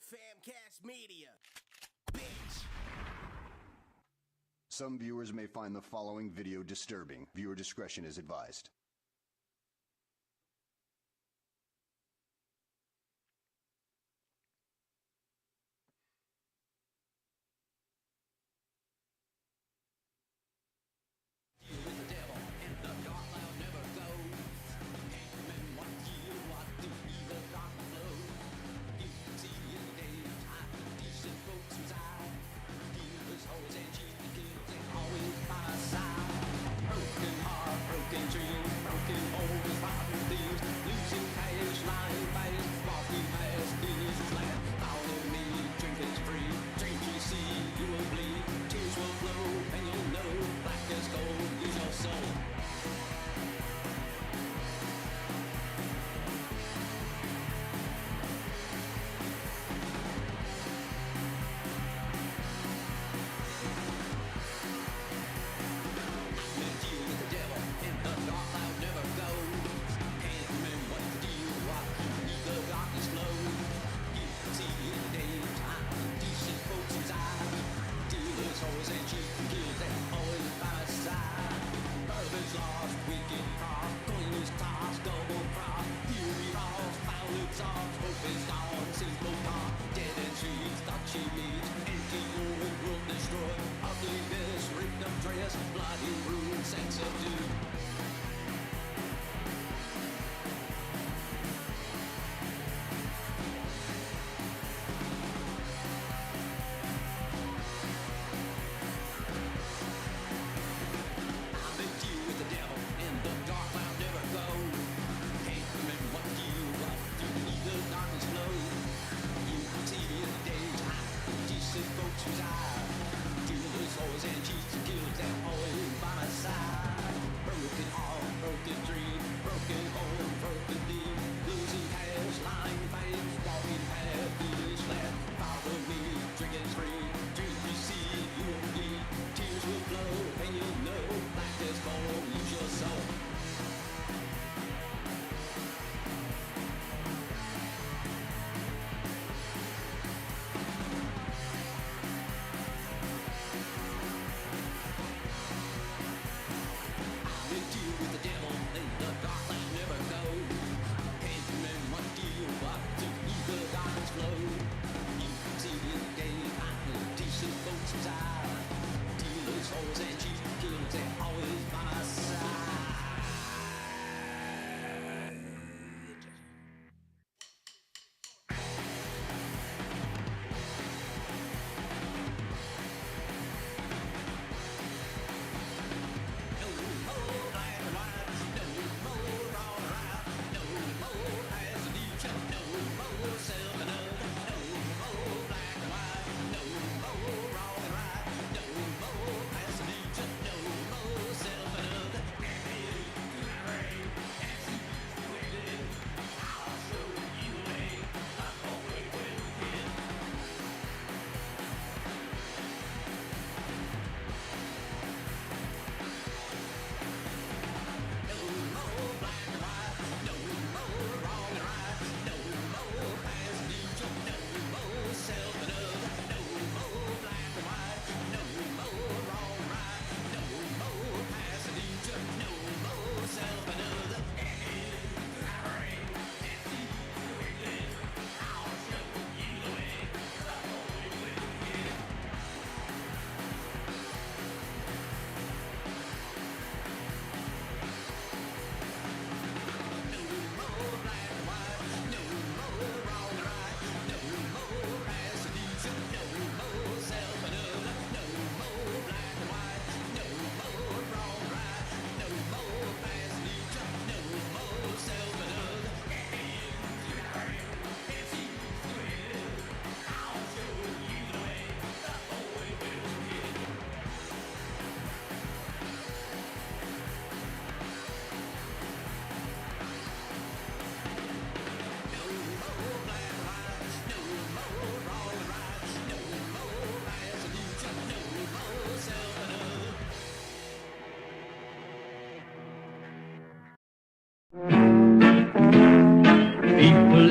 Famcast Media. Bitch. Some viewers may find the following video disturbing. Viewer discretion is advised.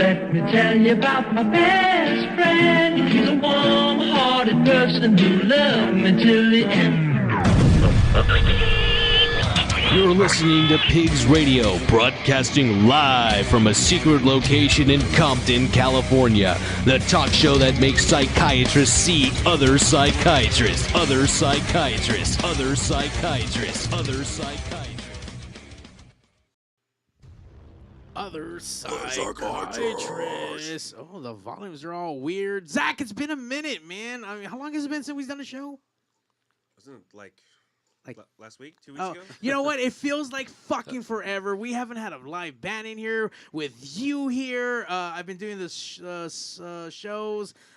Let me tell you about my best friend. man. He's a warm-hearted person who loved me till the end. You're listening to Pigs Radio, broadcasting live from a secret location in Compton, California. The talk show that makes psychiatrists see other psychiatrists, other psychiatrists, other psychiatrists, other psychiatrists. Other psychiatrists. Oh, the volumes are all weird. Zach, it's been a minute, man. I mean, how long has it been since we've done a show? Wasn't it like last week, 2 weeks Oh, ago? you know what? It feels like fucking forever. We haven't had a live band in here with you here. I've been doing this shows,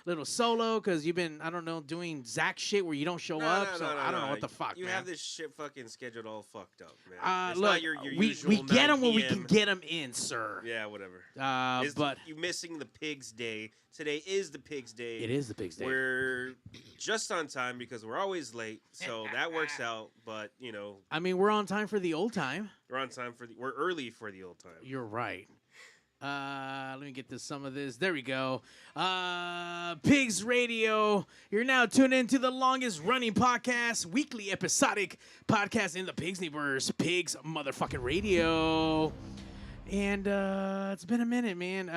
little solo, because you've been, I don't know, doing Zach shit where you don't show up. So I don't know what the fuck, You man. have this shit fucking scheduled all fucked up, man. It's Look, not your we usual get 9 them when we PM. can get them in, sir. Yeah, whatever. But you missing the Pigs Day. Today is the Pigs Day. it is the Pigs Day. We're just on time because we're always late, so that works out. But you know, I mean, we're on time for the old time. we're on time we're early for the old time. You're right. Let me get to some of this. There we go. Pigs Radio. You're now tuned into the longest running podcast, weekly episodic podcast in the Pigsniverse. Pigs motherfucking Radio. And it's been a minute, man.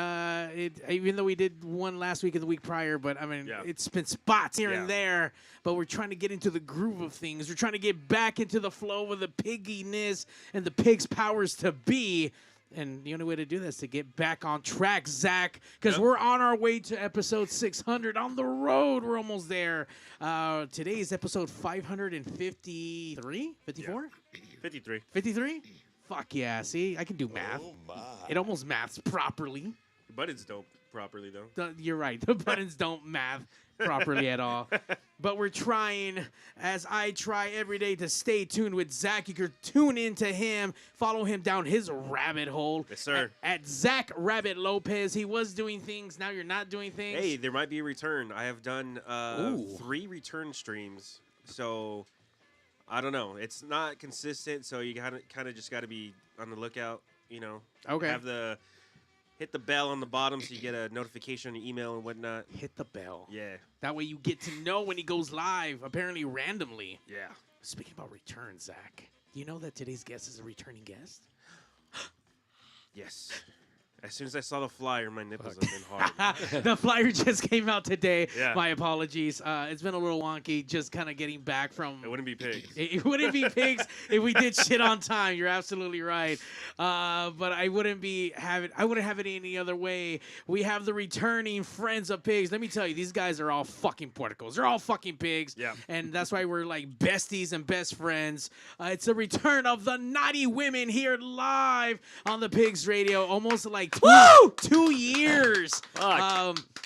Even though we did one last week and the week prior, but I mean, it's been spots here and there. But we're trying to get into the groove of things. We're trying to get back into the flow of the pigginess and the pig's powers to be. And the only way to do that is to get back on track, Zach, because we're on our way to episode 600 on the road. We're almost there. Today is episode 553? 54? 53. 53? Fuck yeah, see? I can do math. Oh, my. It almost maths properly. The buttons don't properly though. You're right. The buttons don't math properly at all. But we're trying, as I try every day, to stay tuned with Zach. You can tune into him, follow him down his rabbit hole. Yes, sir. At Zach Rabbit Lopez. He was doing things. Now you're not doing things. Hey, there might be a return. I have done Ooh. 3 return streams, so I don't know. It's not consistent, so you kind of just got to be on the lookout. You know. Okay. Hit the bell on the bottom so you get a notification on your email and whatnot. Hit the bell. Yeah. That way you get to know when he goes live, apparently randomly. Yeah. Speaking about returns, Zach, you know that today's guest is a returning guest? Yes. As soon as I saw the flyer, my nipples have been hard. The flyer just came out today. Yeah. My apologies. It's been a little wonky just kind of getting back from... It wouldn't be pigs. It wouldn't be pigs if we did shit on time. You're absolutely right. But I wouldn't have it any other way. We have the returning friends of pigs. Let me tell you, these guys are all fucking porticos. They're all fucking pigs. Yeah. And that's why we're like besties and best friends. It's a return of the Naughty Women here live on the Pigs Radio. Almost like 2 years.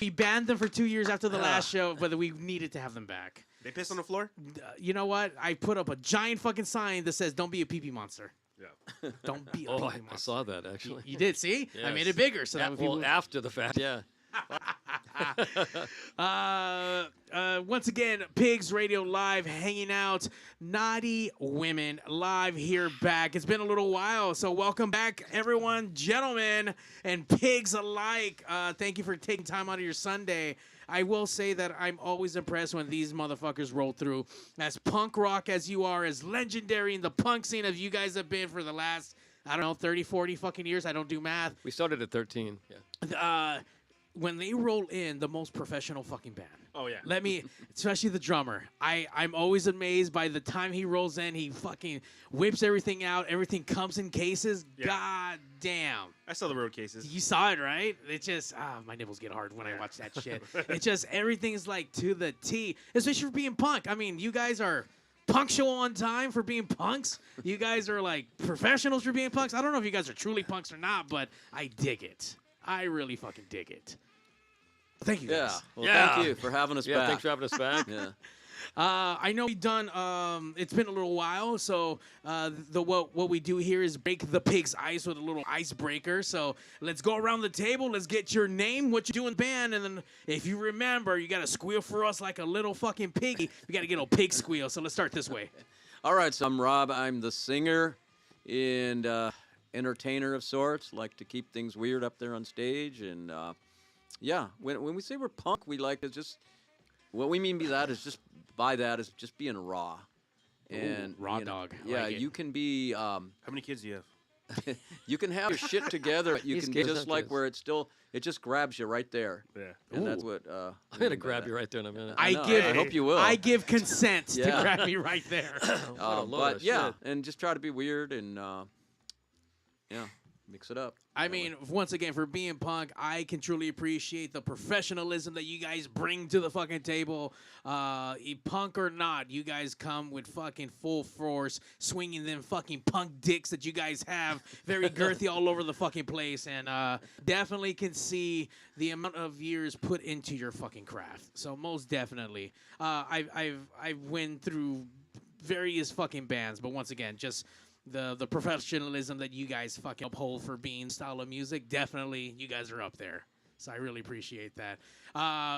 We banned them for 2 years after the last show, but we needed to have them back. They piss on the floor? You know what? I put up a giant fucking sign that says, "Don't be a pee-pee monster." Yeah. Don't be a Oh, pee-pee I monster. saw that, actually. You did, see? I made it bigger so that would Well, people... after the fact, yeah. Once again, Pigs Radio Live, hanging out. Naughty Women live here back. It's been a little while, so welcome back, everyone, gentlemen, and pigs alike. Thank you for taking time out of your Sunday. I will say that I'm always impressed when these motherfuckers roll through. As punk rock as you are, as legendary in the punk scene as you guys have been for the last, I don't know, 30, 40 fucking years. I don't do math. We started at 13. Yeah. When they roll in, the most professional fucking band. Oh, yeah. Especially the drummer. I'm always amazed by the time he rolls in. He fucking whips everything out. Everything comes in cases. Yeah. God damn. I saw the road cases. You saw it, right? It just, my nipples get hard when I watch that shit. It just, everything's like to the T. Especially for being punk. I mean, you guys are punctual on time for being punks. You guys are like professionals for being punks. I don't know if you guys are truly punks or not, but I dig it. I really fucking dig it. Thank you, guys. Yeah. Well, thank you for having us back. Thanks for having us back. Yeah. I know we've done. It's been a little while, so what we do here is break the pig's ice with a little icebreaker. So let's go around the table. Let's get your name, what you do in band, and then if you remember, you gotta squeal for us like a little fucking piggy. We gotta get a pig squeal. So let's start this way. All right. So I'm Rob. I'm the singer and entertainer of sorts. Like to keep things weird up there on stage, and Yeah, when we say we're punk, we like to just what we mean by that is just being raw. And raw you know, dog. I Yeah, like it. you can be How many kids do you have? you can have your shit together. But you These can kids just have like kids. where it just grabs you right there. Yeah. And that's Ooh. what I'm we gonna mean by grab that. you right there in a minute. I know, give. I hope you will. I give consent to Yeah. grab me right there. What a load But of yeah, shit. and just try to be weird and mix it up. I mean, once again, for being punk, I can truly appreciate the professionalism that you guys bring to the fucking table. Punk or not, you guys come with fucking full force, swinging them fucking punk dicks that you guys have, very girthy all over the fucking place, and definitely can see the amount of years put into your fucking craft. So most definitely, I've went through various fucking bands, but once again, just the professionalism that you guys fucking uphold for being style of music, definitely you guys are up there. So I really appreciate that.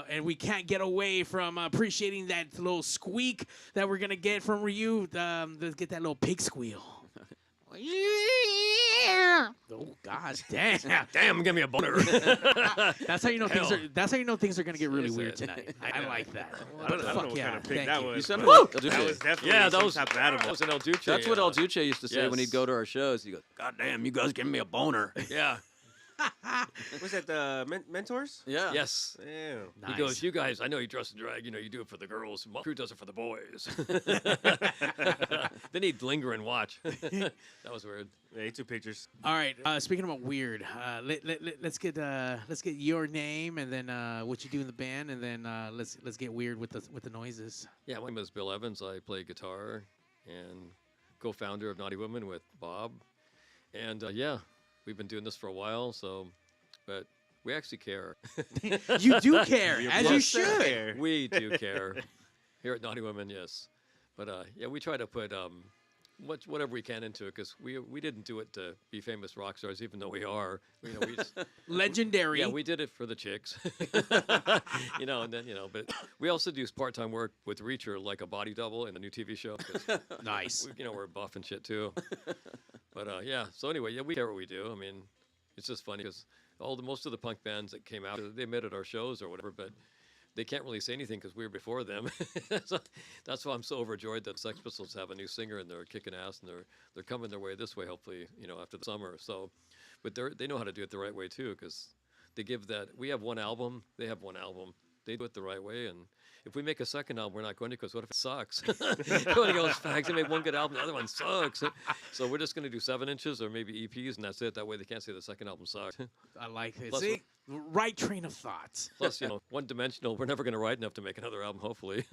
And we can't get away from appreciating that little squeak that we're going to get from Ryu. Let's get that little pig squeal. Oh god damn! Damn, give me a boner. That's how you know things Hell. are. That's how you know things are gonna get really Is weird it? tonight. I like that. I don't know Fuck what yeah! kind of pig Thank that you. was. You sent but me El that Duce. was definitely Yeah, some that was type of animal. That was an El Duce. That's what El Duce used to say when he'd Yes. go to our shows. He goes, "God damn, you guys giving me a boner." Yeah. Was that the mentors? Yeah. Yes. Yeah. Nice. He goes, you guys, I know you dress and drag, you know, you do it for the girls. My crew does it for the boys. Then he'd linger and watch. That was weird. Yeah, he took pictures. All right. Speaking about weird, let's get your name and then what you do in the band, and then let's get weird with the noises. Yeah, my name is Bill Evans. I play guitar and co-founder of Naughty Women with Bob. And yeah, we've been doing this for a while, but we actually care. You do care, You're as you blessed should. there. We do care. Here at Naughty Women, yes. But yeah, we try to put whatever we can into it, because we didn't do it to be famous rock stars, even though we are. You know, we just, Legendary. yeah, we did it for the chicks. You know, and then, you know, but we also do part-time work with Reacher, like a body double in the new TV show. 'Cause Nice. we, you know, we're buff and shit too. But yeah, so anyway, yeah, we care what we do. I mean, it's just funny because most of the punk bands that came out, they met at our shows or whatever, but they can't really say anything because we were before them. So that's why I'm so overjoyed that Sex Pistols have a new singer and they're kicking ass and they're coming their way this way, hopefully, you know, after the summer. So, but they know how to do it the right way too, because they give that. We have one album, they have one album. They do it the right way, and if we make a second album, we're not going to, because what if it sucks? Everybody goes, fags, they made one good album, the other one sucks. So we're just going to do 7 inches or maybe EPs, and that's it. That way they can't say the second album sucks. I like it. Plus See, right train of thoughts. Plus, you know, one-dimensional, we're never going to write enough to make another album, hopefully.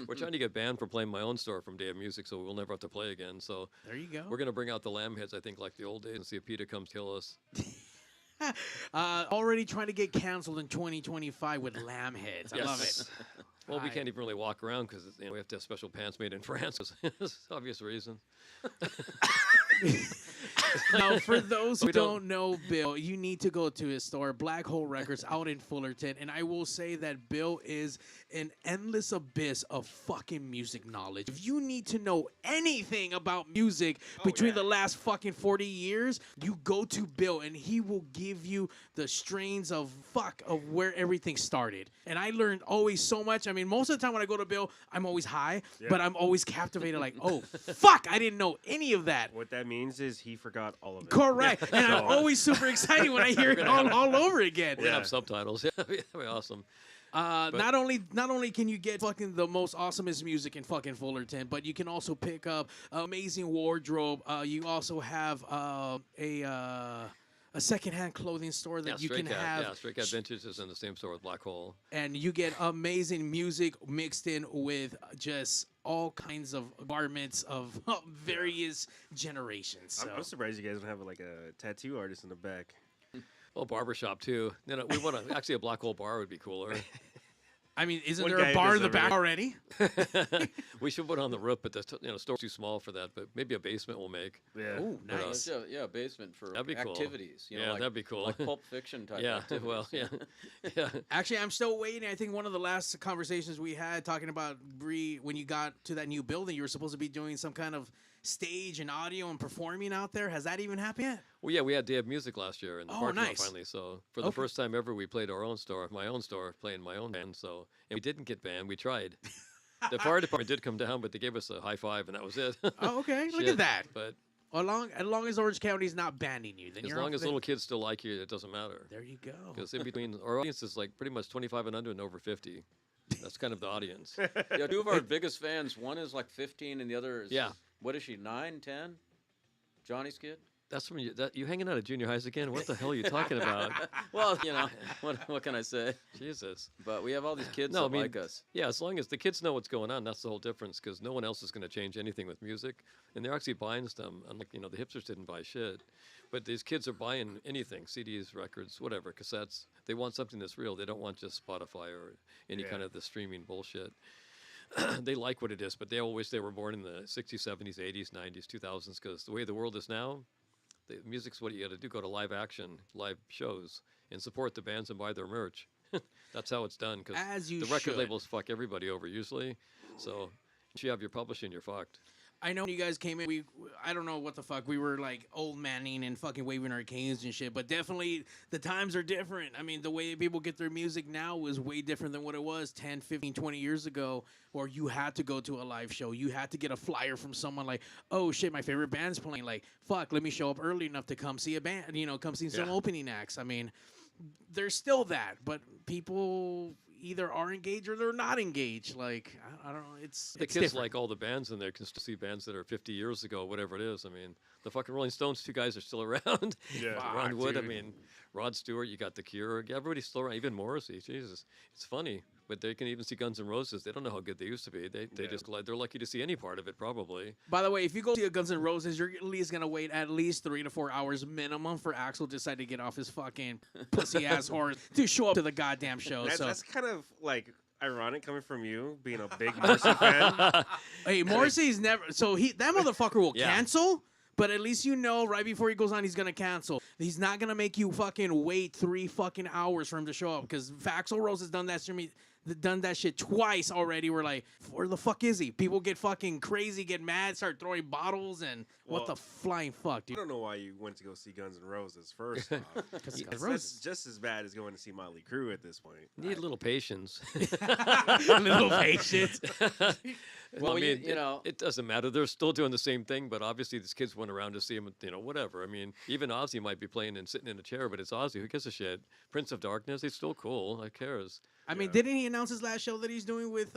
We're trying to get banned for playing my own store from Day of Music, so we'll never have to play again. So There you go. we're going to bring out the lamb heads, I think, like the old days, and see if PETA comes kill us. Already trying to get canceled in 2025 with lamb heads. I love it. Well, we I- can't even really walk around because you know, we have to have special pants made in France. It's obvious reason. Now, for those who We don't don't- know Bill, you need to go to his store, Black Hole Records, out in Fullerton. And I will say that Bill is an endless abyss of fucking music knowledge. If you need to know anything about music between the last fucking 40 years, you go to Bill and he will give you the strains of where everything started. And I learned always so much. I mean, most of the time when I go to Bill, I'm always high, but I'm always captivated like, oh, fuck, I didn't know any of that. What that means is he forgot all of it. Correct. And I'm always super excited when I hear it all over again. We're going to have subtitles. Yeah, that'd be awesome. Not only can you get fucking the most awesomest music in fucking Fullerton, but you can also pick up amazing wardrobe. You also have a secondhand clothing store that you Stray can Cat, have. Yeah, Stray Cat Vintage is in the same store with Black Hole. And you get amazing music mixed in with just all kinds of garments of various generations. So. I'm surprised you guys don't have like a tattoo artist in the back. Well, barbershop too. You know, we want to actually a Black Hole bar would be cooler. I mean, isn't One there a guy bar does in the back everything. already? We should put it on the roof, but the store's too small for that. But maybe a basement will make. Yeah. Oh, But, nice. Yeah, basement for That'd be cool. activities. You know, Yeah, like, that'd be cool. Like Pulp Fiction type Yeah, activities. well, yeah, yeah. Actually, I'm still waiting. I think one of the last conversations we had talking about Bree, when you got to that new building, you were supposed to be doing some kind of stage and audio and performing out there? Has that even happened yet? Well, yeah, we had Day of Music last year in the Oh, parking lot nice. finally. So for the Okay. first time ever, we played our own store, my own store, playing my own band. So and we didn't get banned. We tried. The fire department did come down, but they gave us a high five, and that was it. Oh, okay. Look Shit. at that. But As long as Orange County's not banning you, then as you're long off as the- little kids still like you, it doesn't matter. There you go. Because in between, our audience is like pretty much 25 and under and over 50. That's kind of the audience. Yeah, two of our biggest fans. One is like 15, and the other is Yeah. What is she? 9, 10? Johnny's kid. That's when you hanging out at junior highs again. What the hell are you talking about? Well, what can I say? Jesus. But we have all these kids No, that I mean, like us. Yeah, as long as the kids know what's going on, that's the whole difference. Because no one else is going to change anything with music, and they're actually buying stuff. Unlike the hipsters didn't buy shit, but these kids are buying anything: CDs, records, whatever, cassettes. They want something that's real. They don't want just Spotify or any kind of the streaming bullshit. They like what it is, but they all wish they were born in the 60s, 70s, 80s, 90s, 2000s. Because the way the world is now, the music's what you got to do. Go to live action, live shows, and support the bands and buy their merch. That's how it's done. Because As you the record should. labels fuck everybody over usually. So if you have your publishing, you're fucked. I know when you guys came in, I don't know what the fuck, we were like old manning and fucking waving our canes and shit, but definitely the times are different. I mean, the way people get their music now is way different than what it was 10, 15, 20 years ago, or you had to go to a live show. You had to get a flyer from someone like, oh shit, my favorite band's playing. Like, fuck, let me show up early enough to come see a band, come see some Yeah. opening acts. I mean, there's still that, but people either are engaged or they're not engaged. Like, I don't know. It's The kids different. like all the bands in there can still see bands that are 50 years ago, whatever it is. I mean, the fucking Rolling Stones, 2 guys are still around. Yeah. Ron Fuck, Wood, dude. I mean, Rod Stewart, you got The Cure. Everybody's still around. Even Morrissey, Jesus. It's funny. But they can even see Guns N' Roses. They don't know how good they used to be. They Yeah. just they're lucky to see any part of it, probably. By the way, if you go see a Guns N' Roses, you're at least gonna wait at least 3 to 4 hours minimum for Axl to decide to get off his fucking pussy ass horse to show up to the goddamn show. That's kind of like ironic coming from you, being a big Morrissey fan. Hey, Morrissey's never. So that motherfucker will Yeah. cancel. But at least right before he goes on, he's gonna cancel. He's not gonna make you fucking wait 3 fucking hours for him to show up. Because Axl Rose has done that to me. Done that shit twice already. We're like, where the fuck is he? People get fucking crazy, get mad, start throwing bottles, and what Well, the flying fuck, I dude? don't know why you went to go see Guns N' Roses first off. Because That's Roses. just as bad as going to see Motley Crue at this point. Need a little patience. Little patient. Well, I mean, you know- it doesn't matter. They're still doing the same thing, but obviously these kids went around to see him, whatever. I mean, even Ozzy might be playing and sitting in a chair, but it's Ozzy. Who gives a shit? Prince of Darkness, he's still cool. Who cares? I mean, didn't he announce his last show that he's doing with?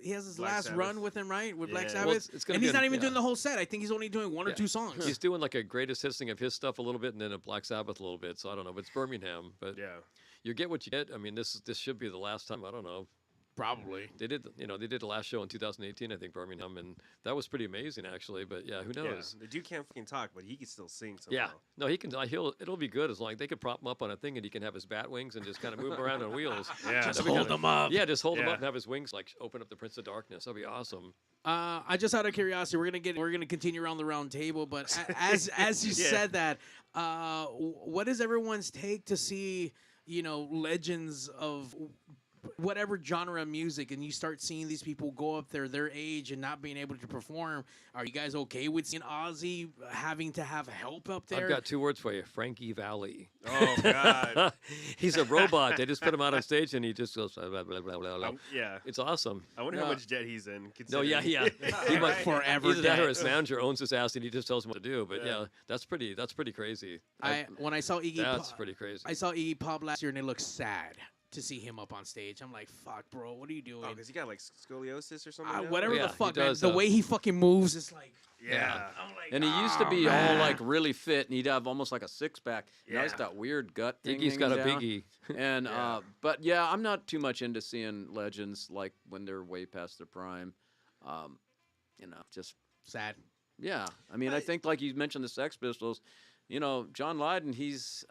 He has his Black last Sabbath. run with him, right? With Black Yeah. Sabbath, Well, it's gonna and be he's not an- even doing yeah. the whole set. I think he's only doing 1 or Yeah. 2 songs. He's doing like a greatest hits thing of his stuff a little bit, and then a Black Sabbath a little bit. So I don't know, but it's Birmingham. But Yeah. you get what you get. I mean, this should be the last time. I don't know. Probably. They did the last show in 2018, I think, Birmingham, and that was pretty amazing actually. But yeah, who Yeah. knows? The dude can't fucking talk, but he can still sing somehow. Yeah, no, he can. It'll be good as long as they could prop him up on a thing and he can have his bat wings and just kind of move around on wheels. Yeah. Just That'd be hold kinda- him up. Yeah, just hold him Yeah. up and have his wings like open up the Prince of Darkness. That'd be awesome. I just out of curiosity, we're gonna continue around the round table, but as you Yeah. said that, what is everyone's take to see legends of whatever genre of music, and you start seeing these people go up there, their age, and not being able to perform? Are you guys okay with seeing Ozzy having to have help up there? I've got 2 words for you: Frankie Valley. Oh God. He's a robot. They just put him out on stage and he just goes blah blah blah blah blah. Yeah. It's awesome. I wonder how much debt he's in. No, yeah, considering- yeah. He might Forever Either that or dead. his manager owns his ass and he just tells him what to do. But Yeah. yeah, that's pretty crazy. When I saw Iggy, That's Pop, pretty crazy. I saw Iggy Pop last year, and it looked sad to see him up on stage. I'm like, fuck, bro, what are you doing? Oh, because he got like scoliosis or something. now? Whatever Yeah, the he fuck, man. does, The way he fucking moves is like. Yeah. I'm like, And he used to "Oh, be all man." like really fit, and he'd have almost like a 6-pack. Now he's Yeah. got weird gut thing. Iggy's got a hanging down. biggie. And Yeah. but yeah, I'm not too much into seeing legends like when they're way past their prime. Just sad. yeah. I mean, I think like you mentioned the Sex Pistols. John Lydon,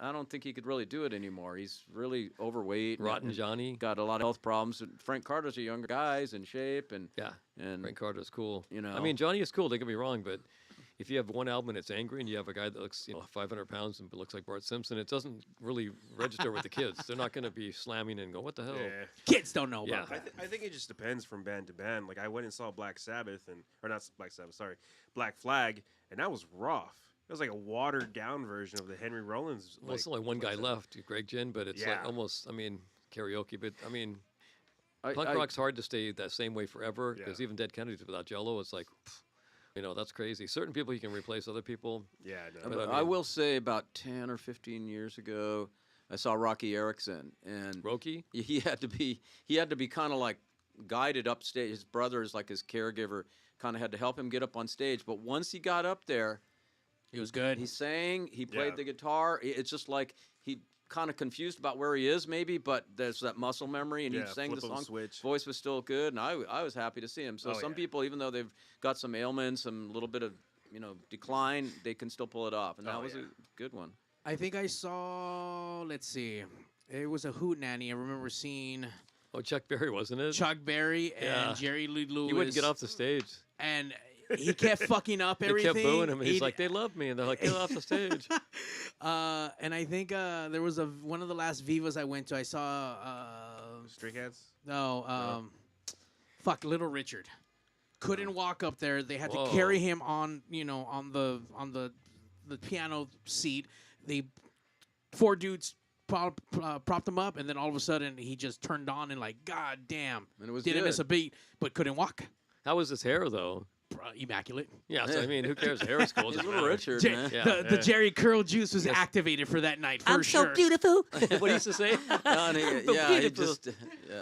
I don't think he could really do it anymore. He's really overweight. and- Rotten and Johnny. got a lot of health problems. And Frank Carter's a younger guy, he's in shape, and Yeah. and Frank Carter's cool. You know. I mean, Johnny is cool. Don't get me wrong, but if you have one album and it's angry, and you have a guy that looks 500 pounds and looks like Bart Simpson, it doesn't really register with the kids. They're not going to be slamming and go, "What the hell?" Yeah. Kids don't know about Yeah. that. I think it just depends from band to band. Like I went and saw Black Sabbath or not Black Sabbath, sorry, Black Flag, and that was rough. It was like a watered down version of the Henry Rollins. Well, it's only one guy left, Greg Ginn, but it's like Yeah. almost, karaoke. But I mean, I- punk I- rock's hard to stay that same way forever because Yeah. even Dead Kennedys without Jello, it's like, that's crazy. Certain people you can replace other people. Yeah, no. But I will say about 10 or 15 years ago, I saw Rocky Erickson, and Roki? he had to be kind of like guided upstage. His brother is like his caregiver, kind of had to help him get up on stage. But once he got up there, He was good. he sang, he played Yeah. the guitar. It's just like he kind of confused about where he is maybe, but there's that muscle memory, and Yeah, he sang the flip of a song. switch. Voice was still good, and I was happy to see him. So Oh, some yeah. people, even though they've got some ailments, some little bit of decline, they can still pull it off, and that Oh, was yeah. a good one. I think I saw. Let's see. It was a hootenanny. I remember seeing Oh, Chuck Berry, wasn't it? Chuck Berry Yeah. and Jerry Lee Lewis. He wouldn't get off the stage. and he kept fucking up They everything. kept booing him. And he's He'd- like, "They love me," and they're like, "Get off the stage." and I think there was one of the last Vivas I went to. I saw Stray Cats. Little Richard couldn't walk up there. They had Whoa. to carry him on the piano seat. They 4 dudes propped him up, and then all of a sudden he just turned on and like, God damn, And it was didn't miss good. a beat, but couldn't walk. How was his hair though? Immaculate. Yeah, so I mean, who cares? The hair is cool. He's doesn't Little matter. Richard, Jer- man. Yeah. the Jerry Curl juice was activated for that night. For sure. beautiful. What he used to say? No, and he just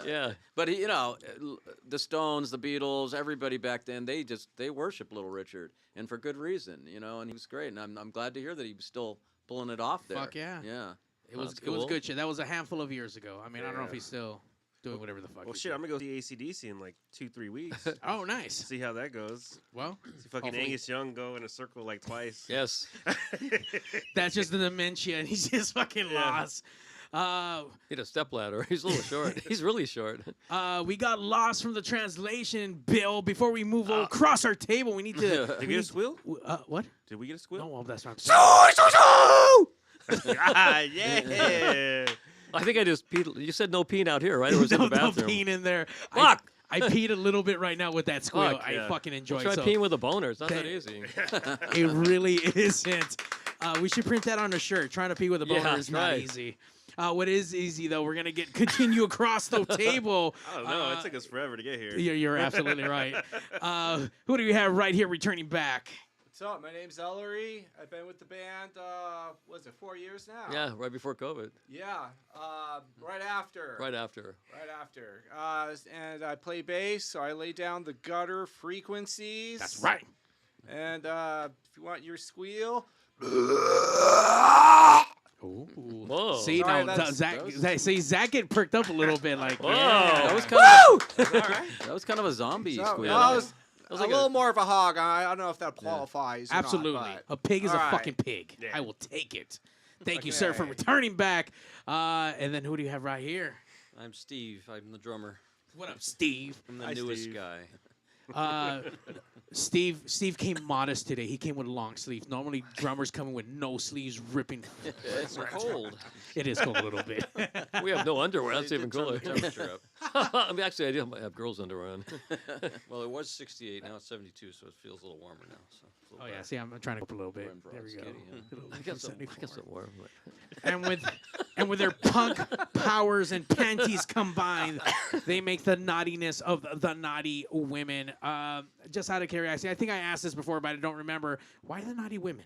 Yeah. But the Stones, the Beatles, everybody back then, they worship Little Richard, and for good reason, and he was great, and I'm glad to hear that he was still pulling it off there. Fuck yeah. Yeah. It was that's it was cool. good shit. That was a handful of years ago. I mean, I don't know if Yeah. he's still doing whatever the fuck. Well, he's shit, I'm doing. gonna go see AC/DC in like 2-3 weeks. Oh, nice. See how that goes. Well, See fucking Hopefully. Angus Young go in a circle like twice. Yes. that's just the dementia, and he's just fucking Yeah. lost. He had a stepladder. He's a little short. He's really short. We got lost from the translation, Bill. Before we move across our table, we need to. Did we get a squeal? What? Did we get a squeal? No, well, that's what I'm saying. Ah, yeah. I think I just peed. You said no peeing out here, right? Or was it no, in the no bathroom? peeing in there. Fuck! I peed a little bit right now with that squeal. Fuck, I yeah. fucking enjoy Try it. So peeing with a boner. It's not that Okay. easy. it really isn't. We should print that on a shirt. Trying to pee with a boner Yeah, is not right. easy. What is easy though? We're gonna continue across the table. I don't know. It took us forever to get here. You're absolutely right. Who do we have right here returning back? What's up? My name's Ellery. I've been with the band, 4 years now? Yeah, right before COVID. Yeah, right after. Right after. Right after. And I play bass, so I lay down the gutter frequencies. That's right. And if you want your squeal, Whoa. See, Sorry, now that's- Zach get perked up a little bit. Like, Whoa. yeah. That was kind is that right? that was kind of a zombie So, squeal. I was was a like little more of a hog. I don't know if that qualifies. or not, Absolutely. but- A pig is a All right. fucking pig. Yeah. I will take it. Thank you, sir, for Okay. returning back. And then who do you have right here? I'm Steve. I'm the drummer. What up, Steve? I'm the Hi, newest Steve. guy. Steve came modest today. He came with long sleeves. Normally, drummers come in with no sleeves, ripping. It's cold. It is cold a little bit. We have no underwear. That's They even did turn cooler. the temperature up. I mean, actually, I do have girls' underwear on. Well, it was 68. Now it's 72, so it feels a little warmer now. So it's a little Oh yeah, better. see, I'm trying to go up a little bit. Wearing broad There we go. skinny, yeah. I guess it warm. And with their punk powers and panties combined, they make the naughtiness of the naughty women. Just out of curiosity, I think I asked this before, but I don't remember. Why the naughty women?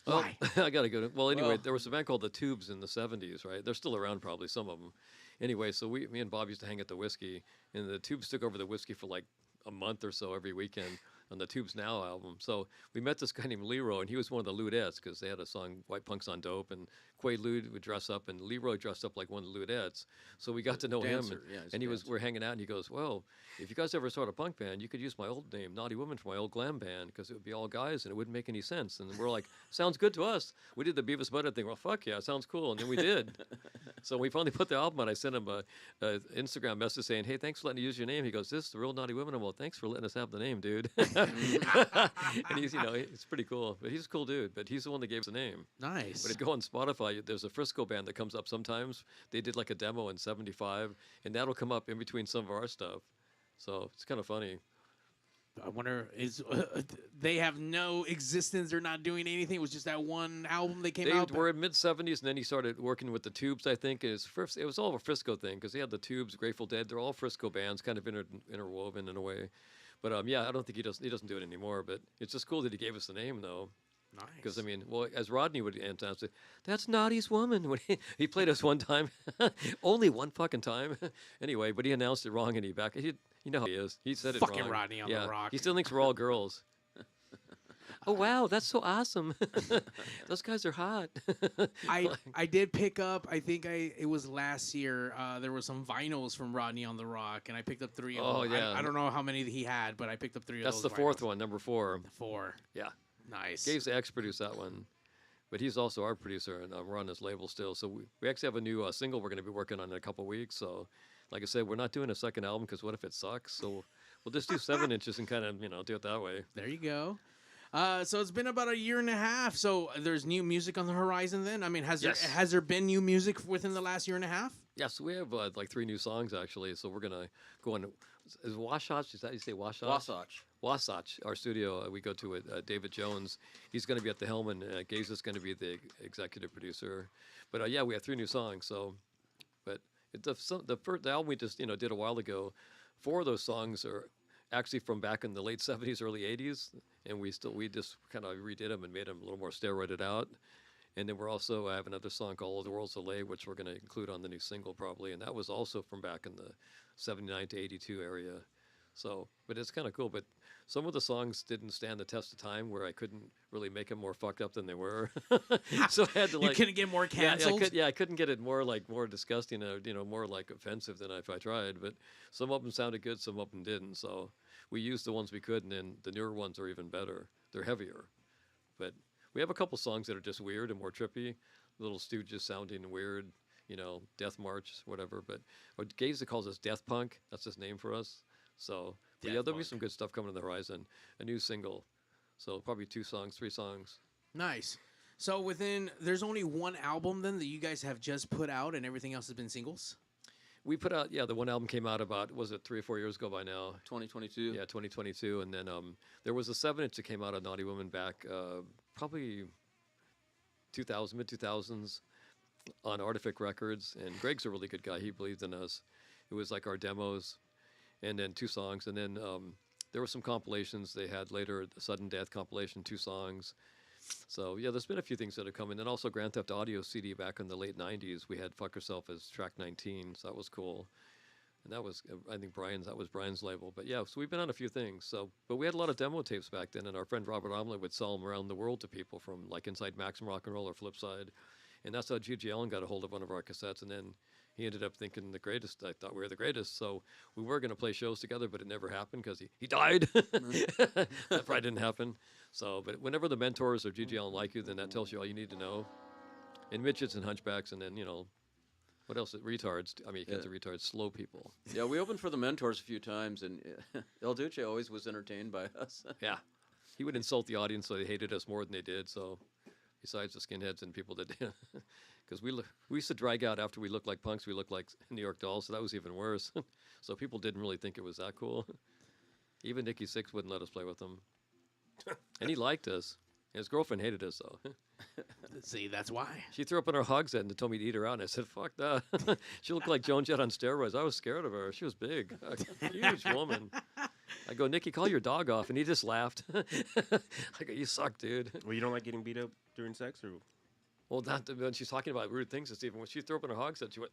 Well, Why? I gotta go. Well, anyway, Well- there was a band called the Tubes in the '70s, right? They're still around, probably some of them. Anyway, so me and Bob used to hang at the Whiskey, and the Tubes took over the Whiskey for like a month or so every weekend on the Tubes Now album. So we met this guy named Leroy, and he was one of the Ludettes because they had a song "White Punks on Dope" and Quaalude would dress up, and Leroy dressed up like one of the Ludettes. So we got to know him, Dancer, yeah, he's a and dancer. we're hanging out, and he goes, "Well, if you guys ever start a punk band, you could use my old name, Naughty Woman, for my old glam band, because it would be all guys, and it wouldn't make any sense." And we're like, "Sounds good to us." We did the Beavis Butthead thing. Well, fuck yeah, sounds cool, and then we did. So we finally put the album out. I sent him a Instagram message saying, "Hey, thanks for letting me use your name." He goes, "This is the real Naughty Women." I'm well, thanks for letting us have the name, dude. And he's, it's pretty cool. But he's a cool dude. But he's the one that gave us the name. Nice. But if you go on Spotify, there's a Frisco band that comes up sometimes. They did like a demo in '75, and that'll come up in between some of our stuff. So it's kind of funny. I wonder, they have no existence? They're not doing anything? It was just that one album they came They out? were in mid-'70s, and then he started working with the Tubes, I think. It was all a Frisco thing, because he had the Tubes, Grateful Dead. They're all Frisco bands, kind of interwoven in a way. But yeah, I don't think he doesn't do it anymore. But it's just cool that he gave us the name, though. Nice. Because, I mean, well, as Rodney would announce it, that's Naughty's Woman. When he played us one time, only one fucking time. Anyway, but he announced it wrong, and you know how he is. He said it wrong. Fucking Rodney on the Rock. He still thinks we're all girls. Oh, wow, that's so awesome. Those guys are hot. I did pick up, I think it was last year, there were some vinyls from Rodney on the Rock, and I picked up 3 of them. Oh, yeah. I don't know how many he had, but I picked up 3 of That's those. the fourth vinyls. one, number 4. 4. Yeah. Nice. Gabe's X produced that one. But he's also our producer, and we're on his label still. So we actually have a new single we're going to be working on in a couple weeks. So, like I said, we're not doing a second album because what if it sucks? So we'll just do 7 inches and kind of, do it that way. There you go. So it's been about a year and a half. So there's new music on the horizon then? I mean, has there been new music within the last year and a half? Yeah, so we have like 3 new songs, actually. So we're going to go on. Is Wasatch? Is that how you say Wasatch? Wasatch. Wasatch, our studio, we go to it. David Jones, he's going to be at the helm, and Gaze is going to be the executive producer. But yeah, we have 3 new songs. So, but the album we just did a while ago, 4 of those songs are actually from back in the late '70s, early '80s, and we just kind of redid them and made them a little more steroided out. And then I have another song called "The World's a Lay," which we're going to include on the new single probably, and that was also from back in the '79 to '82 area. So, but it's kind of cool. But some of the songs didn't stand the test of time, where I couldn't really make them more fucked up than they were. So I had to You couldn't get more canceled? I couldn't get it more disgusting, more like offensive than if I tried. But some of them sounded good, some of them didn't. So we used the ones we could, and then the newer ones are even better. They're heavier. But we have a couple songs that are just weird and more trippy, Little Stooges sounding weird, Death March, whatever. But Gaze calls us Death Punk. That's his name for us. So, but yeah, there'll be some good stuff coming on the horizon. A new single. So probably 2 songs, 3 songs. Nice. So there's only one album then that you guys have just put out, and everything else has been singles? We put out, the one album came out about, was it 3 or 4 years ago by now? 2022. Yeah, 2022. And then there was a 7-inch that came out of Naughty Woman back probably mid-2000s on Artific Records. And Greg's a really good guy. He believed in us. It was like our demos and then 2 songs. And then there were some compilations they had later, the Sudden Death compilation, 2 songs. So, yeah, there's been a few things that have come in. And also Grand Theft Audio CD back in the late 90s. We had Fuck Yourself as track 19, so that was cool. And that was, I think, that was Brian's label. But, yeah, so we've been on a few things. So, but we had a lot of demo tapes back then, and our friend Robert Omelette would sell them around the world to people from, like, Inside Maximum Rock and Roll or Flipside. And that's how G.G. Allen got a hold of one of our cassettes. And then he ended up thinking the greatest. I thought we were the greatest. So we were going to play shows together, but it never happened because he died. That probably didn't happen. So, but whenever the mentors or G.G. Allen like you, then that tells you all you need to know. And midgets and hunchbacks, and then, what else? Retards. I mean, you can't say retards, slow people. Yeah, we opened for the Mentors a few times, and El Duce always was entertained by us. Yeah. He would insult the audience, so they hated us more than they did. So, besides the skinheads and people that did. Because we used to drag out after we looked like punks, we looked like New York Dolls, so that was even worse. So people didn't really think it was that cool. Even Nikki Sixx wouldn't let us play with him. And he liked us. His girlfriend hated us, though. See, that's why. She threw up in her hog set and told me to eat her out, and I said, fuck that. She looked like Joan Jett on steroids. I was scared of her. She was big. A huge woman. I go, Nikki, call your dog off. And he just laughed. I go, you suck, dude. Well, you don't like getting beat up during sex? Or Well, when she's talking about rude things to Stephen, when she threw up in her hogs, she went,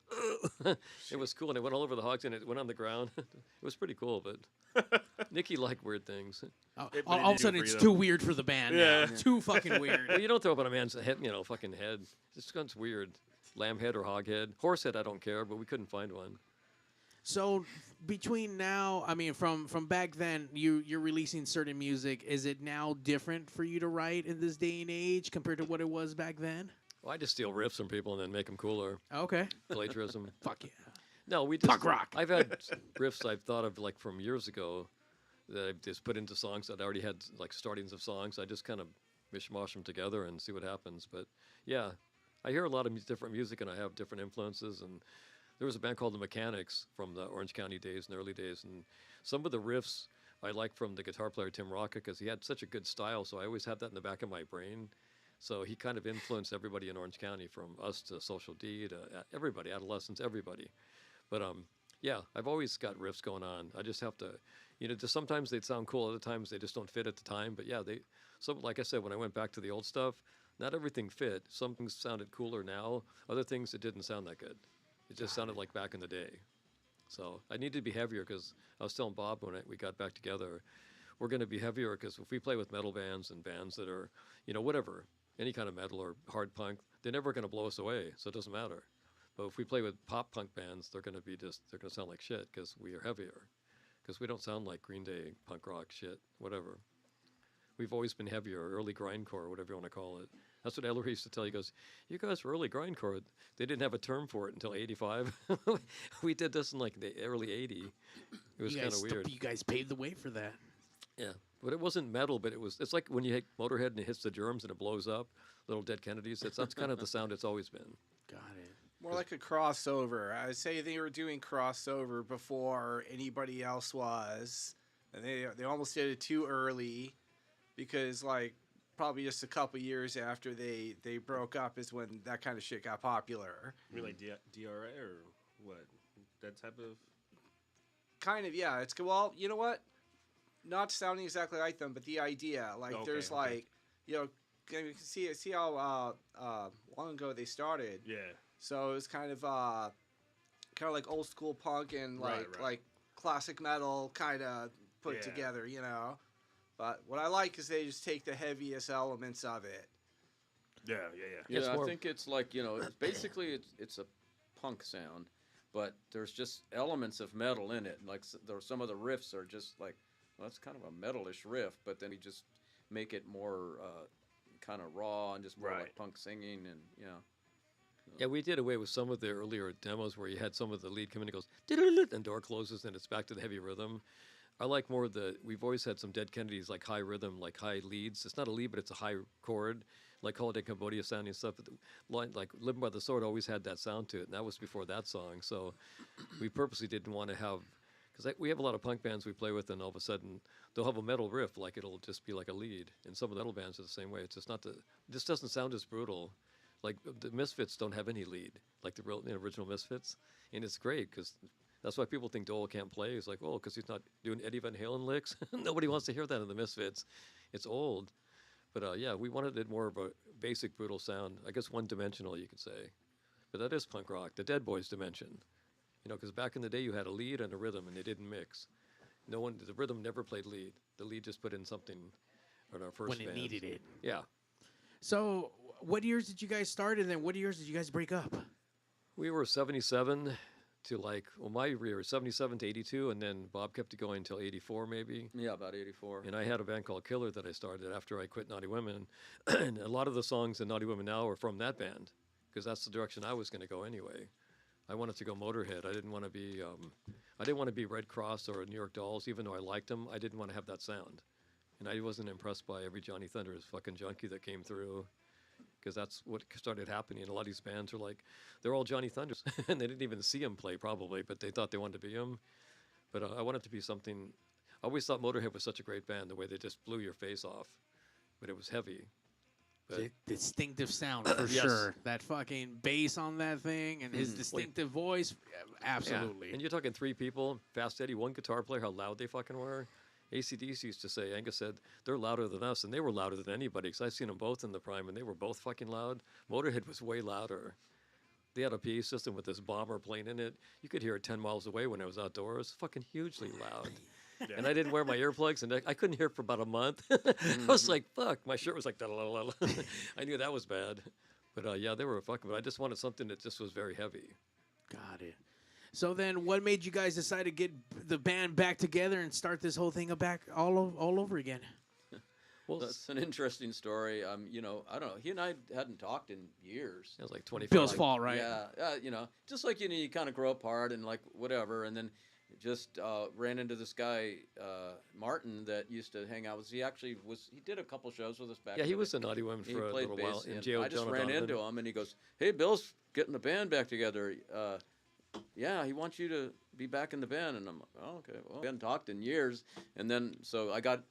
"Ugh." It was cool, and it went all over the hogs, and it went on the ground. It was pretty cool, but Nikki liked weird things. All It of a did sudden, for it's you, too though. weird for the band. Yeah. Now. Too fucking weird. Well, you don't throw up on a man's head, fucking head. It just sounds weird. Lamb head or hog head. Horse head, I don't care, but we couldn't find one. So between now, I mean, from back then, you're releasing certain music. Is it now different for you to write in this day and age compared to what it was back then? Well, I just steal riffs from people and then make them cooler. Okay. Plagiarism. Fuck yeah. No, we just Punk rock. I've had riffs I've thought of like from years ago that I've just put into songs that I already had like startings of songs. I just kind of mishmash them together and see what happens. But yeah, I hear a lot of different music and I have different influences. And there was a band called The Mechanics from the Orange County days and early days. And some of the riffs I like from the guitar player Tim Rocca because he had such a good style. So I always have that in the back of my brain. So he kind of influenced everybody in Orange County, from us to Social D to everybody, adolescents, everybody. But yeah, I've always got riffs going on. I just have to, just sometimes they'd sound cool, other times they just don't fit at the time. But yeah, like I said, when I went back to the old stuff, not everything fit. Some things sounded cooler now. Other things, it didn't sound that good. It just sounded like back in the day. So I needed to be heavier because I was telling Bob when we got back together, we're going to be heavier because if we play with metal bands and bands that are, whatever, any kind of metal or hard punk, they're never going to blow us away. So it doesn't matter. But if we play with pop punk bands, they're going to sound like shit because we are heavier. Because we don't sound like Green Day, punk rock shit, whatever. We've always been heavier, early grindcore, whatever you want to call it. That's what Ellery used to tell you. He goes, you guys were early grindcore. They didn't have a term for it until 85. We did this in like the early 80. It was kind of weird. You guys paved the way for that. Yeah, but it wasn't metal, but it's like when you hit Motorhead and it hits the germs and it blows up, little Dead Kennedys. That's kind of the sound it's always been. Got it. More like a crossover. I'd say they were doing crossover before anybody else was, and they almost did it too early, because like probably just a couple years after they broke up is when that kind of shit got popular. You mean like DRA or what? That type of. Kind of, yeah. It's well, you know what? Not sounding exactly like them, but the idea, like Okay, there's okay. like, you can see how long ago they started. Yeah. So it was kind of like old school punk and Right, right. like classic metal kind of put Yeah. together, But what I like is they just take the heaviest elements of it. Yeah. Yeah, It's I more- think it's like, it's basically it's a punk sound, but there's just elements of metal in it. Like some of the riffs are just like, well, that's kind of a metalish riff, but then we just make it more kind of raw and just more Right. like punk singing and, Yeah, we did away with some of the earlier demos where you had some of the lead come in and goes, "Diddle-diddle," and door closes and it's back to the heavy rhythm. I like more we've always had some Dead Kennedys, like high rhythm, like high leads. It's not a lead, but it's a high chord, like Holiday Cambodia sounding stuff. But the line, like Living by the Sword always had that sound to it, and that was before that song. So we purposely didn't want to have, because we have a lot of punk bands we play with, and all of a sudden they'll have a metal riff, like it'll just be like a lead. And some of the metal bands are the same way. It's just this doesn't sound as brutal. Like the Misfits don't have any lead, like the original Misfits, and it's great because that's why people think Dole can't play. It's like, because he's not doing Eddie Van Halen licks. Nobody wants to hear that in the Misfits. It's old, but yeah, we wanted it more of a basic brutal sound. I guess one-dimensional, you could say, but that is punk rock, the Dead Boys dimension. Because back in the day you had a lead and a rhythm, and they didn't mix. The rhythm never played lead. The lead just put in something on our first When it bands. needed it. Yeah. So, what years did you guys start, and then what years did you guys break up? We were 77 to my year, 77 to 82, and then Bob kept it going until 84 maybe. Yeah, about 84. And I had a band called Killer that I started after I quit Naughty Women. And a lot of the songs in Naughty Women now are from that band, because that's the direction I was going to go anyway. I wanted to go Motorhead. I didn't want to be Red Cross or New York Dolls, even though I liked them. I didn't want to have that sound. And I wasn't impressed by every Johnny Thunders fucking junkie that came through, because that's what started happening. And a lot of these bands are like, they're all Johnny Thunders. And they didn't even see him play probably, but they thought they wanted to be him. But I wanted to be something. I always thought Motorhead was such a great band, the way they just blew your face off. But it was heavy. But Distinctive sound for Yes. sure. That fucking bass on that thing and his distinctive voice, yeah. absolutely. And you're talking three people, Fast Eddie, one guitar player, how loud they fucking were. AC/DC used to say, Angus said, they're louder than us, and they were louder than anybody, because I've seen them both in the prime, and they were both fucking loud. Motorhead was way louder. They had a PA system with this bomber playing in it. You could hear it 10 miles away when I was outdoors. Fucking hugely loud. And I didn't wear my earplugs, and I couldn't hear for about a month. I was like, fuck. My shirt was like, da-la-la-la. I knew that was bad. But yeah, they were fucking, but I just wanted something that just was very heavy. Got it. So then, what made you guys decide to get the band back together and start this whole thing back all over again? Well, That's an interesting story. You know, I don't know. He and I hadn't talked in years. It was like 25. Bill's fault, right? Yeah, you know, just like you kind of grow apart and like whatever, and then just ran into this guy Martin that used to hang out with us. He did a couple shows with us back. Yeah, he in was the- in Naughty Women he for a played little while. bass, And and J.O. I just Jonah ran Donovan. into him, and he goes, "Hey, Bill's getting the band back together. Yeah, he wants you to be back in the band." And I'm like, "Oh, okay." Well, we hadn't talked in years, and then so I got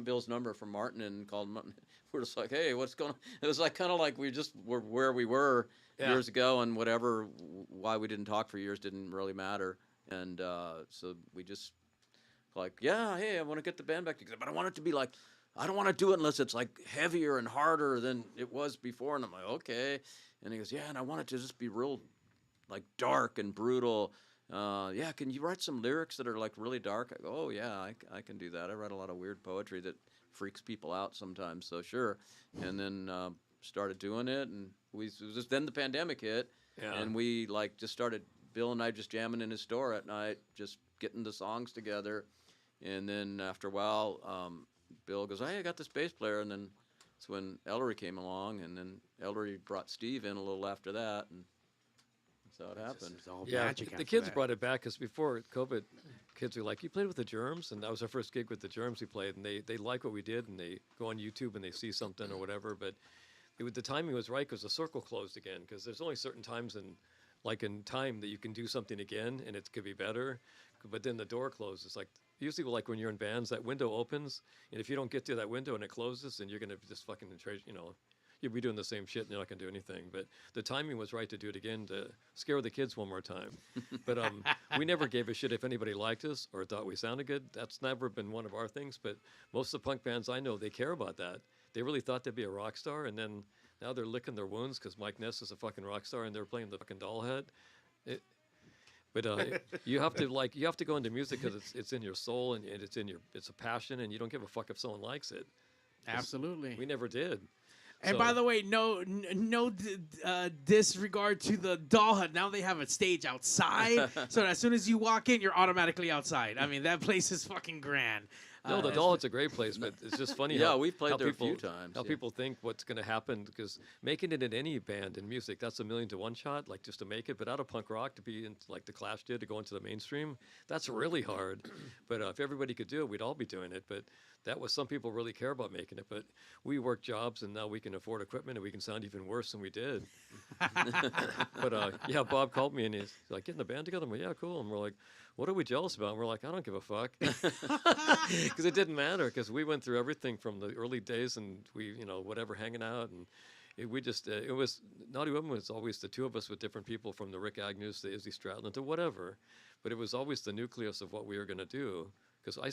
Bill's number from Martin and called him. We're just like, "Hey, what's going on?" It was like kind of like we just were where we were years ago, and whatever why we didn't talk for years didn't really matter. And so we just like, yeah, hey, I want to get the band back together, but I want it to be like, I don't want to do it unless it's like heavier and harder than it was before. And I'm like, okay. And he goes, yeah, and I want it to just be real, like dark and brutal. Yeah, can you write some lyrics that are like really dark? I go, oh yeah, I can do that. I write a lot of weird poetry that freaks people out sometimes. So sure. And then started doing it, and then the pandemic hit, and we like just started. Bill and I just jamming in his store at night, just getting the songs together. And then after a while, Bill goes, hey, I got this bass player. And then that's when Ellery came along. And then Ellery brought Steve in a little after that. And that's how it happened. Yeah, the kids brought it back because before COVID, kids were like, you played with the Germs? And that was our first gig with the Germs we played. And they like what we did. And they go on YouTube and they see something or whatever. But the timing was right because the circle closed again. Because there's only certain times in time that you can do something again and it could be better, but then the door closes. Like usually, like when you're in bands, that window opens, and if you don't get to that window and it closes, then you're gonna just fucking you'll be doing the same shit and you're not gonna do anything. But the timing was right to do it again to scare the kids one more time. But we never gave a shit if anybody liked us or thought we sounded good. That's never been one of our things. But most of the punk bands I know, they care about that. They really thought they'd be a rock star, and then now they're licking their wounds because Mike Ness is a fucking rock star and they're playing the fucking Dollhead. But you have to go into music because it's in your soul and it's a passion, and you don't give a fuck if someone likes it. Absolutely. We never did. And by the way, no disregard to the Dollhead. Now they have a stage outside, so as soon as you walk in, you're automatically outside. I mean, that place is fucking grand. No, the Dollhead's a great place, but it's just funny. Yeah, how, we've played how there people, a few times. How people think what's going to happen, because making it in any band in music, that's a 1,000,000 to 1 shot, like just to make it. But out of punk rock, to be in, like the Clash did, to go into the mainstream, that's really hard. But if everybody could do it, we'd all be doing it. But that was, some people really care about making it. But we work jobs, and now we can afford equipment, and we can sound even worse than we did. But yeah, Bob called me, and he's like, getting the band together? I'm like, yeah, cool. And we're like, what are we jealous about? And we're like, I don't give a fuck. Because it didn't matter, because we went through everything from the early days, and we, whatever, hanging out. And it was, Naughty Women was always the two of us with different people, from the Rick Agnews to Izzy Stradlin to whatever. But it was always the nucleus of what we were going to do. Because I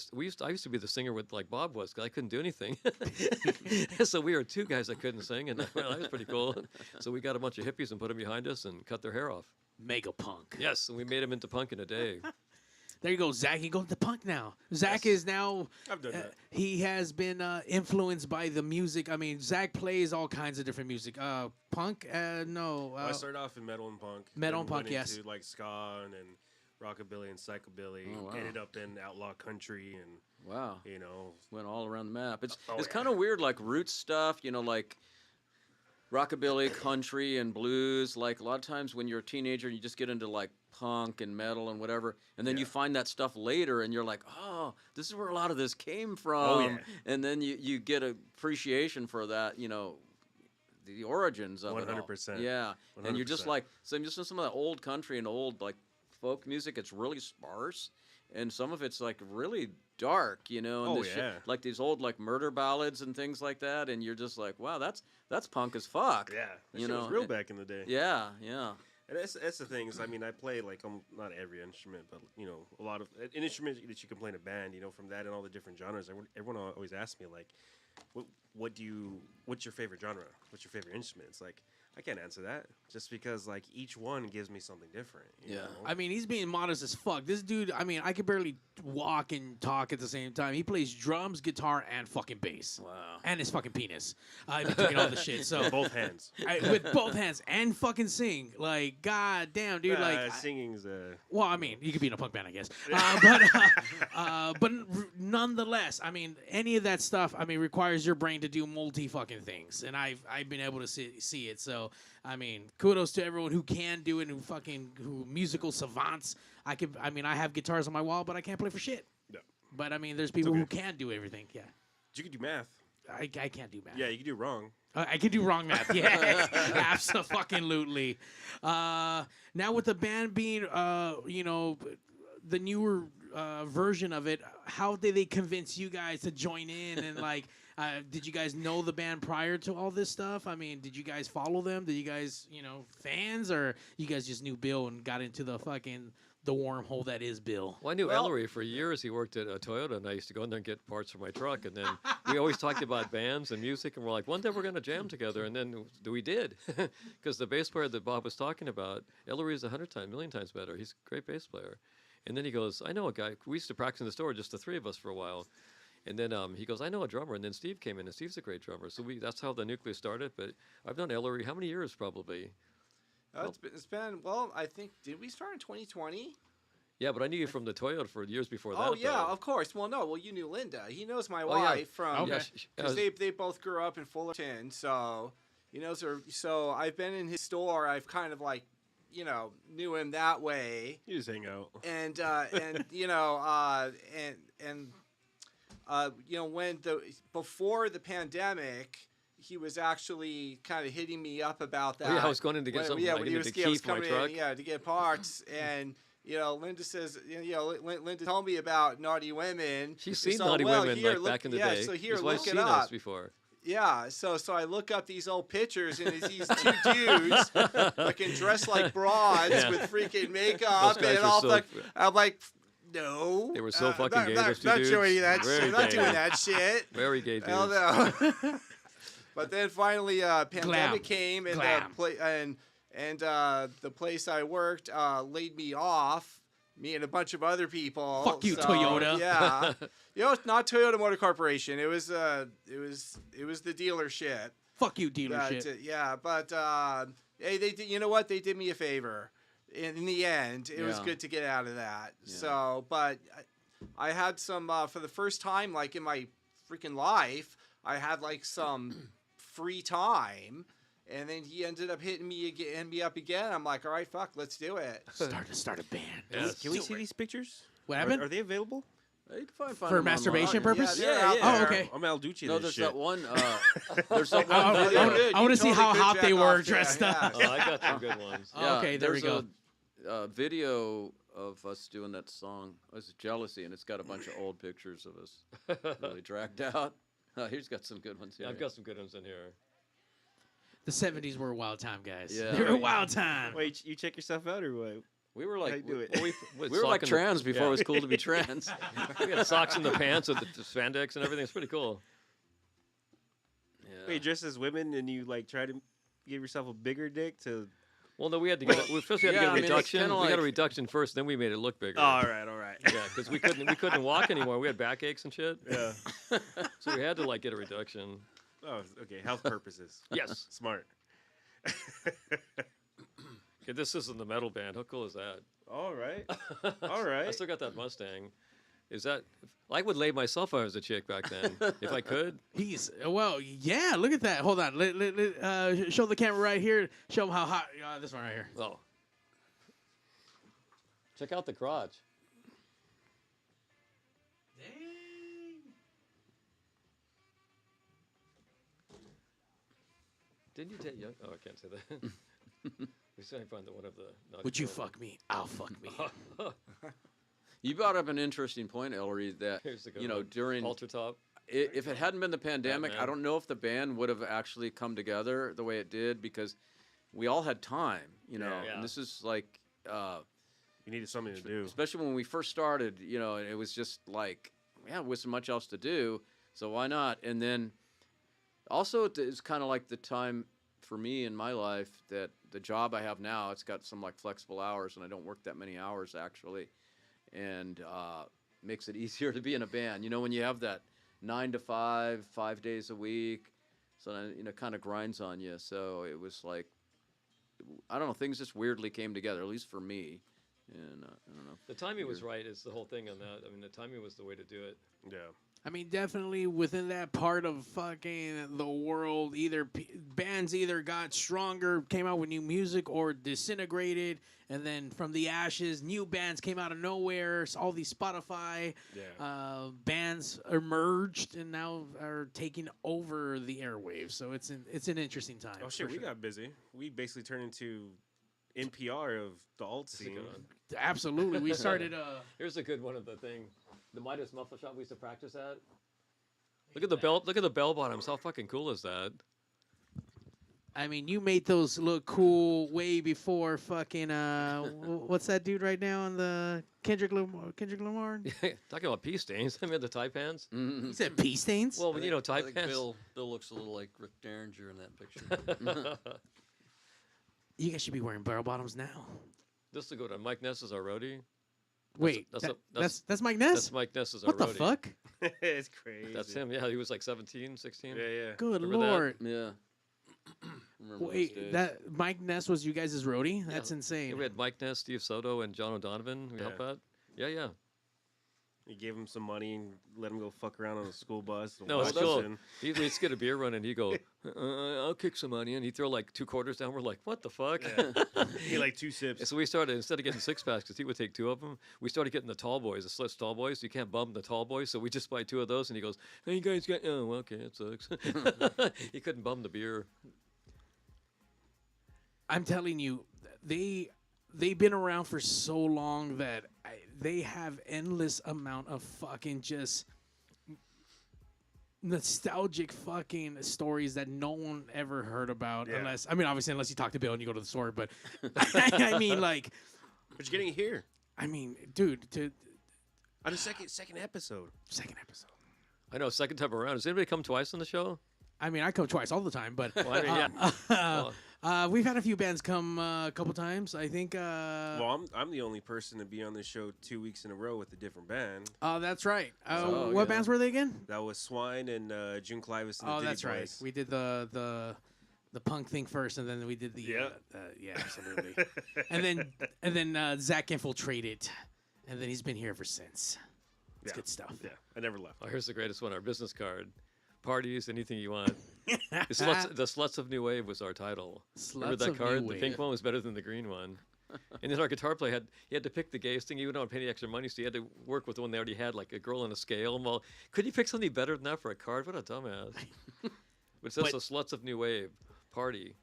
used to be the singer with, like Bob was, because I couldn't do anything. So we were two guys that couldn't sing, and that was pretty cool. So we got a bunch of hippies and put them behind us and cut their hair off. Mega punk. Yes, and we made them into punk in a day. There you go, Zach. You go to punk now. Zach is now. I've done that. He has been influenced by the music. I mean, Zach plays all kinds of different music. Punk? No. I started off in metal and punk. Metal and then punk, went yes. into, like rockabilly and psychobilly. Oh, wow. Ended up in outlaw country and Wow. Went all around the map. It's Oh, it's yeah. kind of weird, like roots stuff, like rockabilly, country, and blues. Like a lot of times when you're a teenager, you just get into like punk and metal and whatever, and then you find that stuff later, and you're like, oh, this is where a lot of this came from. Oh, yeah. And then you get appreciation for that, the origins of it all. 100%. Yeah, and you're just 100%. like, some of that old country and old like folk music. It's really sparse, and some of it's like really dark, and Oh, this yeah. like these old like murder ballads and things like that, and you're just like, wow, that's punk as fuck. Yeah, that You shit was know, real it- back in the day. Yeah, yeah. And that's the thing is, I mean, I play like not every instrument, but you know, a lot of an instrument that you can play in a band. You know, from that and all the different genres. Everyone always asks me like, what's your favorite genre? What's your favorite instrument? It's like I can't answer that just because like each one gives me something different. You know? I mean, he's being modest as fuck. This dude, I mean, I could barely walk and talk at the same time. He plays drums, guitar, and fucking bass. Wow. And his fucking penis. In between all the shit. So both hands. With both hands and fucking sing. Like, god damn, dude. Singing's well, I mean, you could be in a punk band, I guess. But nonetheless, I mean, any of that stuff, I mean, requires your brain to do multi fucking things, and I've been able to see it. So, I mean, kudos to everyone who can do it, who musical savants. I have guitars on my wall, but I can't play for shit. No. But I mean, there's people who can do everything. Yeah. You could do math. I can't do math. Yeah, you can do wrong. I can do wrong math. Yeah, absolutely. Now with the band being, the newer version of it, how did they convince you guys to join in? And like, did you guys know the band prior to all this stuff? I mean, did you guys follow them? Did you guys, fans, or you guys just knew Bill and got into the wormhole that is Bill? Well, I knew Ellery for years. He worked at Toyota, and I used to go in there and get parts for my truck. And then we always talked about bands and music, and we're like, one day we're going to jam together. And then we did, because the bass player that Bob was talking about, Ellery is 100 million times better. He's a great bass player. And then he goes, I know a guy. We used to practice in the store, just the three of us for a while. And then he goes, I know a drummer. And then Steve came in, and Steve's a great drummer. So that's how the Nucleus started. But I've known Ellery, how many years probably? It's been, well, I think, did we start in 2020? Yeah, but I knew you from the Toyota for years before that. Oh, yeah, though. of course. Well, no, you knew Linda. He knows my wife from, because they both grew up in Fullerton, so he knows her. So I've been in his store. I've kind of like, knew him that way. You just hang out. And when before the pandemic, he was actually kind of hitting me up about that. Oh, yeah, I was going in to get something. Yeah, I when he was coming in, to get parts. And, Linda says, Linda told me about Naughty Women. She's seen Naughty Women back in the day. So here, look it seen up. Us before. Yeah, so I look up these old pictures, and it's these two dudes looking dressed like broads with freaking makeup, and all I'm like, no. They were so fucking gay, those two dudes. Not doing that Very shit. Not doing that shit. Very gay dudes. Hell no. But then finally, pandemic came, and the place I worked laid me off. Me and a bunch of other people. Fuck you, Toyota. Yeah, it's not Toyota Motor Corporation. It was the dealership. Fuck you, dealership. Yeah, but hey, they did. You know what? They did me a favor. In the end, it was good to get out of that. Yeah. So, but I had some for the first time, like in my freaking life, I had like some free time. And then he ended up hitting me up again. I'm like, all right, fuck, let's do it. Start a band. Yes. Can we see these pictures? What happened? Are they available? You can find for masturbation purpose? Yeah. Oh, okay. I'm Al Ducci. No, there's shit. that one. There's that one I want to see how hot they were dressed up. Oh, I got some good ones. Yeah, okay, there we go. A video of us doing that song. It's Jealousy, and it's got a bunch of old pictures of us really dragged out. Here's got some good ones here. Yeah, I've got some good ones in here. The 70s were a wild time, guys. Yeah. They were a wild time. Wait, you check yourself out or what? We were like, do it? we were like trans before it was cool to be trans. We had socks in the pants with the spandex and everything. It's pretty cool. Yeah. Wait, dressed as women and you like try to give yourself a bigger dick to. Well, no, we had to get. First, we had to get a reduction. kinda We got a like- reduction first, then we made it look bigger. All right. Yeah, because we couldn't walk anymore. We had backaches and shit. Yeah. So we had to like get a reduction. Oh, okay. Health purposes. Yes. Smart. Okay, this isn't the metal band. How cool is that? All right. All right. I still got that Mustang. Is that? I would lay myself out as a chick back then if I could. Yeah. Look at that. Hold on. Show the camera right here. Show them how hot. This one right here. Oh. Check out the crotch. Didn't you take? Oh, I can't say that. We still find that one of the. Would you fuck me? I'll fuck me. You brought up an interesting point, Ellery, that Here's the good one. during Halter top. if it hadn't been the pandemic, Batman. I don't know if the band would have actually come together the way it did, because we all had time, you know. Yeah. And this is like, You needed something to do. especially when we first started, you know, it was just like, yeah, there wasn't much else to do, so why not? And then also it's kind of like the time for me in my life that the job I have now, it's got some like flexible hours, and I don't work that many hours actually, and makes it easier to be in a band. You know, when you have that 9 to 5, 5 days a week, so then, you know, kind of grinds on you. So it was like, I don't know, things just weirdly came together, at least for me. And I don't know. The timing was right. Is the whole thing on that. I mean, the timing was the way to do it. Yeah. I mean, definitely within that part of fucking the world, either bands either got stronger, came out with new music, or disintegrated, and then from the ashes, new bands came out of nowhere. So all these Spotify bands emerged and now are taking over the airwaves. So it's an interesting time. Oh shit, for we sure. got busy. We basically turned into NPR of the alt scene. Absolutely, we started. Here's a good one of the thing. The Midas Muffler Shop we used to practice at. Look at the bell. Look at the bell bottoms. How fucking cool is that? I mean, you made those look cool way before fucking what's that dude right now on the Kendrick Lamar? Talking about pea stains. I mean, the tie pans. He said pea stains. Well, you know, tie I think pans. Bill looks a little like Rick Derringer in that picture. You guys should be wearing barrel bottoms now. This will go to Mike Ness as our roadie. Wait, that's Mike Ness? That's Mike Ness as our What the roadie. fuck? It's crazy. That's him. Yeah, he was like 17, 16. Yeah, yeah. Good Remember that? lord. Yeah. Remember those Wait, days. that Mike Ness was you guys' roadie? That's Yeah, insane. we had Mike Ness, Steve Soto, and John O'Donovan. We helped out. Yeah, yeah. You gave him some money and let him go fuck around on a school bus. No, it's cool. Washington. We'd get a beer run, and he'd go, I'll kick some money. And he'd throw like 2 quarters down. We're like, what the fuck? He like 2 sips. So we started, instead of getting 6-packs, because he would take 2 of them, we started getting the tall boys, the Slits tall boys. You can't bum the tall boys, so we just buy 2 of those. And he goes, hey, you guys got, oh, well, okay, it sucks. He couldn't bum the beer. I'm telling you, they've been around for so long that they have endless amount of fucking just nostalgic fucking stories that no one ever heard about. Yeah. Unless you talk to Bill and you go to the store. But I mean, like, But you're getting here I mean, dude, on the second episode. second episode. I know, second time around. Has anybody come twice on the show? I mean, I come twice all the time, but Well, I mean, yeah. we've had a few bands come a couple times. I think. Well, I'm the only person to be on this show 2 weeks in a row with a different band. Oh, that's right. Oh, what yeah. bands were they again? That was Swine and June Clivis and the Oh, Diddy that's right. Boys. We did the punk thing first, and then we did the Yeah. yeah, absolutely. and then Zach infiltrated, and then he's been here ever since. It's Yeah. good stuff. Yeah, I never left. Oh, here's the greatest one, our business card. Parties, anything you want. the Sluts of New Wave was our title. Remember Sluts that of card? New The pink Wave. one was better than the green one. And then our guitar player he had to pick the gayest thing. He wouldn't want to pay any extra money, so he had to work with the one they already had, like a girl on a scale. Well, could you pick something better than that for a card? What a dumbass. But it says the Sluts of New Wave Party.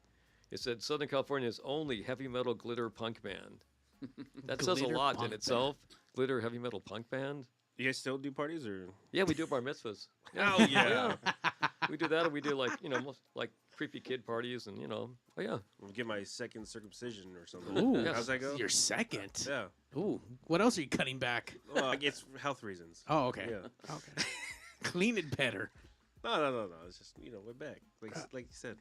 It said Southern California's only heavy metal glitter punk band. That says a Glitter lot punk in itself. Glitter heavy metal punk band. You guys still do parties or? Yeah, we do bar mitzvahs. Oh yeah. We do that, and we do like like creepy kid parties, and oh yeah. I'll get my second circumcision or something. Ooh, How's that go? Your second. Yeah. Ooh, what else are you cutting back? Well, I guess for health reasons. Oh, okay. Yeah. Okay. Clean it better. No. It's just we're back, like you said.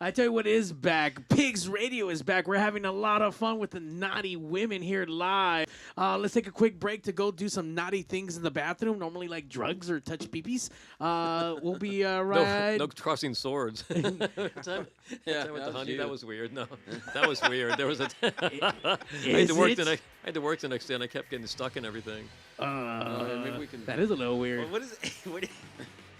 I tell you what is back. Pigs Radio is back. We're having a lot of fun with the naughty women here live. Let's take a quick break to go do some naughty things in the bathroom, normally like drugs or touch peepees. We'll be right. No crossing swords. Yeah, Time with that the was honey, you. that was weird. No, that was weird. There was a. I Is had it? to work the next day, and I kept getting stuck in everything. Maybe we can. That is a little weird. What is it?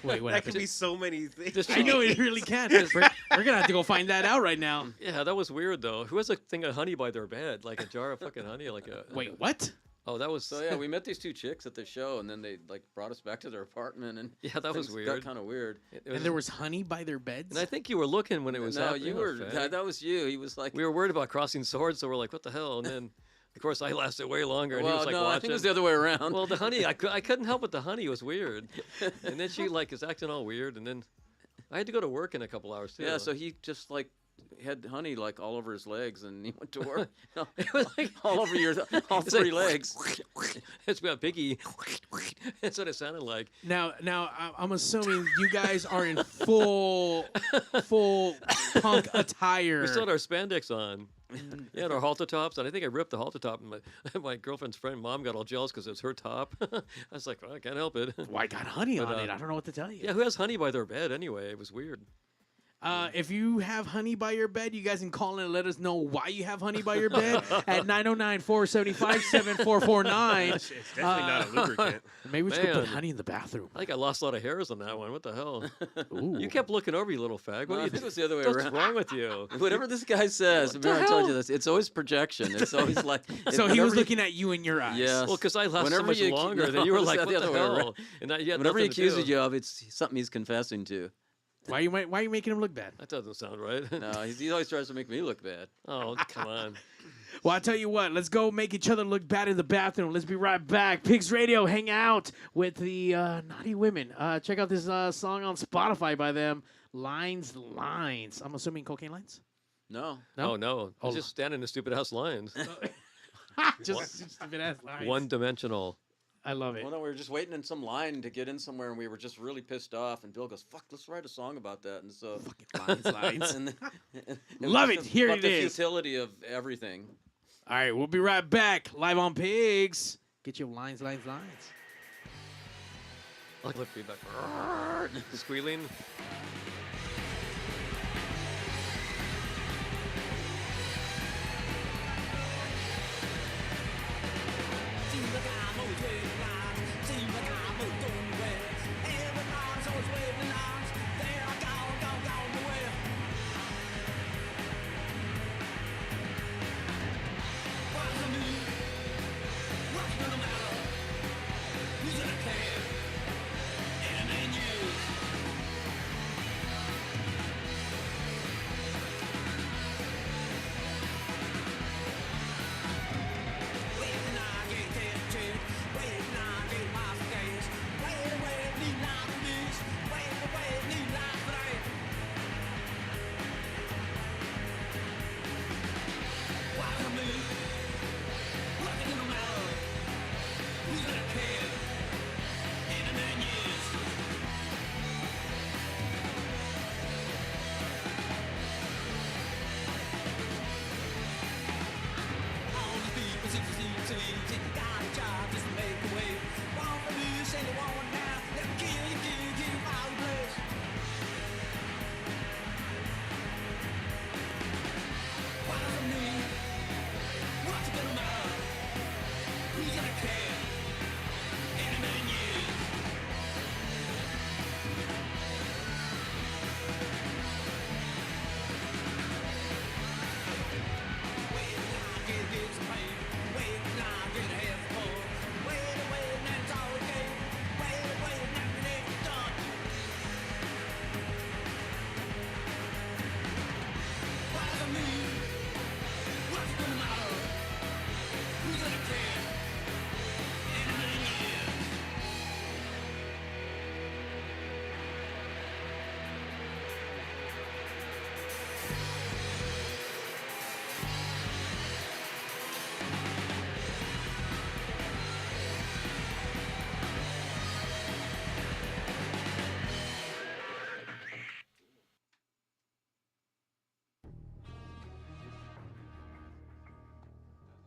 Wait, what That happened? could be so many things. I know it really can. We're gonna have to go find that out right now. Yeah, that was weird though. Who has a thing of honey by their bed, like a jar of fucking honey, like a. Wait, what? Oh, that was. So yeah, we met these 2 chicks at the show, and then they like brought us back to their apartment, and Yeah, that was things weird. Got kind of weird. It And there was honey by their beds. And I think you were looking when it was No, happening. you were. That was you. He was like. We were worried about crossing swords, so we're like, "What the hell?" And then, of course, I lasted way longer, and he Well, was like no, watching. I think it was the other way around. Well, the honey, I couldn't help it. The honey was weird, and then she like is acting all weird, and then I had to go to work in a couple hours too. Yeah, so he just like had honey like all over his legs, and he went to work. it was like all over all it's three like, legs. It's got Biggie. That's what it sounded like. Now, I'm assuming you guys are in full punk attire. We still had our spandex on. Yeah, and our halter tops, and I think I ripped the halter top, and my girlfriend's friend mom got all jealous because it was her top. I was like, well, I can't help it. Well, I got honey But, on it. I don't know what to tell you. Yeah, who has honey by their bed anyway? It was weird. If you have honey by your bed, you guys can call in and let us know why you have honey by your bed at 909-475-7449. It's definitely not a lubricant. Maybe we should put Man. honey in the bathroom. I think I lost a lot of hairs on that one. What the hell? Ooh. You kept looking over, you little fag. No, What I are you think it was the other way What's around. wrong with you? Whatever this guy says, remember I told you this. It's always projection. It's always like. So he was looking at you in your eyes. Yes. Well, because I lasted so Whenever much you- longer no, than you were it's like, the what other the way around. hell? And now you had Whatever he nothing to accuses do. you of, it's something he's confessing to. Why are you making him look bad? That doesn't sound right. No, he always tries to make me look bad. Oh, come on. Well, I'll tell you what. Let's go make each other look bad in the bathroom. Let's be right back. Pigs Radio, hang out with the Naughty Women. Check out this song on Spotify by them, Lines. I'm assuming Cocaine Lines? No. Oh, no. Oh. It's just standing in stupid-ass lines. Just stupid-ass lines. One-dimensional. I love it. Well, no, we were just waiting in some line to get in somewhere, and we were just really pissed off. And Bill goes, "Fuck, let's write a song about that." And so, lines. and Love it. Here about it the is. futility of everything. All right, we'll be right back. Live on Pigs. Get your lines. I like the feedback. Squealing.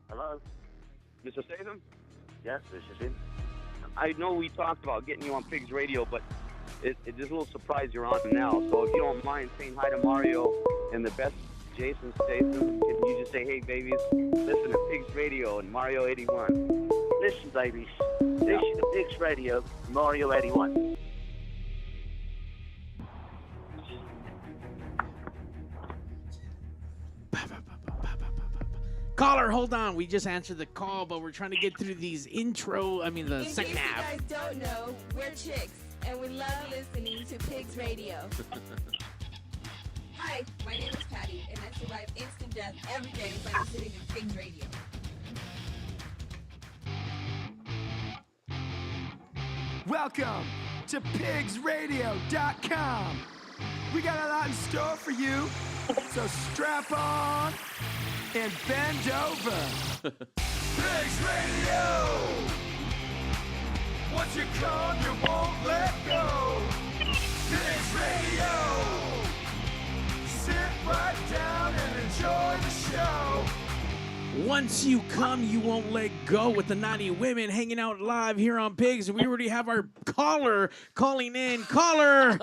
Hello? Mr. Statham? Yes, this is him. I know we talked about getting you on Pigs Radio, but it's a little surprise you're on now. So if you don't mind saying hi to Mario and the best Jason Statham, can you just say, hey, babies, listen to Pigs Radio and Mario 81. Listen, babies, listen to Pigs Radio, Mario 81. Caller, hold on. We just answered the call, but we're trying to get through these the In second case half. you guys don't know, we're chicks, and we love listening to Pigs Radio. Hi, my name is Patty, and I survive instant death every day by listening to Pigs Radio. Welcome to pigsradio.com. We got a lot in store for you. So strap on and bend over. Pigs Radio. Once you come, you won't let go. Pigs Radio. Sit right down and enjoy the show. Once you come, you won't let go with the Naughty Women hanging out live here on Pigs. And we already have our caller calling in. Caller,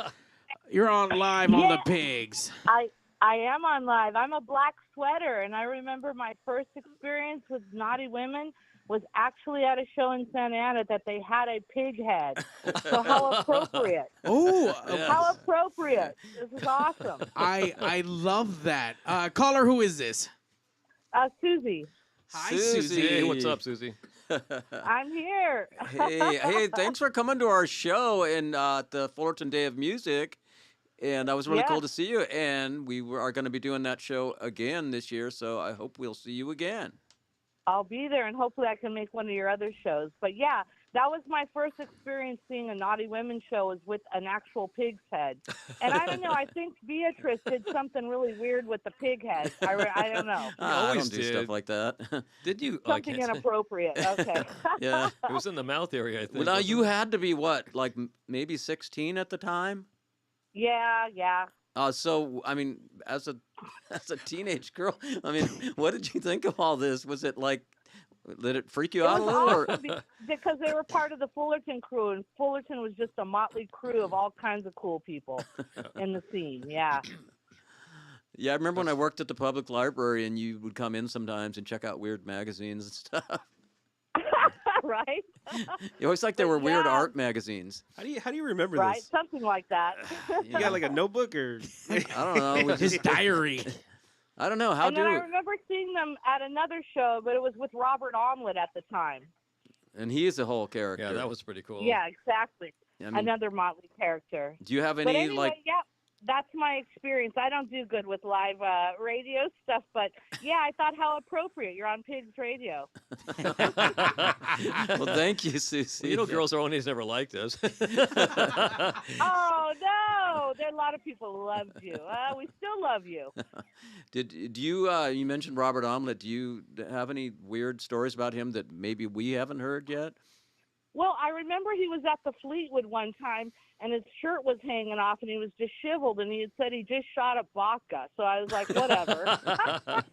you're on live on the Pigs. I am on live. I'm a black sweater, and I remember my first experience with Naughty Women was actually at a show in Santa Ana that they had a pig head. So how appropriate. Oh, How appropriate. This is awesome. I love that. Caller, who is this? Susie. Hi, Susie. Hey, what's up, Susie? I'm here. Hey, thanks for coming to our show and at the Fullerton Day of Music. And that was really cool to see you. And we are going to be doing that show again this year, so I hope we'll see you again. I'll be there, and hopefully I can make one of your other shows. But, yeah, that was my first experience seeing a Naughty Women show was with an actual pig's head. And I don't know, I think Beatrice did something really weird with the pig head. I don't know. I don't do stuff like that. Did you? Something inappropriate. Okay. Yeah. It was in the mouth area, I think. Well, now you had to be what, like maybe 16 at the time? Yeah. So I mean, as a teenage girl, I mean, what did you think of all this? Was it like, did it freak you out a little? Or? Because they were part of the Fullerton crew, and Fullerton was just a motley crew of all kinds of cool people in the scene. Yeah. Yeah, I remember when I worked at the public library, and you would come in sometimes and check out weird magazines and stuff. Right. You always like there were weird Yeah. art magazines. How do you remember Right, this? something like that. You got like a notebook or? I don't know. we His just- diary. I don't know. How And then I remember seeing them at another show, but it was with Robert Omelette at the time. And he is a whole character. Yeah, that was pretty cool. Yeah, exactly. I mean, Another motley character. do you have But any anyway, like? yeah, that's my experience. I don't do good with live radio stuff, but yeah, I thought how appropriate. You're on Pigs Radio. Well, thank you, Susie. Well, you know, girls are always never liked us. Oh no, there are a lot of people who loved you. We still love you. Do you? You mentioned Robert Omelette. Do you have any weird stories about him that maybe we haven't heard yet? Well, I remember he was at the Fleetwood one time, and his shirt was hanging off, and he was disheveled, and he had said he just shot up vodka. So I was like, whatever.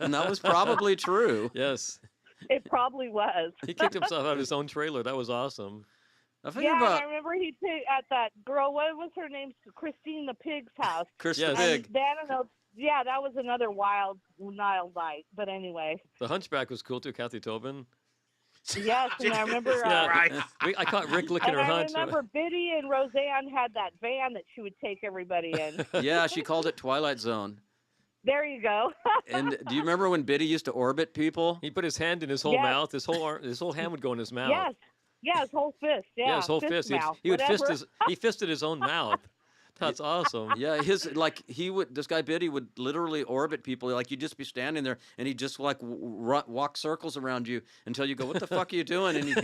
And that was probably true. Yes. It probably was. He kicked himself out of his own trailer. That was awesome. I think Yeah, and about I remember he took at that girl. What was her name? Christine the Pig's house. Kristen Yes. Pig. And then, yeah, that was another wild night. But anyway, The Hunchback was cool too, Kathy Tobin. yes, and I remember. Yeah. I caught Rick licking And her I hunch. remember Biddy and Roseanne had that van that she would take everybody in. Yeah, she called it Twilight Zone. There you go. And do you remember when Biddy used to orbit people? He put his hand in his whole Yes. mouth. His whole hand would go in his mouth. Yes. Yeah, his whole fist. Yeah, Yeah, his whole fist. Mouth, He would fist whatever. he fisted his own mouth. That's awesome. Yeah, this guy Biddy would literally orbit people. Like you'd just be standing there, and he'd just like walk circles around you until you go, "What the fuck are you doing?" And he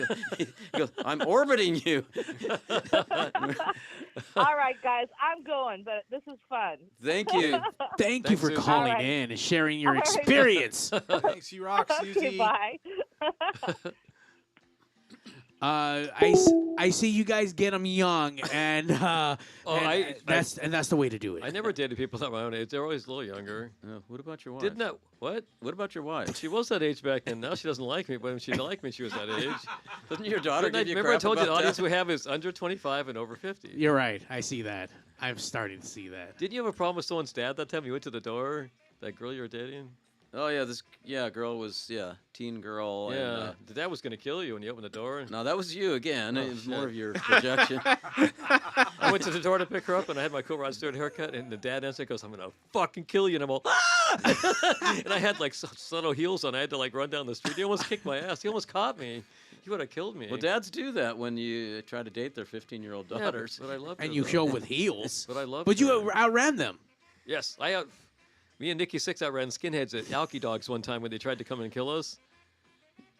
goes, "I'm orbiting you." All right, guys, I'm going, but this is fun. Thank you. Thank you for Susie. calling All right. in and sharing your All right. experience. Thanks, you rock, Okay, Susie. bye. I see you guys get them young, and that's the way to do it. I never dated people that were my own age. They're always a little younger. What about your wife? Didn't that what? What about your wife? She was that age back then. Now she doesn't like me, but when she liked me, she was that age. Doesn't your daughter Didn't I- give you remember I crap told you the about audience that? we have is under 25 and over 50. You're right. I see that. I'm starting to see that. Didn't you have a problem with someone's dad that time? You went to the door. That girl you were dating. Oh yeah, girl was teen girl. Yeah, And, the dad was gonna kill you when you opened the door. no, that was you again. Oh, It was more shit. of your projection. I went to the door to pick her up, and I had my cool Rod Stewart haircut, and the dad answered, goes, "I'm gonna fucking kill you," and I'm all, "Ah!" And I had like subtle heels on. I had to like run down the street. He almost kicked my ass. He almost caught me. He would have killed me. Well, dads do that when you try to date their 15-year-old Yeah, daughters. but I love her. And you though. show with heels. But I love. But you her. outran them. Yes, me and Nikki Sixx outran skinheads at Alky Dogs one time when they tried to come and kill us.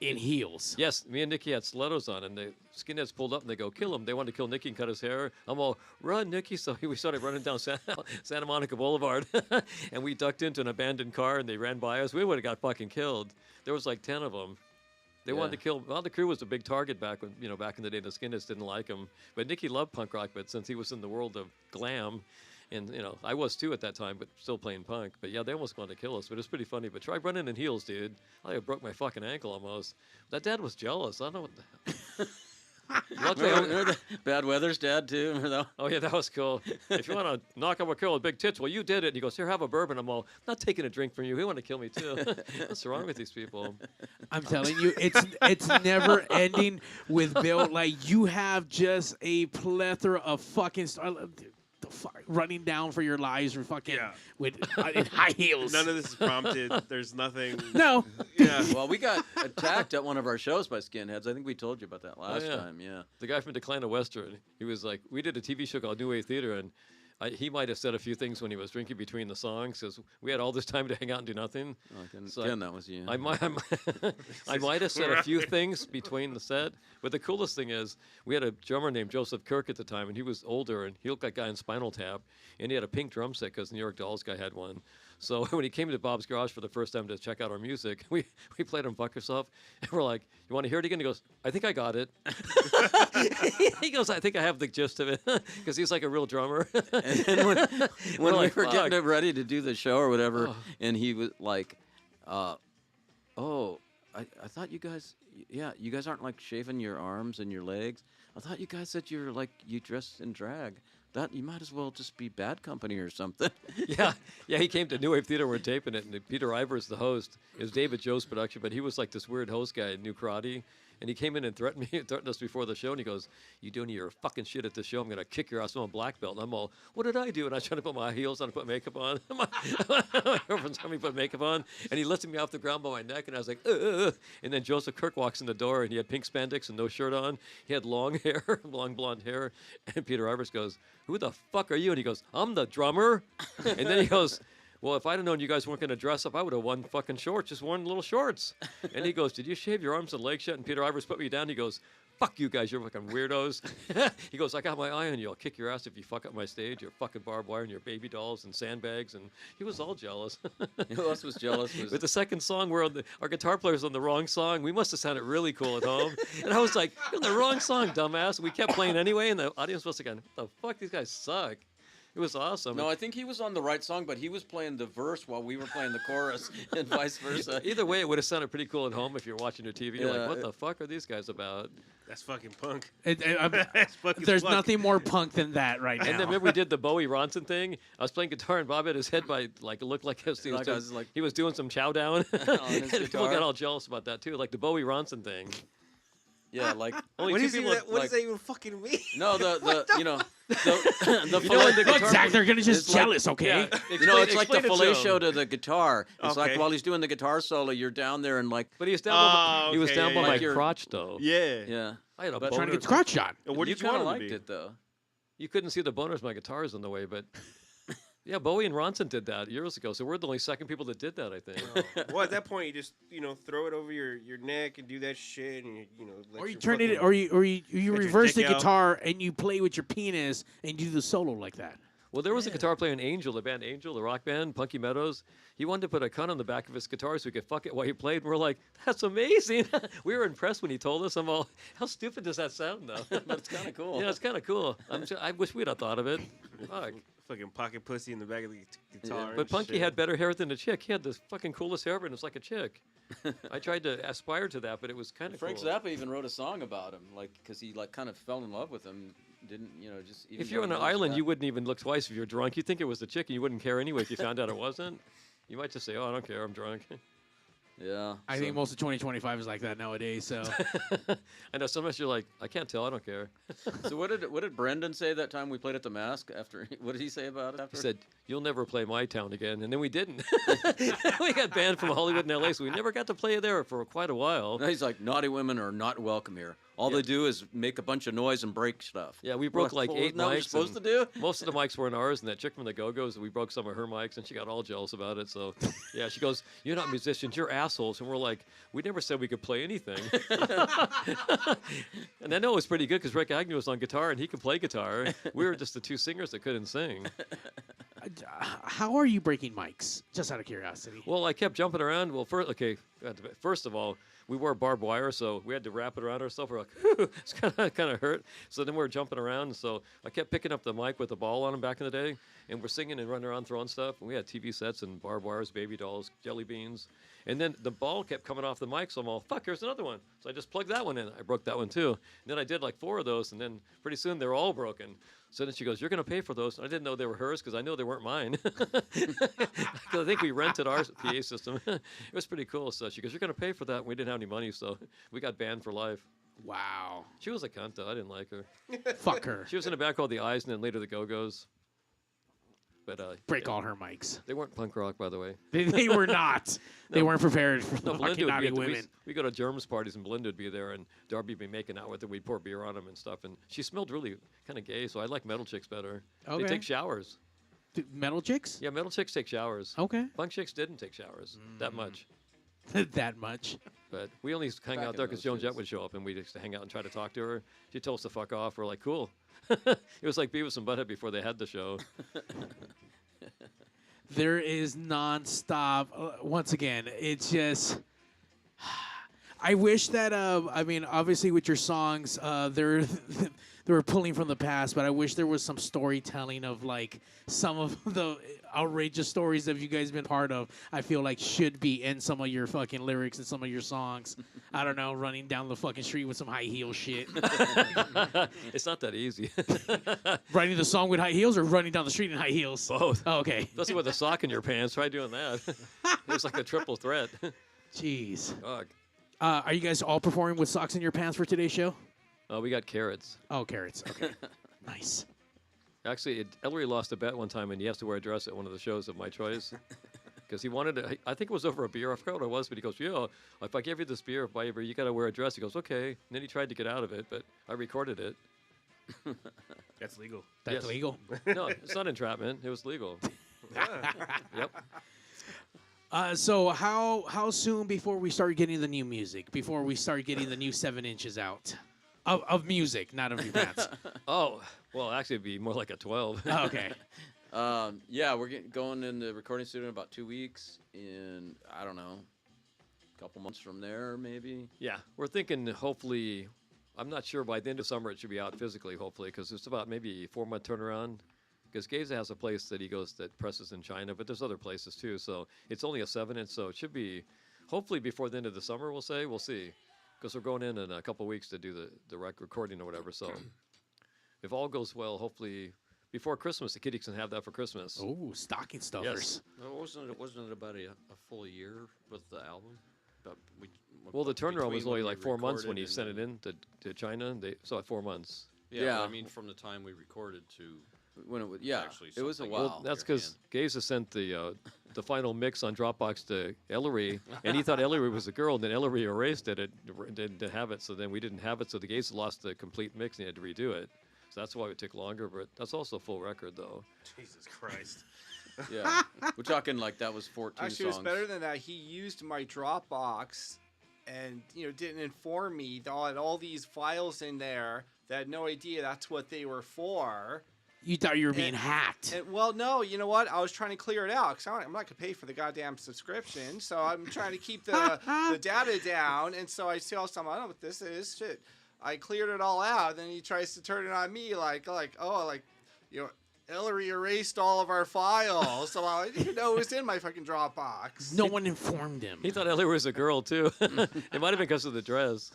in heels. Yes, me and Nikki had stilettos on, and the skinheads pulled up and they go, kill him. They wanted to kill Nikki and cut his hair. I'm all, run, Nikki. So we started running down Santa Monica Boulevard, and we ducked into an abandoned car, and they ran by us. We would have got fucking killed. There was like 10 of them. They wanted to kill. Well, the crew was a big target back when, back in the day. The skinheads didn't like him, but Nikki loved punk rock. But since he was in the world of glam, and I was too at that time, but still playing punk. But yeah, they almost wanted to kill us. But it's pretty funny. But try running in heels, dude. I broke my fucking ankle almost. That dad was jealous. I don't know what the Luckily, Remember the Bad Weather's dad too? Remember that? Oh yeah, that was cool. If you want to knock him a kill with big tits, well, you did it. And he goes, here, have a bourbon. I'm all, not taking a drink from you. He wanted to kill me too. What's wrong with these people? I'm telling you, it's never ending with Bill. Like, you have just a plethora of fucking running down for your lives or fucking with in high heels. None of this is prompted. There's nothing. No. Yeah. Well, we got attacked at one of our shows by skinheads. I think we told you about that last yeah. time. Yeah. The guy from Decline of Western, he was like, we did a TV show called New Wave Theater, and he might have said a few things when he was drinking between the songs because we had all this time to hang out and do nothing. Again, that was you. I might have said a few things between the set, but the coolest thing is we had a drummer named Joseph Kirk at the time, and he was older, and he looked like a guy in Spinal Tap, and he had a pink drum set because New York Dolls guy had one. So when he came to Bob's Garage for the first time to check out our music, we played him Fuck Yourself, and we're like, you want to hear it again? He goes, I think I got it. He goes, I think I have the gist of it, because he's like a real drummer. And when we like, were fuck. getting ready to do the show or whatever, and he was like, I thought you guys, you guys aren't like shaving your arms and your legs. I thought you guys said you're like, you dress in drag. That you might as well just be Bad Company or something. Yeah, he came to New Wave Theater. We're taping it, and Peter Ivers, the host, it was David Joe's production, but he was like this weird host guy, knew karate, and he came in and threatened us before the show, and he goes, "You doing your fucking shit at the show? I'm gonna kick your ass. I'm a black belt." And I'm all, "What did I do?" And I was trying to put my heels on and put makeup on. My girlfriend's having me put makeup on, and he lifted me off the ground by my neck, and I was like, "Ugh." And then Joseph Kirk walks in the door, and he had pink spandex and no shirt on. He had long hair, long blonde hair, and Peter Ivers goes, "Who the fuck are you?" And he goes, "I'm the drummer." And then he goes, "Well, if I'd have known you guys weren't going to dress up, I would have worn fucking shorts, just worn little shorts." And he goes, "Did you shave your arms and legs yet?" And Peter Ivers put me down. He goes, "Fuck you guys, you're fucking weirdos." He goes, "I got my eye on you. I'll kick your ass if you fuck up my stage. Your fucking barbed wire and your baby dolls and sandbags." And he was all jealous. Who else was jealous? With the second song, our guitar player's on the wrong song. We must have sounded really cool at home. And I was like, "You're on the wrong song, dumbass." We kept playing anyway, and the audience was like, "What the fuck? These guys suck." It was awesome. No, I think he was on the right song, but he was playing the verse while we were playing the chorus, and vice versa. Either way, it would have sounded pretty cool at home if you're watching your TV. You're like, what the fuck are these guys about? That's fucking punk. There's punk. nothing more punk than that right now. And then remember we did the Bowie Ronson thing? I was playing guitar and Bob had his head by, like, it looked like he was doing some chow down. On his And people guitar. got all jealous about that too, like the Bowie Ronson thing. Yeah, like Only What two is people. that? What does that even fucking mean? no, the the You know when the Look, guitar- Zach, they're gonna just It's like- jealous, okay? it's like the Explain it to fillet him. show to the guitar. It's like Okay. while he's doing the guitar solo, you're down there and like, But he was down by, Oh, he was okay, down yeah, by yeah. my Like you're- crotch though. Yeah. yeah. I had a But- boner. Trying to get the crotch shot. What you did you want kinda him to liked be? it though. You couldn't see the boners. My guitar's in the way, but yeah, Bowie and Ronson did that years ago. So we're the only second people that did that, I think. Well, at that point, you just throw it over your neck and do that shit, and let Or you your turn it, fucking- or you Get your reverse dick the out. guitar and you play with your penis and you do the solo like that. Well, there was a guitar player in Angel, the band Angel, the rock band, Punky Meadows. He wanted to put a cunt on the back of his guitar so he could fuck it while he played. And we're like, that's amazing. We were impressed when he told us. I'm all, how stupid does that sound, though? But it's kind of cool. Yeah, it's kind of cool. I wish we'd have thought of it. Fuck. fucking pocket pussy in the back of the guitar. But and Punky shit. had better hair than the chick. He had the fucking coolest hair, and it was like a chick. I tried to aspire to that, but it was kind of Frank cool. Zappa even wrote a song about him, like because he like kind of fell in love with him. Didn't just even If you're though on he an knows island, that. you wouldn't even look twice if you're drunk. You'd think it was the chick, and you wouldn't care anyway if you found out it wasn't. You might just say, "Oh, I don't care. I'm drunk." Yeah. I think most of 2025 is like that nowadays. So I know sometimes you're like, "I can't tell. I don't care." So what did Brendan say that time we played at the Mask? After what did he say about it? After He said, "You'll never play my town again," and then we didn't. We got banned from Hollywood and LA, so we never got to play there for quite a while. No, he's like, naughty women are not welcome here. All they do is make a bunch of noise and break stuff. Yeah, we We're broke like well, 8 isn't that what mics. you're supposed to and do? Most of the mics weren't ours, and that chick from the Go-Go's, we broke some of her mics, and she got all jealous about it. So, yeah, she goes, "You're not musicians, you're assholes." And we're like, "We never said we could play anything." And I know it was pretty good because Rick Agnew was on guitar, and he could play guitar. We were just the two singers that couldn't sing. How are you breaking mics? Just out of curiosity. Well, I kept jumping around. Well, first of all, we wore barbed wire, so we had to wrap it around ourselves. We're like, "Whew," it's kind of hurt. So then we were jumping around, and so I kept picking up the mic with the ball on him back in the day, and we're singing and running around throwing stuff. And we had TV sets and barbed wires, baby dolls, jelly beans, and then the ball kept coming off the mic. So I'm all, "Fuck, here's another one." So I just plugged that one in. I broke that one too. And then I did like 4 of those, and then pretty soon they're all broken. So then she goes, "You're going to pay for those." And I didn't know they were hers because I know they weren't mine. 'Cause I think we rented our PA system. It was pretty cool. So she goes, "You're going to pay for that." And we didn't have any money, so we got banned for life. Wow. She was a cunt, though. I didn't like her. Fuck her. She was in a band called The Eyes, and then later The Go-Go's. But break all her mics. They weren't punk rock, by the way. They were not. They weren't prepared for the Belinda fucking would naughty be at women. we go to Germs parties, and Belinda would be there, and Darby would be making out with her. We'd pour beer on him and stuff, and she smelled really kind of gay, so I like metal chicks better. Okay. They take showers. Metal chicks? Yeah, metal chicks take showers. Okay. Punk chicks didn't take showers that much. That much. But we only hung Back out in there because those Joan Jett days. would show up, and we used to hang out and try to talk to her. She told us to fuck off. We're like, cool. It was like Beavis and Butthead before they had the show. There is nonstop. Once again, it's just. I wish that. I mean, obviously, with your songs, they're they were pulling from the past, but I wish there was some storytelling of like some of the outrageous stories that you guys been part of. I feel like should be in some of your fucking lyrics and some of your songs. I don't know, running down the fucking street with some high heel shit. It's not that easy. Writing the song with high heels or running down the street in high heels? Both. Oh, okay. Especially with a sock in your pants. Try doing that. It's like a triple threat. Jeez. Dog. Are you guys all performing with socks in your pants for today's show? We got carrots. Oh, carrots. Okay. Nice. Actually, Ellery lost a bet one time, and he has to wear a dress at one of the shows of my choice. Because he wanted to, I think it was over a beer. I forgot what it was, but he goes, "Yeah, if I give you this beer, if I ever, you got to wear a dress." He goes, "Okay." And then he tried to get out of it, but I recorded it. That's legal. That's Yes. legal. No, it's not entrapment. It was legal. Yep. So how soon before we start getting the new music? Before we start getting the new 7 inches out of music, not of your pants. Oh, well, actually, it'd be more like a 12. Oh, okay. Yeah, we're going in the recording studio in about 2 weeks. In I don't know, a couple months from there, maybe. Yeah, we're thinking hopefully, I'm not sure by the end of summer it should be out physically, hopefully, because it's about maybe a 4-month turnaround. Because Geza has a place that he goes that presses in China, but there's other places too. So it's only a 7-inch, so it should be hopefully before the end of the summer. We'll see, because we're going in a couple weeks to do the recording or whatever. So if all goes well, hopefully before Christmas, the kiddies can have that for Christmas. Oh, stocking stuffers. Yes. Wasn't it about a full year with the album? Well, the turnaround was between only when like we 4 months when recorded he and sent it then- in to China. So at 4 months. Yeah, but I mean, from the time we recorded to when it was, yeah, actually it was a something while. Well, that's in your because Geza sent the final mix on Dropbox to Ellery, and he thought Ellery was a girl, and then Ellery erased it, didn't have it, so then we didn't have it, so the Geza lost the complete mix, and he had to redo it. So that's why it took longer, but that's also a full record, though. Jesus Christ. Yeah, we're talking like that was 14 Actually, it songs. was better than that. He used my Dropbox, and didn't inform me that all these files in there. That I had no idea that's what they were for. You thought you were being hacked. And, well, no, you know what? I was trying to clear it out because I'm not going to pay for the goddamn subscription. So I'm trying to keep the data down. And so I tell someone, I don't know what this is. Shit. I cleared it all out. Then he tries to turn it on me Ellery erased all of our files. So I didn't even know it was in my fucking Dropbox. No one informed him. He thought Ellery was a girl, too. It might have been because of the dress.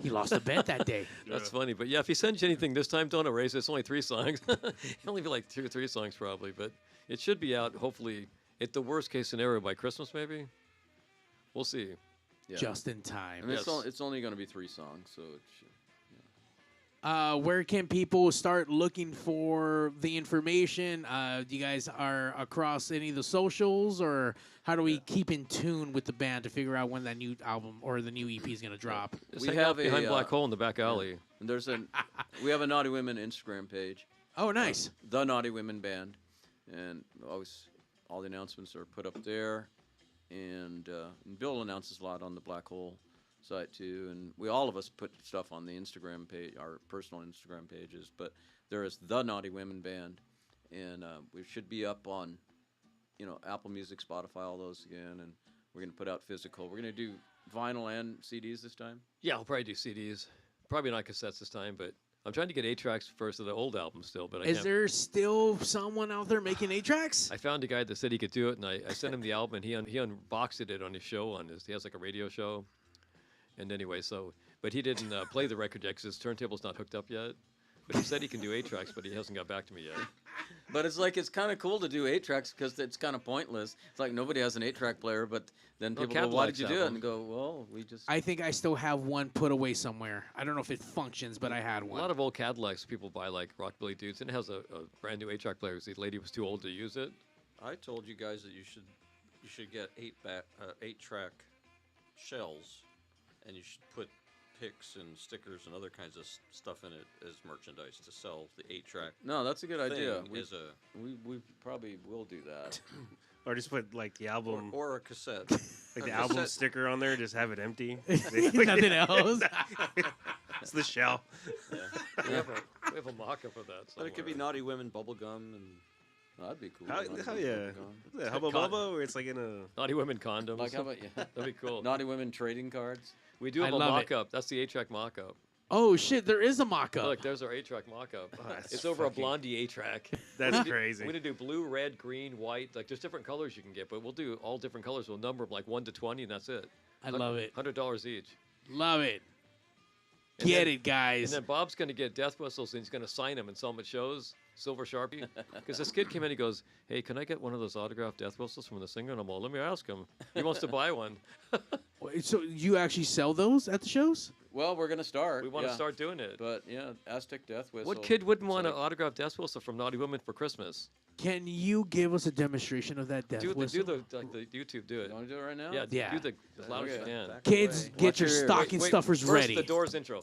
He lost a bet that day. That's funny. But yeah, if he sends you anything this time, don't erase it. It's only 3 songs. It'll only be like 2 or 3 songs probably. But it should be out, hopefully, at the worst case scenario by Christmas, maybe. We'll see. Yeah. Just in time. I mean, Yes. it's only going to be 3 songs, so it should. Where can people start looking for the information? Do you guys are across any of the socials, or how do we keep in tune with the band to figure out when that new album or the new EP is going to drop? Just hang out behind Black Hole in the back alley. And we have a Naughty Women Instagram page. Oh, nice. The Naughty Women Band, and always all the announcements are put up there, and Bill announces a lot on the Black Hole site too, and all of us put stuff on the Instagram page, our personal Instagram pages. But there is the Naughty Women Band, and we should be up on, Apple Music, Spotify, all those again. And we're gonna put out physical. We're gonna do vinyl and CDs this time. Yeah, I'll probably do CDs. Probably not cassettes this time, but I'm trying to get 8-tracks first of the old album still. But Is there still someone out there making 8-tracks? I found a guy that said he could do it, and I sent him the album, and he unboxed it on his show. He has like a radio show. And anyway, but he didn't play the record yet because his turntable's not hooked up yet. But he said he can do 8-tracks, but he hasn't got back to me yet. But it's kind of cool to do 8-tracks because it's kind of pointless. It's like nobody has an 8-track player, but then people go, "Why did you do it?" And go, "Well, we just." I think I still have one put away somewhere. I don't know if it functions, but I had one. A lot of old Cadillacs people buy, like Rockabilly Dudes, and it has a brand new 8-track player because the lady was too old to use it. I told you guys that you should get 8-track shells, and you should put pics and stickers and other kinds of stuff in it as merchandise to sell the 8-track. No, that's a good idea. We probably will do that. Or just put like the album or a cassette, like the album sticker on there. Just have it empty. Nothing else. It's the shell. Yeah. We have a mock-up of that. But it could be Naughty Women bubblegum and. That'd be cool. Hell yeah. Is that Hubba Bubba, where it's like in a... Naughty Women condoms. Like, how about, That'd be cool. Naughty Women trading cards. We do have a mock-up. That's the 8-track mock-up. Oh, shit, there is a mock-up. Look, there's our 8-track mock-up. Oh, it's over a Blondie 8-track. That's crazy. We're going to do blue, red, green, white. Like, there's different colors you can get, but we'll do all different colors. We'll number them like 1 to 20, and that's it. I love it. $100 each. Love it. And Get then, it, guys. And then Bob's going to get death whistles, and he's going to sign them and sell them at shows. Silver Sharpie. Because this kid came in, he goes, "Hey, can I get one of those autographed death whistles from the singer?" And I'm all, let me ask him. He wants to buy one. Wait, so you actually sell those at the shows? Well, we're going to start. We want to start doing it. But, yeah, Aztec Death Whistle. What kid wouldn't want an autographed death whistle from Naughty Women for Christmas? Can you give us a demonstration of that death whistle? Do the YouTube, do it. You want to do it right now? Yeah, do the loudest you can. Kids, get your stocking stuffers first, ready. the Doors intro.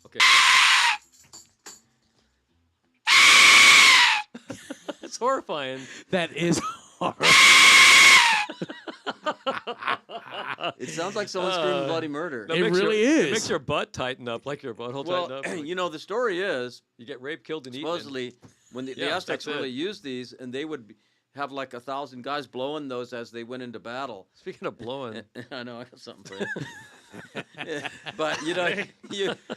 Okay. It's horrifying. That is horrifying. It sounds like someone screaming bloody murder. It really is. It makes your butt tighten up, like your butthole tighten up. Well, the story is you get raped, killed, and supposedly when the Aztecs really used these, and they would have like 1,000 guys blowing those as they went into battle. Speaking of blowing, I know I got something for you. But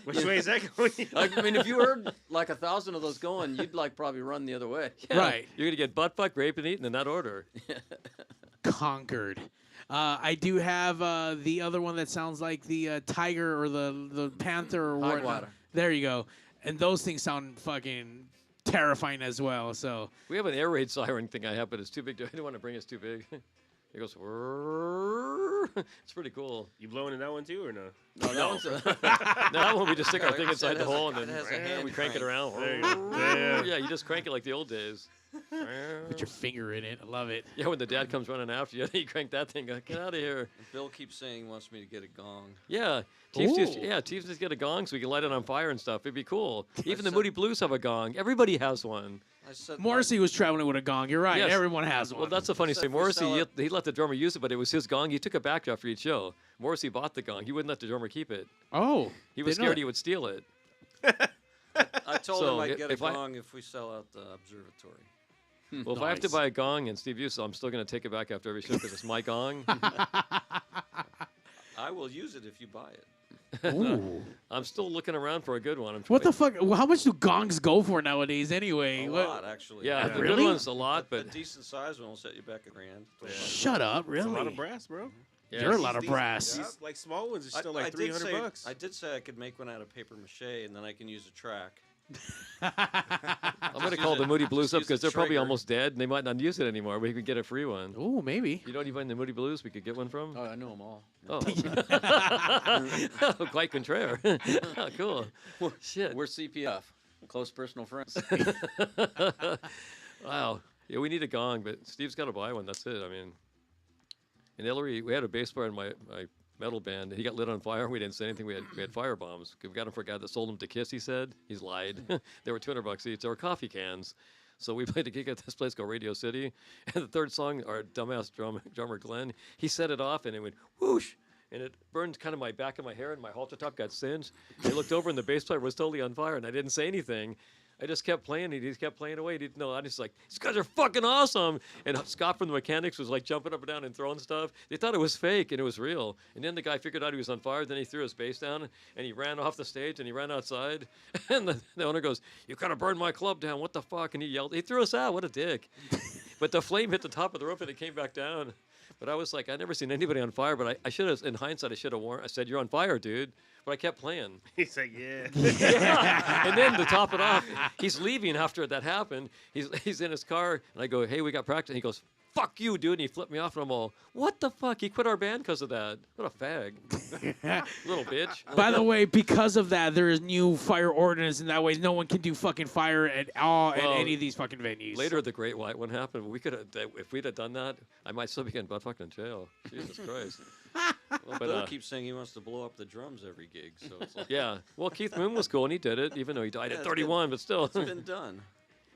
which way is that going? I mean, if you heard like 1,000 of those going, you'd like probably run the other way. Yeah, right. You're gonna get butt fucked, raped, and eaten in that order. Conquered. I do have the other one that sounds like the tiger or the panther or whatnot. Water. There you go. And those things sound fucking terrifying as well. So we have an air raid siren thing I have, but it's too big. I didn't want to bring it too big. It goes. It's pretty cool. You blowing in that one too, or no? No, that one's no, that one we just stick our thing inside the hole and it has a then hand we crank it around. There you go. Yeah, you just crank it like the old days. put your finger in it. I love it. Yeah, when the dad comes running after you, you crank that thing. Like, get out of here. Bill keeps saying he wants me to get a gong. Yeah, Chiefs just get a gong so we can light it on fire and stuff. It'd be cool. Even the Moody Blues have a gong. Everybody has one. I said Morrissey was traveling with a gong. You're right. Yes. Everyone has one. Well, that's the funny story. Morrissey, he let the drummer use it, but it was his gong. He took it back after each show. Morrissey bought the gong. He wouldn't let the drummer keep it. Oh. He was scared he would steal it. I told him I'd get a if I- gong if we sell out the observatory. Well, if I have to buy a gong and Steve used it, I'm still going to take it back after every show because it's my gong. I will use it if you buy it. Ooh. I'm still looking around for a good one. What the fuck? How much do gongs go for nowadays anyway? A lot, actually. Yeah, the Really? good one's a lot, A but decent size one will set you back $1,000. Shut up, really? It's a lot of brass, bro. yeah, You're a lot of brass. These, like small ones are still I like did $300. I did say I could make one out of paper mache, and then I can use a track. I'm going to call the Moody Blues up use because the they're probably trigger. almost dead and they might not use it anymore. We could get a free one. Ooh, maybe. You know anybody in the Moody Blues we could get one from? Oh, I know them all. Oh, quite contraire. Oh, cool. Shit. We're CPF, close personal friends. Wow. Yeah, we need a gong, but Steve's got to buy one. That's it. I mean, in Hillary, we had a bass player in my metal band. He got lit on fire. We didn't say anything. We had fire bombs. We got him for a guy that sold them to Kiss, he said. He's lied. They were $200 each. They were coffee cans. So we played a gig at this place called Radio City. And the third song, our dumbass drummer Glenn, he set it off and it went whoosh. And it burned kind of my back of my hair and my halter top got singed. I looked over and the bass player was totally on fire and I didn't say anything. I just kept playing. He just kept playing away. He didn't know. I just like, these guys are fucking awesome. And Scott from the Mechanics was like jumping up and down and throwing stuff. They thought it was fake and it was real. And then the guy figured out he was on fire. Then he threw his bass down and he ran off the stage and he ran outside. And the owner goes, "You gotta burn my club down. What the fuck?" And he yelled. He threw us out. What a dick. But the flame hit the top of the roof and it came back down. But I was like, I'd never seen anybody on fire. But I should have, in hindsight, I should have warned. I said, "You're on fire, dude." But I kept playing. He's like, yeah. And then to top it off, he's leaving after that happened. He's in his car, and I go, "Hey, we got practice." And he goes, "Fuck you, dude." And he flipped me off, and I'm all, "What the fuck? He quit our band because of that. What a fag. Little bitch." By the way, because of that, there is new fire ordinance, and that way no one can do fucking fire at all at Well, any of these fucking venues. Later, the Great White one happened. We could have, if we'd have done that, I might still be getting butt fucked in jail. Jesus Christ. Well, But, Bill keeps saying he wants to blow up the drums every gig, so it's like Yeah. Well, Keith Moon was cool, and he did it, even though he died at 31, but still. it's been done.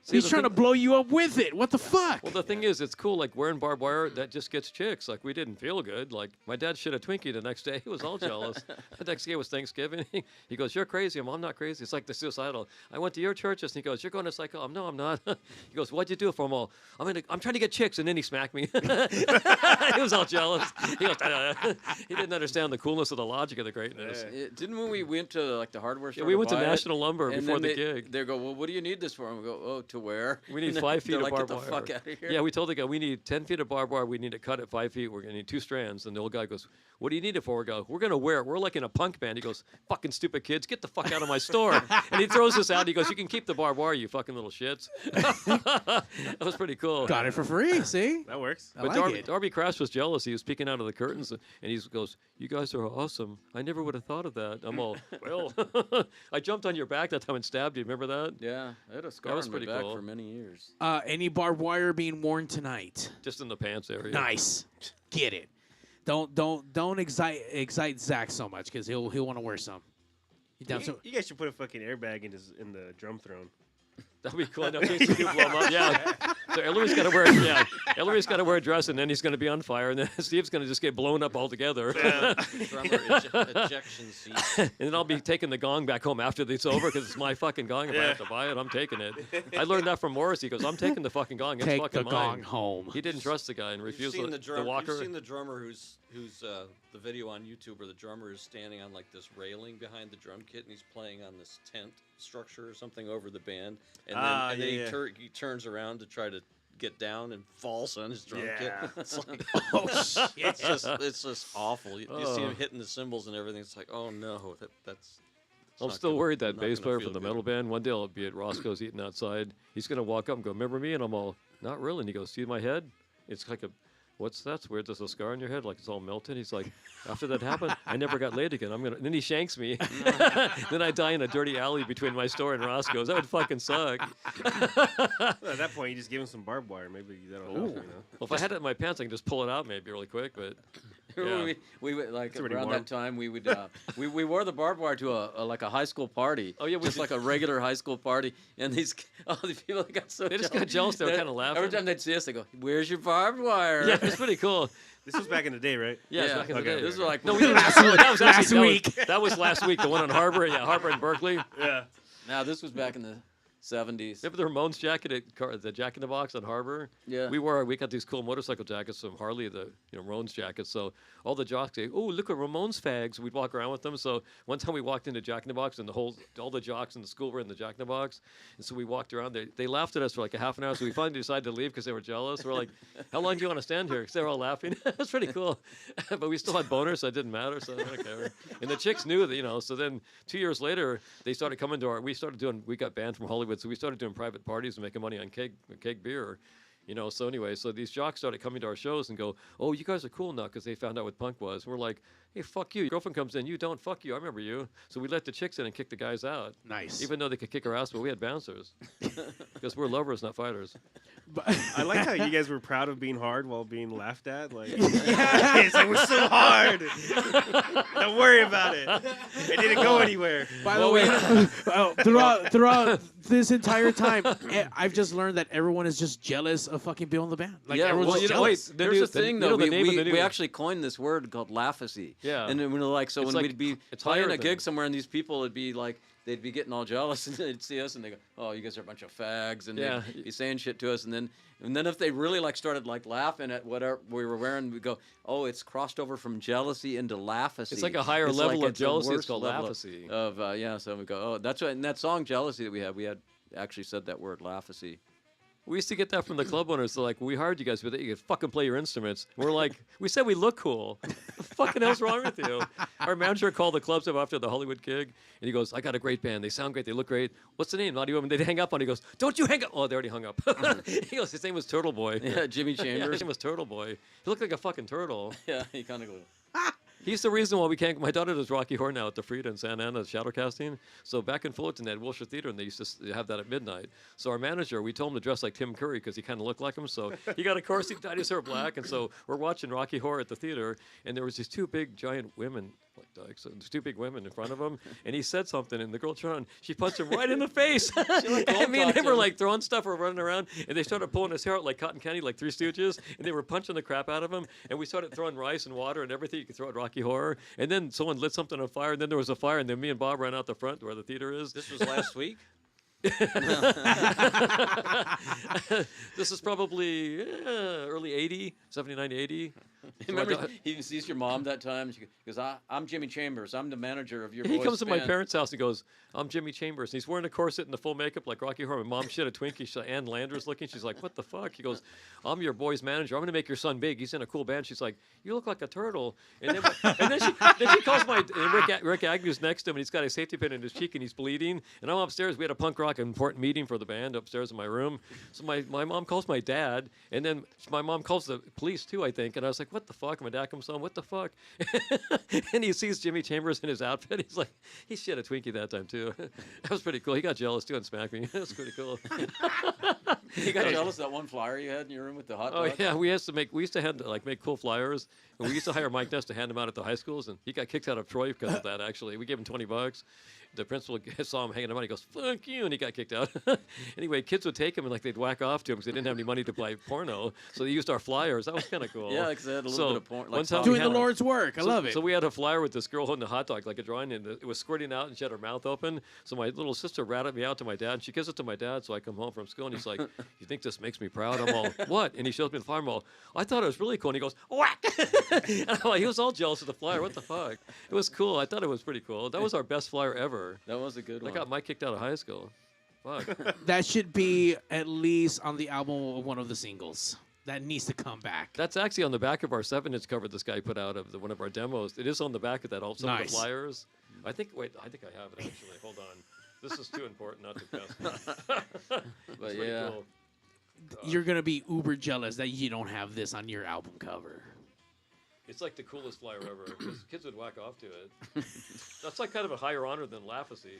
See, He's the trying to thing- blow you up with it. What the fuck? Well, the thing is, it's cool. Like wearing barbed wire, that just gets chicks. Like we didn't feel good. Like my dad shit a Twinkie the next day. He was all jealous. The next day was Thanksgiving. He goes, "You're crazy." I'm not crazy. It's like the suicidal. I went to your churches, and he goes, "You're going to psycho." No, I'm not. He goes, "What'd you do for him all?" I'm trying to get chicks, and then he smacked me. He was all jealous. He goes, he didn't understand the coolness of the logic of the greatness. Didn't when we went to like the hardware store? we went to buy it, National Lumber and before then the gig. They go, "Well, what do you need this for?" And we go, "Oh, to wear." We need And 5 feet they're of like, barbed "Get wire. the fuck out of here." Yeah, we told the guy we need 10 feet of barbed wire. We need to cut it 5 feet. We're going to need 2 strands. And the old guy goes, "What do you need it for?" We go, "We're going to wear it. We're like in a punk band." He goes, "Fucking stupid kids, get the fuck out of my store." And he throws us out. He goes, "You can keep the barbed wire, you fucking little shits." That was pretty cool. Got it for free. See? That works. I But like Darby, it. Darby Crash was jealous. He was peeking out of the curtains, and he goes, "You guys are awesome. I never would have thought of that." I'm all, "Well, I jumped on your back that time and stabbed you. Remember that?" Yeah, I had a scar was on my pretty back cool. for many years. Any barbed wire being worn tonight? Just in the pants area. Nice. Get it. Don't excite Zach so much because he'll want to wear some. He down so- You guys should put a fucking airbag in the drum throne. That'd be cool. No, in case you do blow him up. Yeah. So Ellery's got to wear a dress, and then he's going to be on fire, and then Steve's going to just get blown up altogether. Drummer ejection seat. And then I'll be taking the gong back home after it's over because it's my fucking gong. If I have to buy it, I'm taking it. I learned that from Morris. He goes, "I'm taking the fucking gong. It's Take fucking the mine." gong home. He didn't trust the guy and You've refused seen the drum- walker. You've seen the drummer who's the video on YouTube where the drummer is standing on like this railing behind the drum kit and he's playing on this tent structure or something over the band, and then he turns around to try to get down and falls on his drum kit. It's like, Oh shit! it's just awful. You see him hitting the cymbals and everything. It's like, oh no, that's. I'm still worried that bass player from the metal band, one day I'll be at Roscoe's eating outside. He's going to walk up and go, "Remember me?" And I'm all, "Not really." And he goes, "See my head? It's like what's that? It's weird. There's a scar on your head, like it's all melted." He's like, "After that happened, I never got laid again. And then he shanks me. Then I die in a dirty alley between my store and Roscoe's. That would fucking suck. Well, at that point, you just give him some barbed wire. Maybe that'll help. You know. Well, if I had it in my pants, I can just pull it out maybe really quick. But yeah. we would like It's already around warm. that time we would we wore the barbed wire to a high school party. Oh, yeah, we just did. like a regular high school party, and the people got so They just got jealous, they were that kinda laughing. Every time they'd see us, they go, "Where's your barbed wire?" Yeah, it's pretty cool. This was back in the day, right? Yeah, it's Yeah. back in the Okay, day. This was like No, we didn't. Last That was actually week. That was last week. The one on Harbor. Yeah, Harbor and Berkeley. Yeah. now this was back in the 70s. Remember the Ramones jacket at the Jack in the Box on Harbor? Yeah. We got these cool motorcycle jackets from Harley, the Ramones jackets. So all the jocks say, "Oh, look at Ramones fags." We'd walk around with them. So one time we walked into Jack in the Box and all the jocks in the school were in the Jack in the Box. And so we walked around. They laughed at us for like a half an hour. So we finally decided to leave because they were jealous. We're like, "How long do you want to stand here?" Because they were all laughing. That's pretty cool. But we still had boners, so it didn't matter. So I don't care. And the chicks knew that, So then 2 years later, they started coming to we got banned from Hollywood, so we started doing private parties and making money on keg beer. So anyway, so these jocks started coming to our shows and go, "Oh, you guys are cool now," because they found out what punk was. And we're like, "Hey, fuck you. Your girlfriend comes in, you don't. Fuck you. I remember you." So we let the chicks in and kick the guys out. Nice. Even though they could kick our ass, but we had bouncers. Because we're lovers, not fighters. I like how you guys were proud of being hard while being laughed at. Like, it's like, we're so hard. Don't worry about it. It didn't go anywhere. By the way, throughout this entire time, I've just learned that everyone is just jealous of fucking Bill and the band. Like, everyone's just jealous. Here's the thing, though. We we actually coined this word called laughacy. Yeah. And then we're like, so It's when like- we'd be it's playing higher a than- gig somewhere, and these people would be like, they'd be getting all jealous, and they'd see us, and they go, "Oh, you guys are a bunch of fags," and Yeah. they'd be saying shit to us, and then if they really started laughing at whatever we were wearing, we go, "Oh, it's crossed over from jealousy into laughacy." It's like a higher level of it's the jealousy. It's worst called level laughacy. So we go, "Oh, that's what." In that song "Jealousy" that we had actually said that word, laughacy. We used to get that from the club owners. They're like, "We hired you guys, but you could fucking play your instruments." We're like, "We said we look cool. What the fucking hell's wrong with you?" Our manager called the clubs up after the Hollywood gig, and he goes, "I got a great band. They sound great. They look great. What's the name?" Naughty Woman. They'd hang up on. He goes, "Don't you hang up." Oh, they already hung up. He goes, "His name was Turtle Boy." Yeah, Jimmy Yeah, Chambers. his name was Turtle Boy. He looked like a fucking turtle. Yeah, he kind of goes. He's the reason why we can't. My daughter does Rocky Horror now at the Frida in Santa Ana, shadow casting. So back in Fullerton, they had Wilshire Theater, and they used to have that at midnight. So our manager, we told him to dress like Tim Curry because he kind of looked like him. So he got a corset, dyed his hair black, and so we're watching Rocky Horror at the theater, and there was these two big giant women. So there's two big women in front of him, and he said something, and the girl turned around, she punched him right in the face. And me and him were like throwing stuff, we're running around, and they started pulling his hair out like cotton candy, like Three Stooges, and they were punching the crap out of him, and we started throwing rice and water and everything you could throw at Rocky Horror, and then someone lit something on fire, and then there was a fire, and then me and Bob ran out the front where the theater is. This was last week? This is probably early 80, 79 to 80. Remember, he sees your mom that time. She goes, "I'm Jimmy Chambers. I'm the manager of your He boys' comes to my band." parents' house and goes, "I'm Jimmy Chambers." And he's wearing a corset and the full makeup like Rocky Horror. My mom, she had a Twinkie. She's like, Ann Landers looking. She's like, "What the fuck?" He goes, "I'm your boy's manager. I'm going to make your son big. He's in a cool band." She's like, "You look like a turtle." And then she calls Rick Agnew's next to him, and he's got a safety pin in his cheek, and he's bleeding. And I'm upstairs. We had a punk rock important meeting for the band upstairs in my room. So my mom calls my dad, and then my mom calls the police too, I think. And I was like, "What the fuck?" And my dad comes home, "What the fuck?" And he sees Jimmy Chambers in his outfit. He's like, he shit a Twinkie that time too. That was pretty cool. He got jealous too and smacked me. That was pretty cool. You got jealous of that one flyer you had in your room with the hot Oh dog? yeah, we used to make cool flyers, and we used to hire Mike Ness to hand them out at the high schools, and he got kicked out of Troy because of that. Actually, we gave him $20. The principal saw him hanging them out. He goes, "Fuck you," and he got kicked out. Anyway, kids would take him and like they'd whack off to him because they didn't have any money to buy porno, so they used our flyers. That was kind of cool. Yeah, because they had a little bit of porn. one time Doing we the had- Lord's work. I love it. So we had a flyer with this girl holding a hot dog like a drawing, and it was squirting out, and she had her mouth open. So my little sister ratted me out to my dad, and she gives it to my dad. So I come home from school, and he's like, "You think this makes me proud?" I'm all, "What?" And he shows me the flyer. I'm all, "I thought it was really cool." And he goes, "Whack!" And I'm like, he was all jealous of the flyer. What the fuck? It was cool. I thought it was pretty cool. That was our best flyer ever. That was a good I one. got Mike kicked out of high school. Fuck. That should be at least on the album of one of the singles. That needs to come back. That's actually on the back of our 7-inch cover this guy put out of one of our demos. It is on the back of that. All some of Nice. the flyers. I think I have it actually. Hold on. This is too important not to pass. But yeah. Cool. You're gonna be uber jealous that you don't have this on your album cover. It's like the coolest flyer ever. 'Cause kids would whack off to it. That's like kind of a higher honor than laughacy.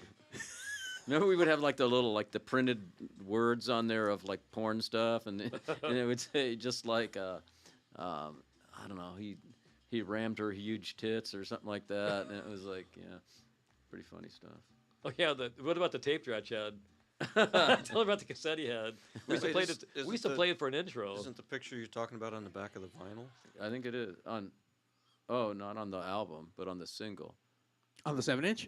Remember, we would have like the little, like the printed words on there of like porn stuff, and it would say just like, I don't know, he rammed her huge tits or something like that, and it was like, yeah, pretty funny stuff. Oh yeah. What about the tape Dratch had? Tell him about the cassette he had. We used to play it. We used to play it for an intro. Isn't the picture you're talking about on the back of the vinyl? I think it is on. Oh, not on the album, but on the single. On the 7-inch?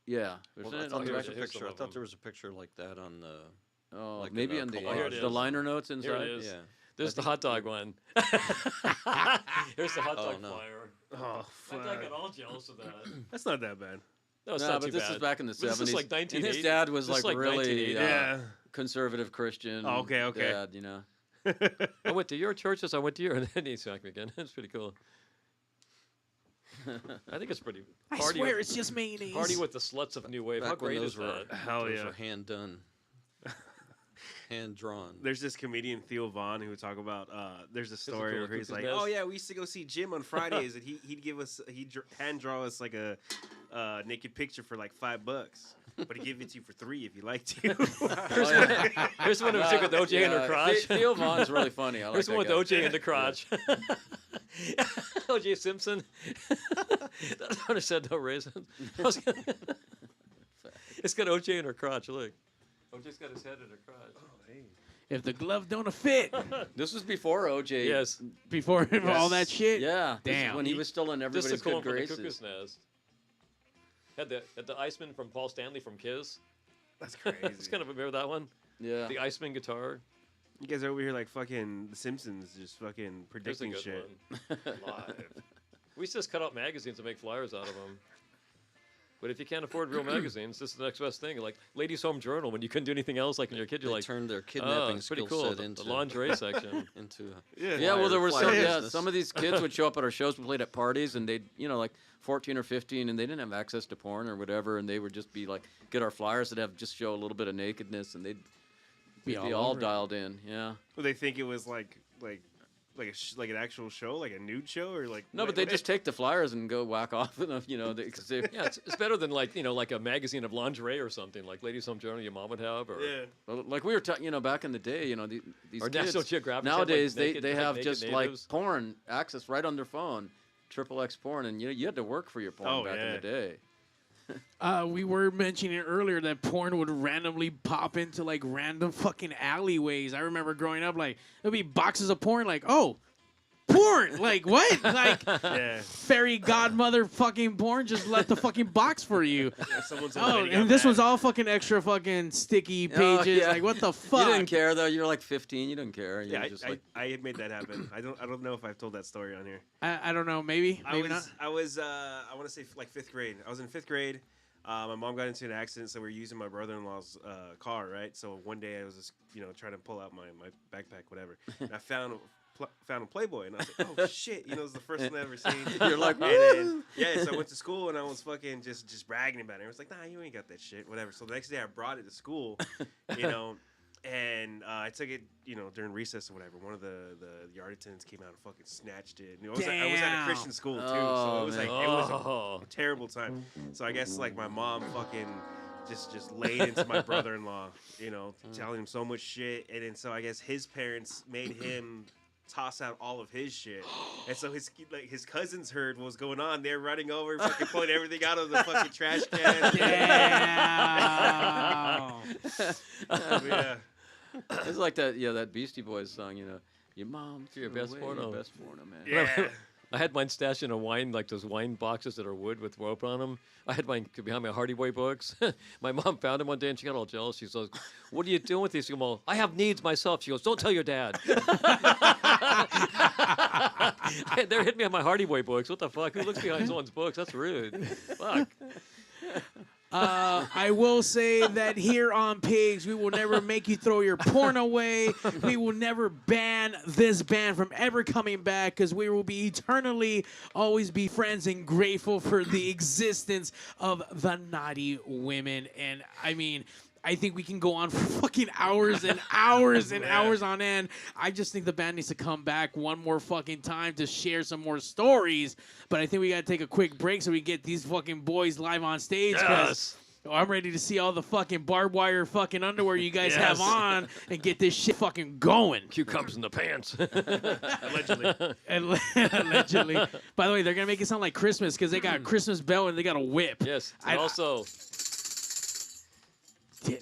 Yeah. Well, Isn't I it thought on there the was a back? picture. I thought there was a picture like that on the. Oh, like in maybe the on the collage. Here it the is. liner notes inside. Here it is. Yeah. There's the hot dog one. Here's the hot Oh, dog no. flyer. Oh, I fuck. got all jealous of that. That's not that bad. No, it's No, not but too this bad. is back in the But this 70s. is like And 1980. his dad was This is like really 1980. Yeah. conservative Christian. Oh, okay. Dad, you know. I went to your churches. I went to your, and then he smacked me again. It's pretty cool. I think it's pretty. I Party swear with, it's just mayonnaise. Party with the sluts of New Wave. How Back when great those is were that? Hell those yeah. were hand done, hand drawn. There's this comedian Theo Vaughn who would talk about. There's a story Physical where he's like, fitness. "Oh yeah, we used to go see Jim on Fridays, and he'd give us hand draw us like a naked picture for like $5, but he'd give it to you for $3 if you liked to." Here's one of took with OJ in her crotch. Theo Vaughn's really funny. I like Here's that one with guy. OJ in the crotch. OJ Simpson. That's what I said. No raisin. It's got OJ in her crotch. Look. OJ's got his head in her crotch. If the glove don't fit This was before OJ. Yes. before all that shit. Yeah. this is Damn. when he was still in This everybody's is cool good from the graces. Cuckoo's Nest. Had the Iceman from Paul Stanley from Kiss. That's crazy. It's kind of remember that one. Yeah. The Iceman guitar. You guys are over here like fucking The Simpsons, just fucking Here's a predicting good shit. one. Live. We used to just cut out magazines and make flyers out of them. But if you can't afford real magazines, this is the next best thing. Like Ladies' Home Journal, when you couldn't do anything else, like when you're a kid, you're They like, turned their oh, kidnapping it's pretty skill cool. set The into lingerie section. into. Yeah, well, there were some. flyer Yeah, business. some of these kids would show up at our shows. We played at parties, and they'd, like 14 or 15, and they didn't have access to porn or whatever, and they would just be like, get our flyers that have just show a little bit of nakedness, and they'd be all over it. dialed in. Yeah. Well, they think it was like an actual show, like a nude show, or like No, but they just take the flyers and go whack off with them, because they. Yeah, it's better than like a magazine of lingerie or something like Ladies' Home Journal your mom would have, or Well, like we were talking, back in the day, these Or kids, National Geographic had, like, nowadays naked- they like have naked just natives. like porn access right on their phone, XXX porn, and you had to work for your porn back in the day. We were mentioning earlier that porn would randomly pop into like random fucking alleyways. I remember growing up, like there'd be boxes of porn, like, oh, porn, like what? Like fairy godmother fucking porn just left the fucking box for you. Someone's Oh, already got and this mad. was all fucking extra fucking sticky Oh, pages. yeah. Like what the fuck? You didn't care though. You were like 15. You didn't care. You Yeah, were just I, like, I made that happen. I don't know if I've told that story on here. I don't know. Maybe I not. was I want to say like 5th grade. I was in 5th grade. My mom got into an accident, so we were using my brother-in-law's car, right? So one day I was just trying to pull out my backpack, whatever. And I found a Playboy, and I was like, oh shit, it was the first one I ever seen. You're like, and then, so I went to school and I was fucking just bragging about it. I was like, nah, you ain't got that shit, whatever. So the next day I brought it to school, and I took it, during recess or whatever. One of the yard attendants came out and fucking snatched it. And I was at a Christian school too, so it was like it was a terrible time. So I guess like my mom fucking just laid into my brother-in-law, telling him so much shit, and then so I guess his parents made him toss out all of his shit, and so his cousins heard what was going on. They're running over, fucking pulling everything out of the fucking trash can. yeah. It's like that Beastie Boys song, your mom Your threw best away porno. your best porno, man. Yeah. I had mine stashed in a wine, like those wine boxes that are wood with rope on them. I had mine behind my Hardy Boy books. My mom found them one day and she got all jealous. She says, "What are you doing with these?" I go, "Well, I have needs myself." She goes, "Don't tell your dad." They're hitting me on my Hardy Boy books. What the fuck? Who looks behind someone's books? That's rude. Fuck. I will say that here on Pigs, we will never make you throw your porn away. We will never ban this band from ever coming back because we will be eternally always be friends and grateful for the existence of the Naughty Women. And I mean, I think we can go on for fucking hours and hours and hours on end. I just think the band needs to come back one more fucking time to share some more stories. But I think we got to take a quick break so we get these fucking boys live on stage. Yes. I'm ready to see all the fucking barbed wire fucking underwear you guys have Yes. on and get this shit fucking going. Cucumbers in the pants. Allegedly. Allegedly. By the way, they're going to make it sound like Christmas because they got a Christmas bell and they got a whip. Yes. And also, Well,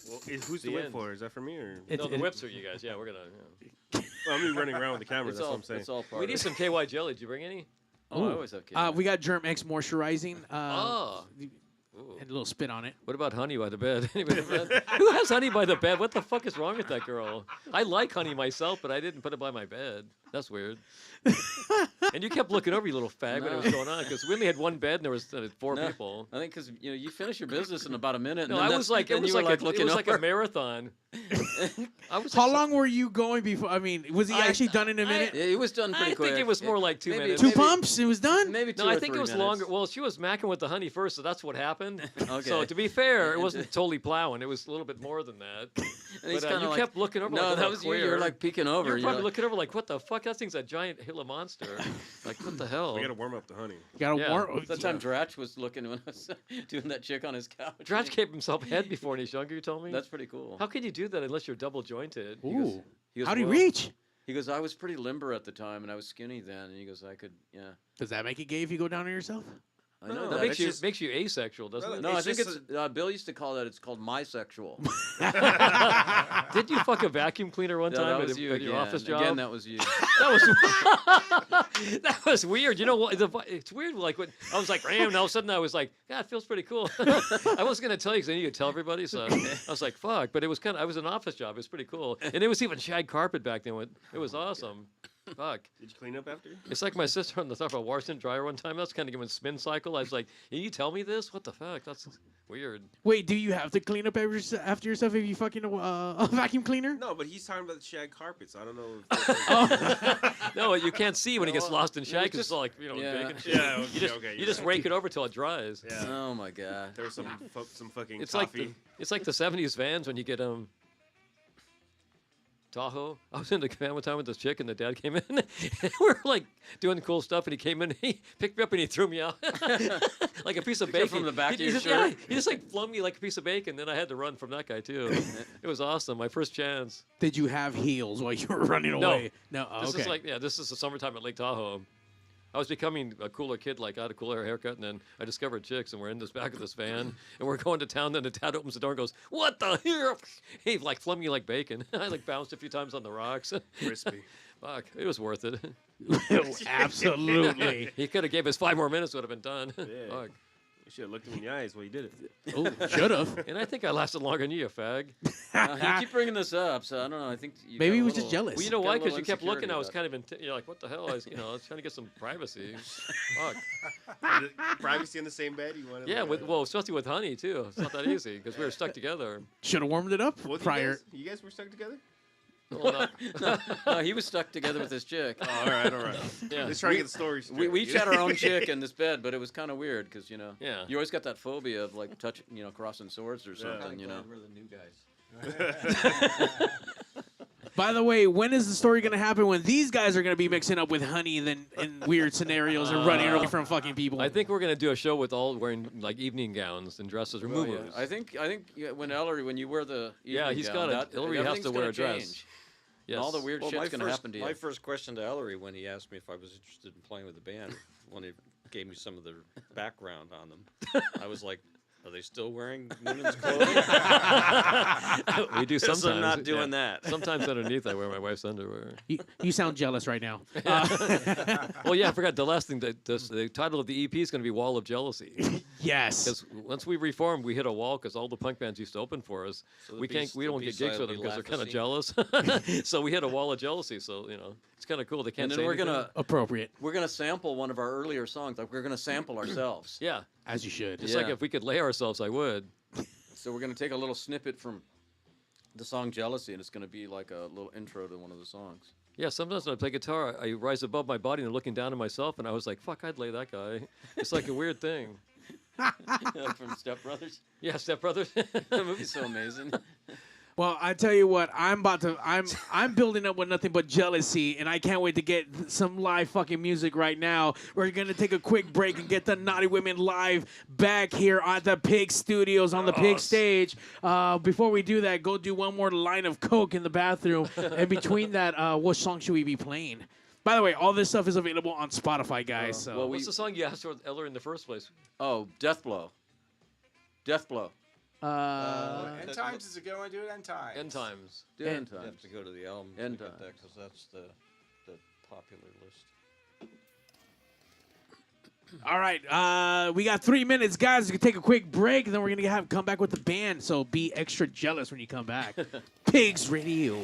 who's the The whip end. for? Is that for me or? no, the whips are you guys. Yeah, we're gonna. Yeah. Well, I'm gonna be running around with the camera. It's That's all, what I'm saying. it's all part We of need it. some KY jelly. Did you bring any? Oh, I always have kids. We got Germ X moisturizing. Oh. Ooh. and a little spit on it. What about honey by the bed? Anybody ever had- Who has honey by the bed? What the fuck is wrong with that girl? I like honey myself, but I didn't put it by my bed. That's weird. And you kept looking over, you little fag, when it was going on, because we only had one bed and there was 4 No, people. I think because you finish your business in about a minute. No, and then I was like, it then was you were like, looking it was like a over. marathon. I was How long were you going before? I mean, was he actually done in a minute? Yeah, he was done pretty I quick. think it was more like 2 Maybe- minutes. Two pumps, it was done. Maybe 2 No, or I think 3 it was minutes. longer. Well, she was macking with the honey first, so that's what happened. Okay. So to be fair, it wasn't totally plowing. It was a little bit more than that. And he's But kinda you like- kept looking over. No, like, that "Oh, was you. You were, queer." like, peeking over. You were You're probably like- looking over like, what the fuck? That thing's a giant Gila monster. Like, what the hell? We gotta warm up the honey. Gotta Yeah. warm. That time Dratch was looking when I was doing that chick on his couch. Dratch gave himself head before when he's younger, you told me? That's pretty cool. How can you do that unless you're double jointed? Ooh. He goes, How'd he "Well," reach? He goes, I was pretty limber at the time, and I was skinny then. And he goes, I could, yeah. Does that make it gay if you go down on yourself? I know That that. makes you asexual, doesn't it? No, I It's think just it's Bill used to call that. It's called misexual. Did you fuck a vacuum cleaner one Yeah, time that at, was you at your again. office job? Again, that was you. That was that was weird. You know what? It's weird. Like when I was like, "Ram," and all of a sudden I was like, "God, it feels pretty cool." I wasn't gonna tell you because I knew you'd tell everybody. So I was like, "Fuck!" But it was I was an office job. It was pretty cool, and it was even shag carpet back then. It was awesome. Fuck. Did you clean up after? It's like my sister on the top of a Washington dryer one time. That's kind of giving spin cycle. I was like, "Can you tell me this? What the fuck? That's weird." Wait, do you have to clean up after yourself if you fucking a vacuum cleaner? No, but he's talking about the shag carpets. I don't know. No, you can't see when he gets lost in shag 'cause it's just- all like yeah. bacon shit. Yeah, you just okay, you you're just right. rake it over till it dries. Yeah. Oh my god. There was some fucking It's coffee. like the '70s vans when you get Tahoe. I was in the van one time with this chick, and the dad came in. And we were like doing cool stuff, and he came in, and he picked me up, and he threw me out like a piece of Picked you bacon up from the back of he your just, shirt? Yeah, he just like flung me like a piece of bacon. Then I had to run from that guy too. It was awesome. My first chance. Did you have heels while you were running No. away? No. Oh, This okay. is like this is the summertime at Lake Tahoe. I was becoming a cooler kid, like I had a cooler haircut, and then I discovered chicks, and we're in this back of this van, and we're going to town. Then the dad opens the door and goes, "What the hell?" He like flung me like bacon. I like bounced a few times on the rocks. Crispy. Fuck, it was worth it. Absolutely. He could have gave us 5 more minutes, would have been done. Yeah. Fuck. You should have looked him in the eyes while you did it. Oh, should have. And I think I lasted longer than you, fag. You keep bringing this up, so I don't know. I think you Maybe got he a was just little- jealous. Well, you know got a why? Because little you kept looking. insecurity I was about kind of, you're like, what the hell? I was trying to get some privacy. Fuck. Privacy in the same bed. You wanted. Yeah, like, well, especially with honey too. It's not that easy because we were stuck together. Should have warmed it up both prior. You guys were stuck together. Well, No, he was stuck together with this chick. Oh, all right, all right. Yeah. Let's try to get the story straight. We each had our own chick in this bed, but it was kind of weird because Yeah. you always got that phobia of like crossing swords or something, We're the new guys. By the way, when is the story going to happen when these guys are going to be mixing up with honey then in weird scenarios and running away from fucking people? I think we're gonna do a show with all wearing like evening gowns and dresses or Well, yeah. moo-moos. I think when Ellery, when you wear the Yeah, evening he's gown, got that, Ellery has to everything's wear gonna a dress. change. Yes. And all the weird Well, shit's gonna happen to you. my first question to Ellery when he asked me if I was interested in playing with the band, when he gave me some of the background on them, I was like, "Are they still wearing women's clothing?" We do 'Cause sometimes. I'm not doing yeah. that. Sometimes underneath I wear my wife's underwear. You sound jealous right now. Well, yeah, I forgot the last thing. The title of the EP is going to be Wall of Jealousy. Yes. Because once we reformed, we hit a wall because all the punk bands used to open for us. So We don't get gigs with them because they're kind of jealous. So we hit a wall of jealousy. So it's kind of cool. They can't And then say we're anything. gonna Appropriate. we're gonna sample one of our earlier songs. Like we're gonna sample ourselves. Yeah, As you should. just like Yeah. if we could lay ourselves, I would. So we're gonna take a little snippet from the song "Jealousy," and it's gonna be like a little intro to one of the songs. Yeah, sometimes when I play guitar, I rise above my body and I'm looking down at myself, and I was like, "Fuck, I'd lay that guy." It's like a weird thing. From Step Brothers. Yeah, Step Brothers. That movie's so amazing. Well, I tell you what, I'm building up with nothing but jealousy, and I can't wait to get some live fucking music right now. We're gonna take a quick break and get the Naughty Women live back here at the Pig Studios on the Pig stage. Before we do that, go do one more line of coke in the bathroom. And between that, what song should we be playing? By the way, all this stuff is available on Spotify, guys. So. well, What's the song you asked for Eller in the first place? Oh, Death Blow. Death Blow. End times is a good one. Do it end times. End Times. End You have Times. to go to the album End to get Times. that because that's the popular list. All right, we got 3 minutes, guys. We can take a quick break, and then we're gonna have come back with the band. So be extra jealous when you come back. Pigs Radio.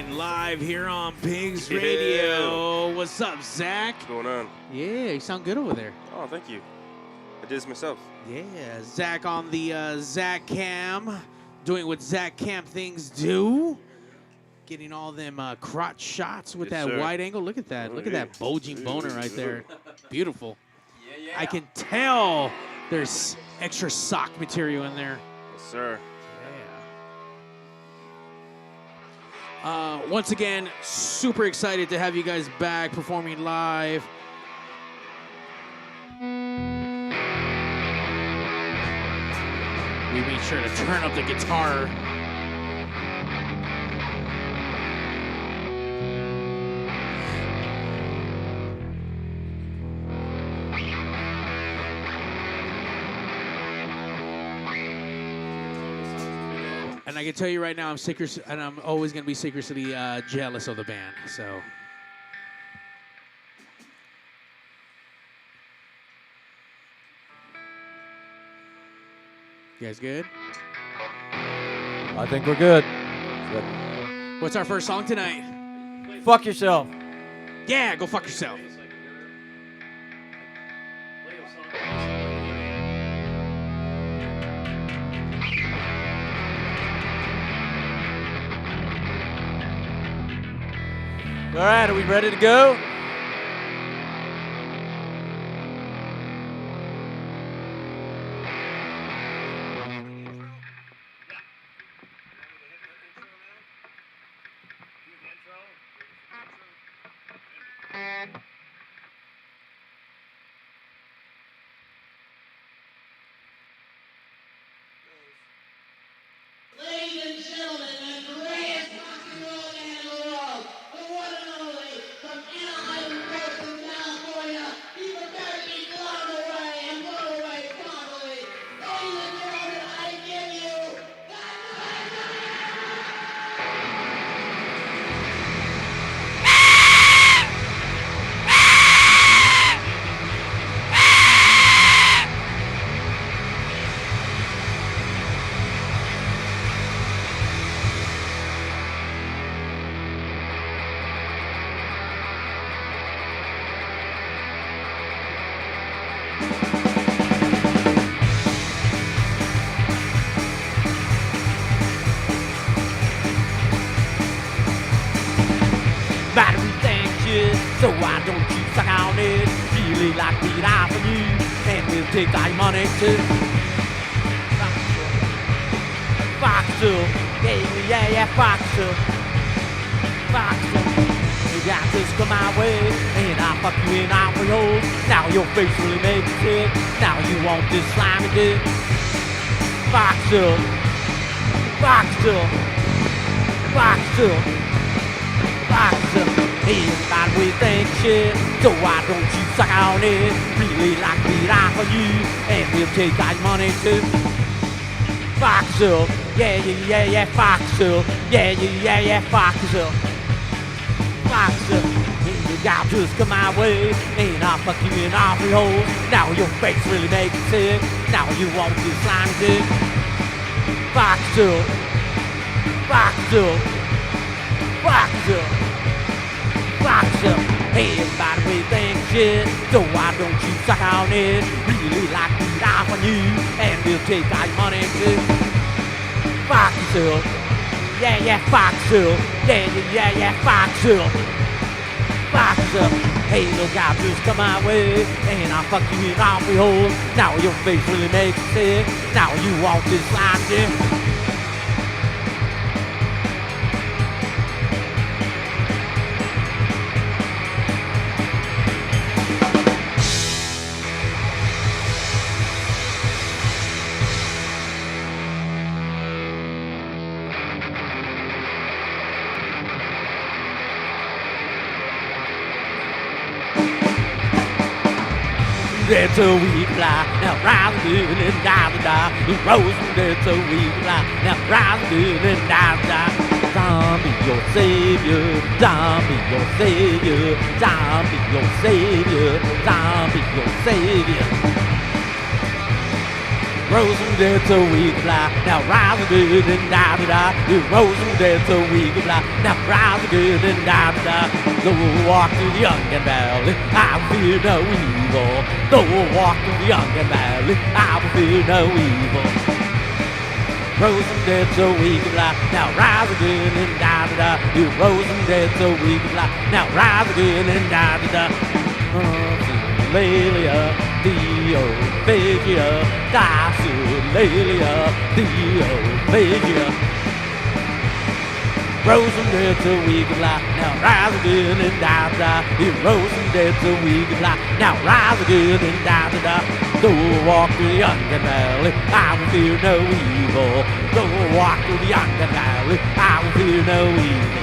performing live here on Pigs Yeah. Radio. What's up, Zach? What's going on? Yeah, you sound good over there. Oh, thank you. I did this myself. Yeah, Zach on the Zach Cam, doing what Zach Cam things do. Getting all them crotch shots with Yes, that sir. wide angle. Look at that. Oh, Look at yeah. that bulging boner right Yeah. there. Beautiful. I can tell there's extra sock material in there. Yes, sir. Once again, super excited to have you guys back performing live. We made sure to turn up the guitar. And I can tell you right now, I'm always gonna be secretly jealous of the band. So, you guys good? I think we're good. What's our first song tonight? Fuck yourself. Yeah, go fuck yourself. All right, are we ready to go? Ladies and gentlemen, the greatest rock and roll band in the world, the one and only, from Anaheim, California, he's a very big blown away and blown away properly. Ladies and gentlemen, I give you Battery thank shit, so why don't you suck on it? Really like beat out for you, and we'll take all your money too. Fox up, yeah, Fox up. Fox up. You got just come my way, and I'll fuck you in all your holes. Now your face really makes it sick, now you want this slimy dick. Fox up, Fox up, Fox up. Everybody we think shit, so why don't you suck on it? Really like beat out for you, and we'll take all your money too. Fox up, yeah, Fox up, yeah, Fox up. Fox up, and you got just come my way, and I'll fuck you in all three holes. Now your face really makes it sick, now you want this slimy dick. Fox up, Fox up, Fox up. Fox up, everybody we think shit, so why don't you suck on it? Really like beat off on you, and we'll take all your money too. Fox up, yeah, Fox up, yeah, Fox up. Fox up, hey look out, just come my way, and I'll fuck you in all three holes. Now your face really makes it sick, now you want this slime dick. That's a we fly, now rise good and die. The rose, that's a we fly, now rise good and die. Zombie your savior, zombie your savior, zombie your savior, zombie your savior. Rose dead so we can fly. Now rise good and die to die. You rose dead so we can fly. Now rise good and die to die. Though we'll walk through the Yongan Valley, I will fear no evil. Though we'll walk through the Yongan Valley, I will fear no evil. Rose dead so we can fly. Now rise again and die to die. You rose dead so we can fly. Now rise again and die to die. Lelia, Dio, Phagia, Lelia, Dio, Phagia. Rose and dead so we can fly. Now rise again and die to die. You rose and dead so we can fly. Now rise again and die to die. Though we'll walk through the Yongan Valley, I will fear no evil. Though we'll walk through the Yongan Valley, I will fear no evil.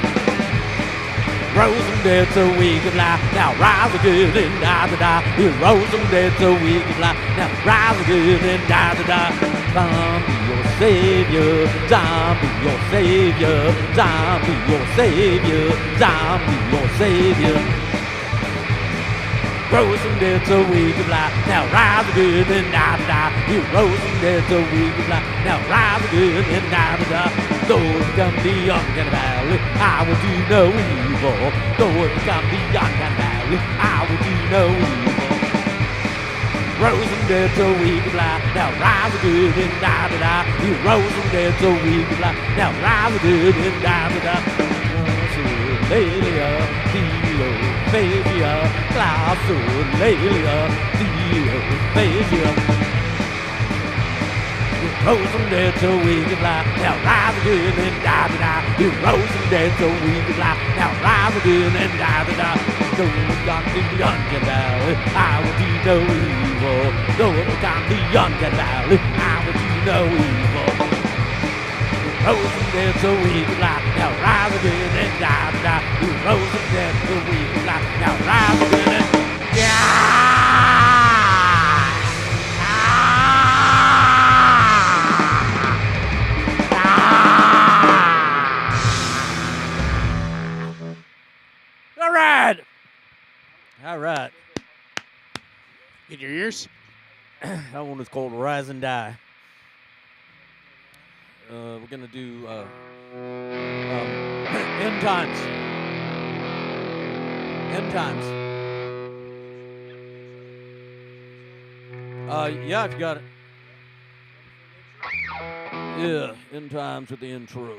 Rose and dead so we can fly. Now rise again and die to die. You rose and dead so we can fly. Now rise again and die to die. Zombie your savior, zombie your savior, zombie your savior, zombie your savior. Rose and dead so we can fly. Now rise again and die to die. You rose and dead so we can fly. Now rise again and die to die. Though it come the Yongan Valley, I will do no evil. Though it come the Yongan Valley, I will do no evil. Rose and dead so we can fly. Now rise again and die to die. You rose and dead so we can fly. Now rise again and die to die. Lelia, Dio, Phagia, Lelia, Dio, Phagia. You rose and dead so we can fly. Now rise again and die to die. You rose and dead so we can fly. Now rise again and die to die. Though it got the Yongan Valley, I will do no evil. Though it got the Yongan Valley, I will do no evil. Rose and dead so we can fly. Now rise again and die to die. You rose and dead so we can fly. Now rise again and All right. All right. In your ears? That one is called Rise and Die. We're going to do End Times. End Times. Yeah, if you got it. Yeah, End Times with the intro.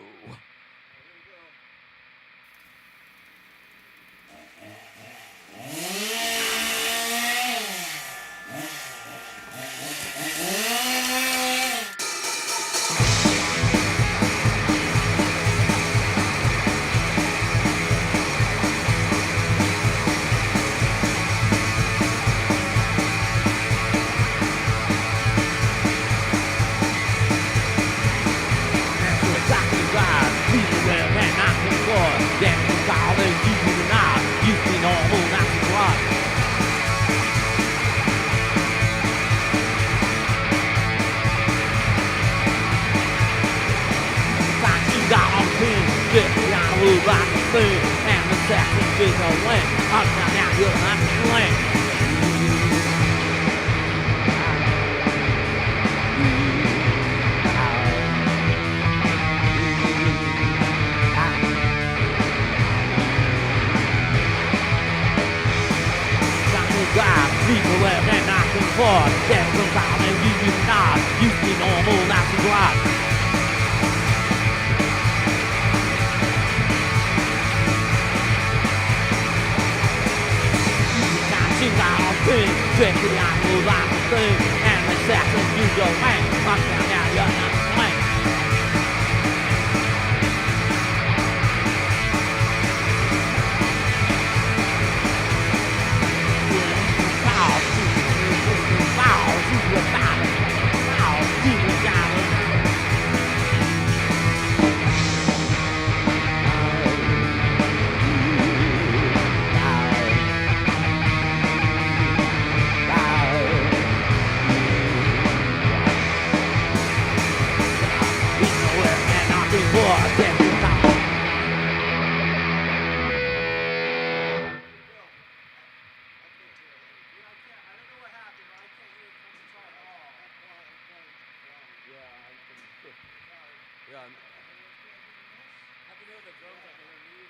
Yeah. I can hear the drums. I can hear you.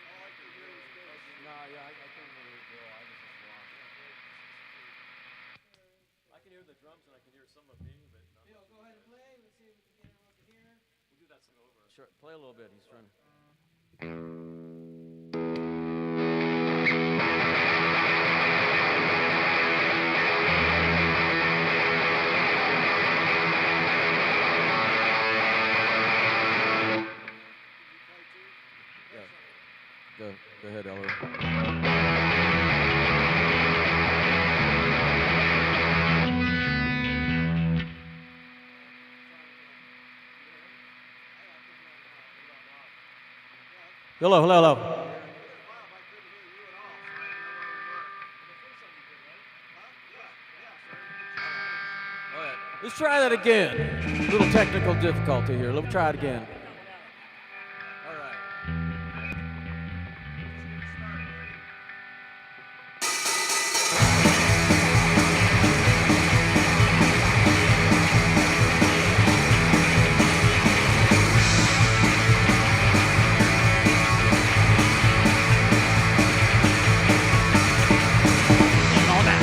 No, yeah, I can't hear you, Bill. I was just lost. I can hear the drums and I can hear some of me, but. Bill, go ahead and play. Let's see if we can get him over here. We'll do that song over. Sure. Play a little bit. He's trying. Go ahead, Ellery. Hello, hello, hello. All right, let's try that again. A little technical difficulty here. Let's try it again. All right.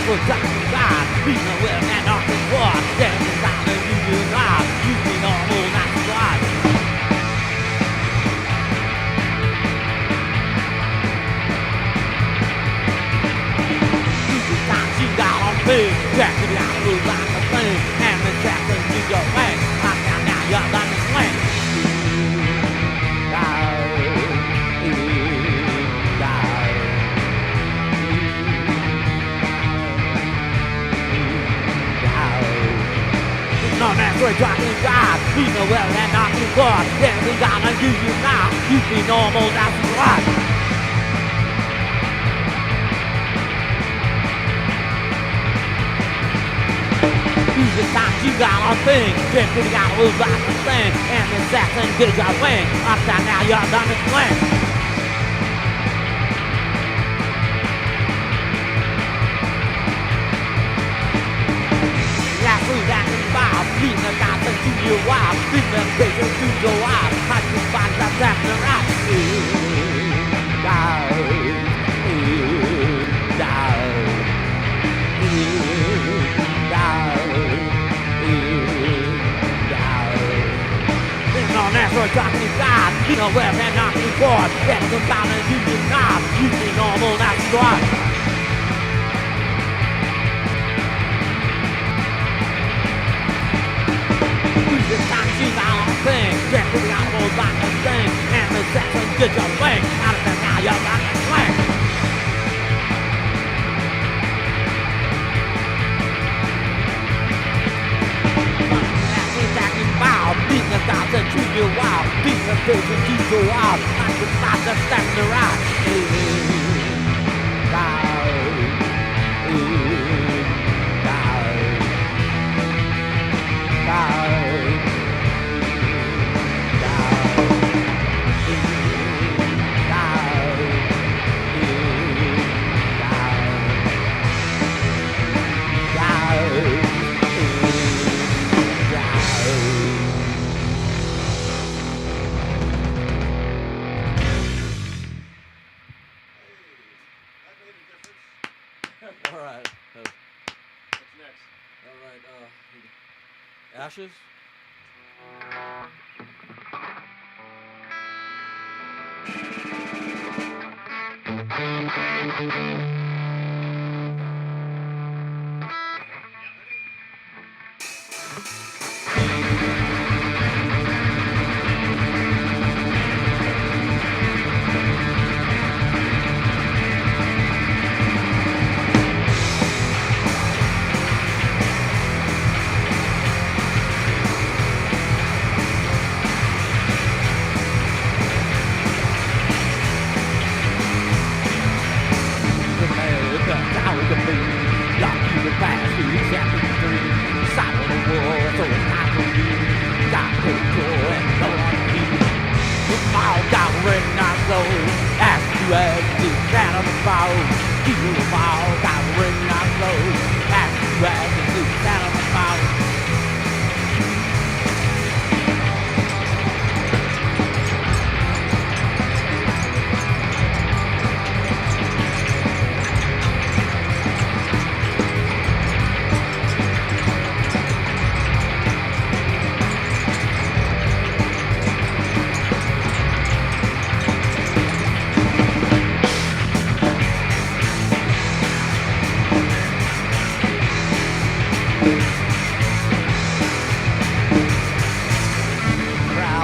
We're talking about people with an arctic war. Dancing down the Union Line, using normal night squad. Music time she got on big, jacking out blue like a thing, and the Jackson to your way. Hot down now, you're on the swing. No, that's we're talking about people well and not before. Everything gonna do you now. You be normal, that's right. Music time, you got a thing. Everything got to move like a thing. And the Saxon did your wing. Upside now, you're done to swing. Leave the gods and do your wild. Leave them pictures to your wild. I can find that after right. On that we're talking about, you know where they're not before. That's the bound and you do not. You be normal, that's right. This time she's out on thing, can't put the animals like a thing, and the Saxon did your thing, out of that now you're back to swing. Attacking foul, beating the gods and treat you wild, beating the fish and keep you wild, not the spots that stand around. All right. What's next? All right. Ashes.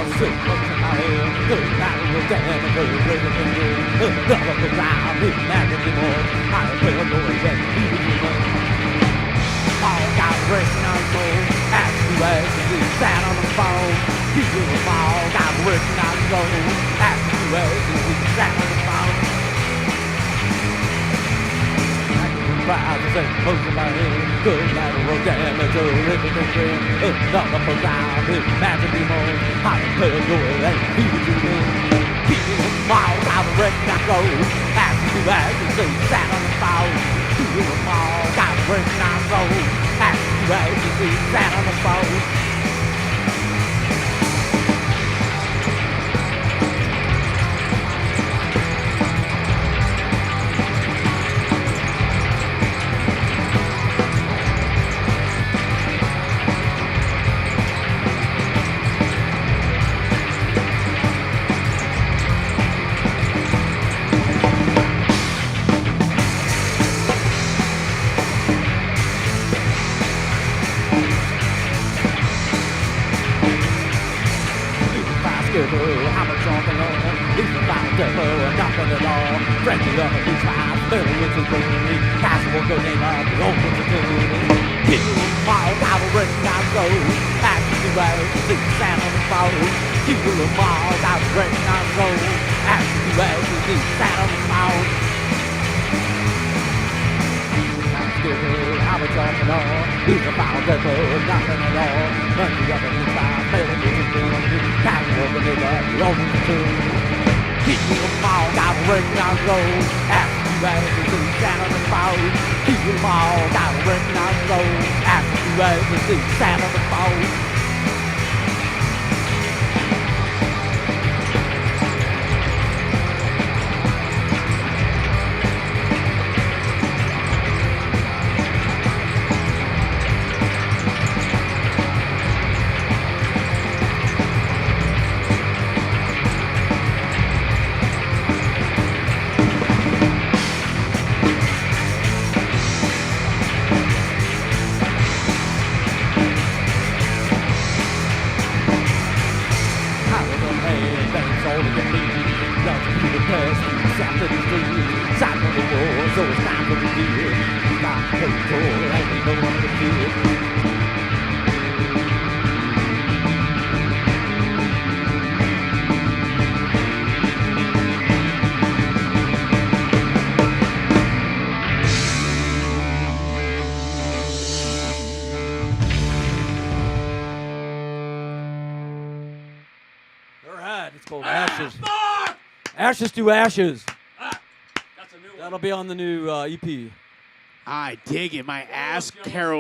I was sitting up in my head. Good night, was damn, good, good, good, good. Another good round, didn't matter anymore. I feel no way that you know. All got racing on the phone. Ask you as we sat on the phone. You all got racing on the phone. Ask you as we sat on the phone. I was saying, close to my head. Good night, was damn, good, good, good, good. Another good round, didn't matter anymore. I feel no way that you know. All got racing on the phone. Ask you as we sat on the phone. You all got racing on the phone. Ask you as we sat on the phone. I'm a drunken Lord, he's about to devil and nothing at all. Frankie up and he's my fellow with his baby. Casual good name up, the old ones are good. Kill them all, got a ring down the road. Ask you where to see Sam on the phone. Kill them all, got a ring down the road. Ask you where to see Sam on the phone. I'm a drunken Lord, he's about to devil and nothing at all. Frankie up and he's my fellow with his baby. Casual good name up, the old ones are good. Keep them all, got a ring down the road. Ask you where to see Sam on the phone. Keep them all, got a ring down the road. Ask you where to see Sam on the phone. Ashes to Ashes. That'll be on the new EP. I dig it. My ass hair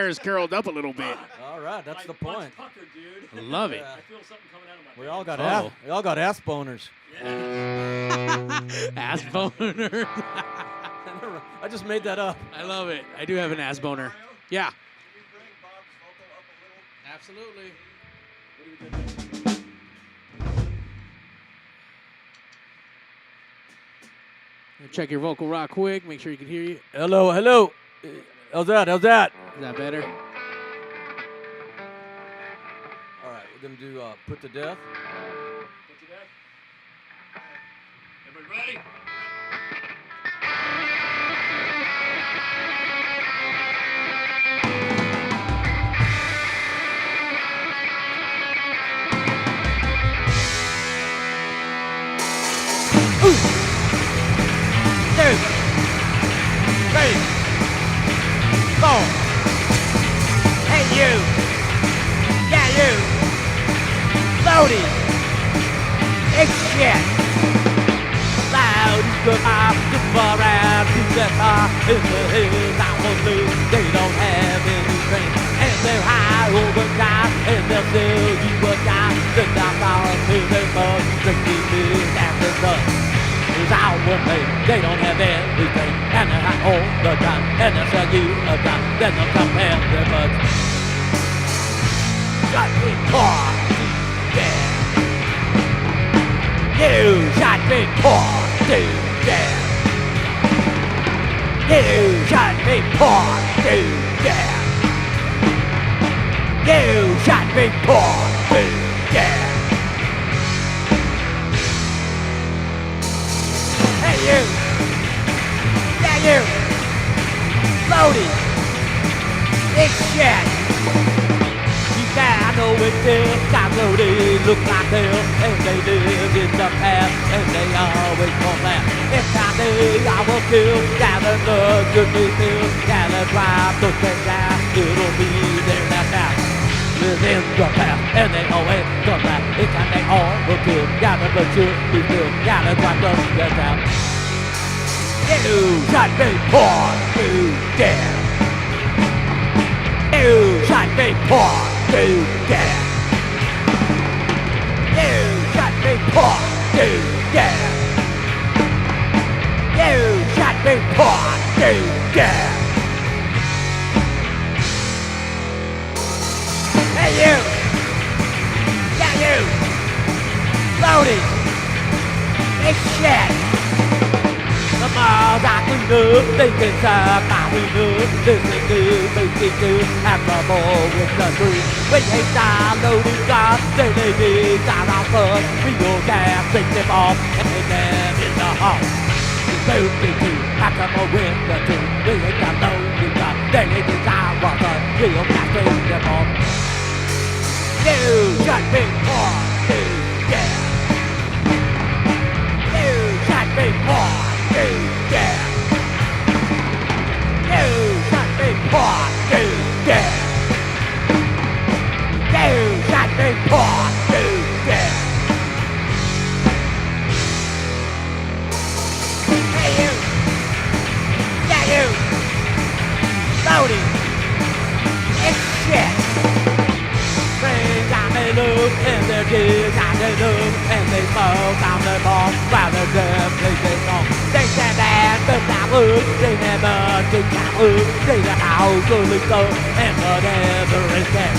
is curled up a little bit. All right, that's the point. Love it. I feel something coming out of my. We all got ass boners. Ass boner. I just made that up. I love it. I do have an ass boner. Yeah. Absolutely. Check your vocal rock quick. Make sure you can hear you. Hello, hello. How's that? Is that better? All right, we're gonna do Put to Death. Put to death. Everybody ready? Hey you! Yeah you! Loaded! It's shit! Loud, good up, good far out, good that far in the hills, I won't lose. They don't have any strength, and they're high over God, and they'll sell you a guy. The knock on to their mug, drinking this after sun. Our way. They don't have everything, and they're high all the time, and they'll sell you a gun, then they'll come and their buds. Shot me poor, yeah. You shot me poor, dude, yeah. You shot me poor, dude, yeah. You shot me poor. tail, coyotes look like hell, and they live in the past, and they always want that. If I day I will kill, gather the good pills, gather drive the thing down, it'll be there that now. Live in the past, and they always come back. It's time they all will kill, gather the good pills, gather drive the thing down. You shot me poor, you dead. You shot me poor, you dead. You shot me poor, you dead. You shot me poor, you dead. Hey you! Yeah you! Loaded! It's shit! The miles I can do, they can suck my window. Listen to, listen to, have trouble with the truth. We hate the loading guns, they need our fun. We go down, take them off, and take them in the hall. Have trouble with the truth. We hate the loading guns, they need our fun. We go down, take them off. You shot me for, yeah. You shot me for. Yeah. You shot me poor, yeah. You shot me poor, yeah. Hey you, yeah you, Loaded, it's shit. Friends on the loop, and their kids on the loop, and they smoke on the ball while they're dead, they song. They stand there, but now look, they never get down look. They let out the little, and whatever is there.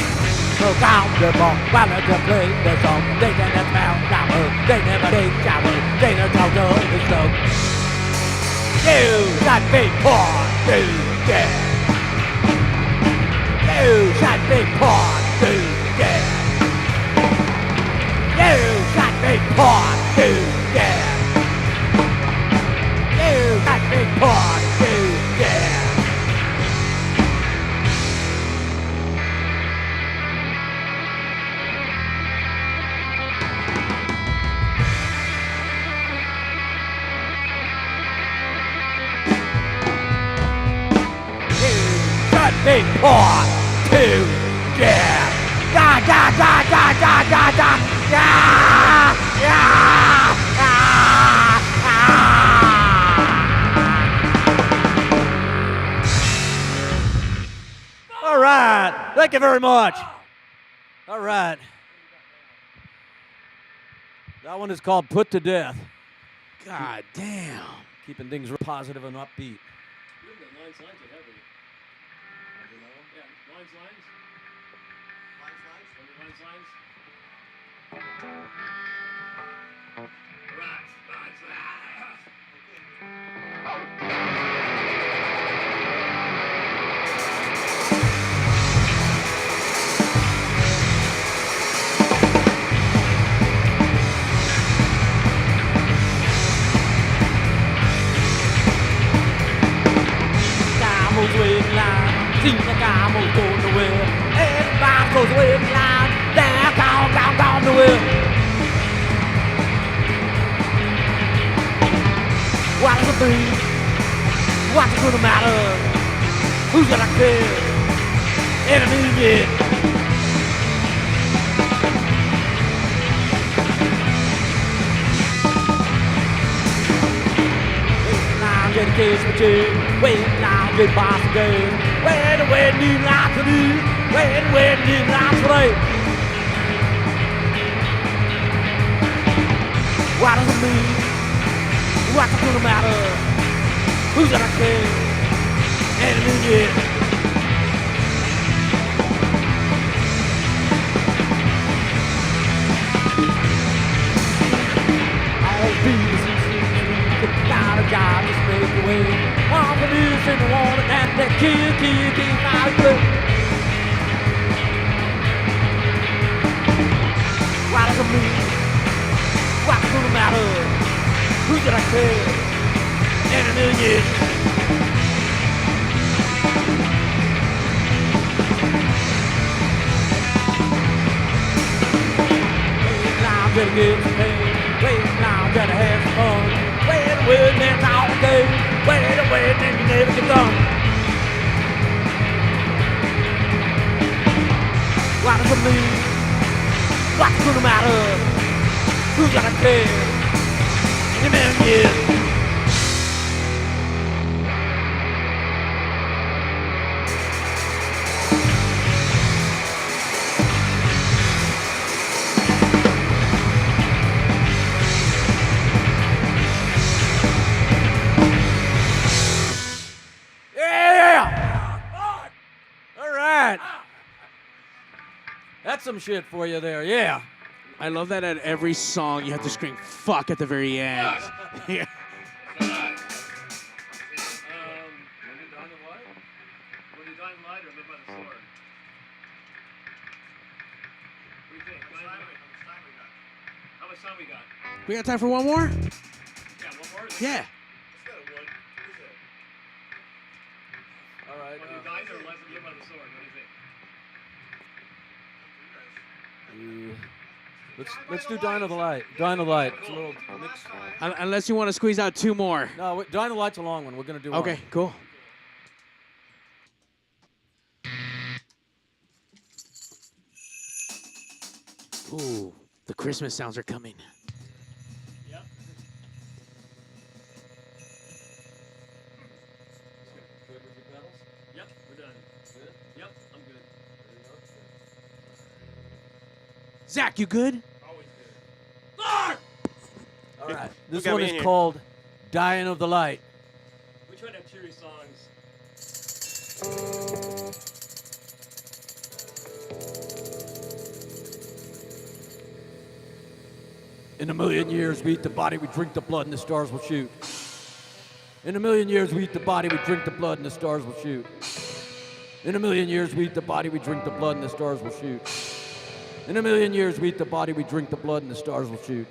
Smoke on the ball while they're playing the song. They never smell shower, they never take shower, they never talk to the smoke. You shot me poor, yeah. You shot me poor, yeah. You shot me poor, yeah. You got me poor, yeah. You got me poor, yeah. Da da da da da da da, yeah, yeah, All right. Thank you very much. All right. That one is called Put to Death. God damn. Keeping things real positive and upbeat. See the guy won't go nowhere. Everybody goes away in line. They're gone nowhere. What does it mean? What's it gonna matter? Who's gonna care? Enemy yet? Dedication to waiting on the boss again. When you like to do, when you like to play. What does it mean? What's it gonna matter? Who's gonna care? Enemy yet? All these got a job to make away. All the news in the water and the kill, out of blue. What does it mean? What's gonna matter? Who's gonna care? Enemy yet? better get some pain. Wait now, gotta have some fun. Wait, man, all day. Wait, man, you never get done. Why does it mean? What's gonna matter? Who's gonna care? In a million years. That's some shit for you there, yeah. I love that at every song you have to scream "fuck" at the very end. Yeah. We got time for one more? Yeah. All right. Let's do Dying of the Light. Dying of the Light. It's a little mix. Unless you want to squeeze out two more. No, Dying of the Light's a long one. We're gonna do one. Okay, cool. Ooh, the Christmas sounds are coming. Yep. Yep, we're done. Good? Yep, I'm good. Zach, you good? All right. This got one me is in here? called Dying of the Light. We try to have cheery songs. In a million years, we eat the body, we drink the blood, and the stars will shoot. In a million years, we eat the body, we drink the blood, and the stars will shoot. In a million years, we eat the body, we drink the blood, and the stars will shoot. In a million years, we eat the body, we drink the blood, and the stars will shoot.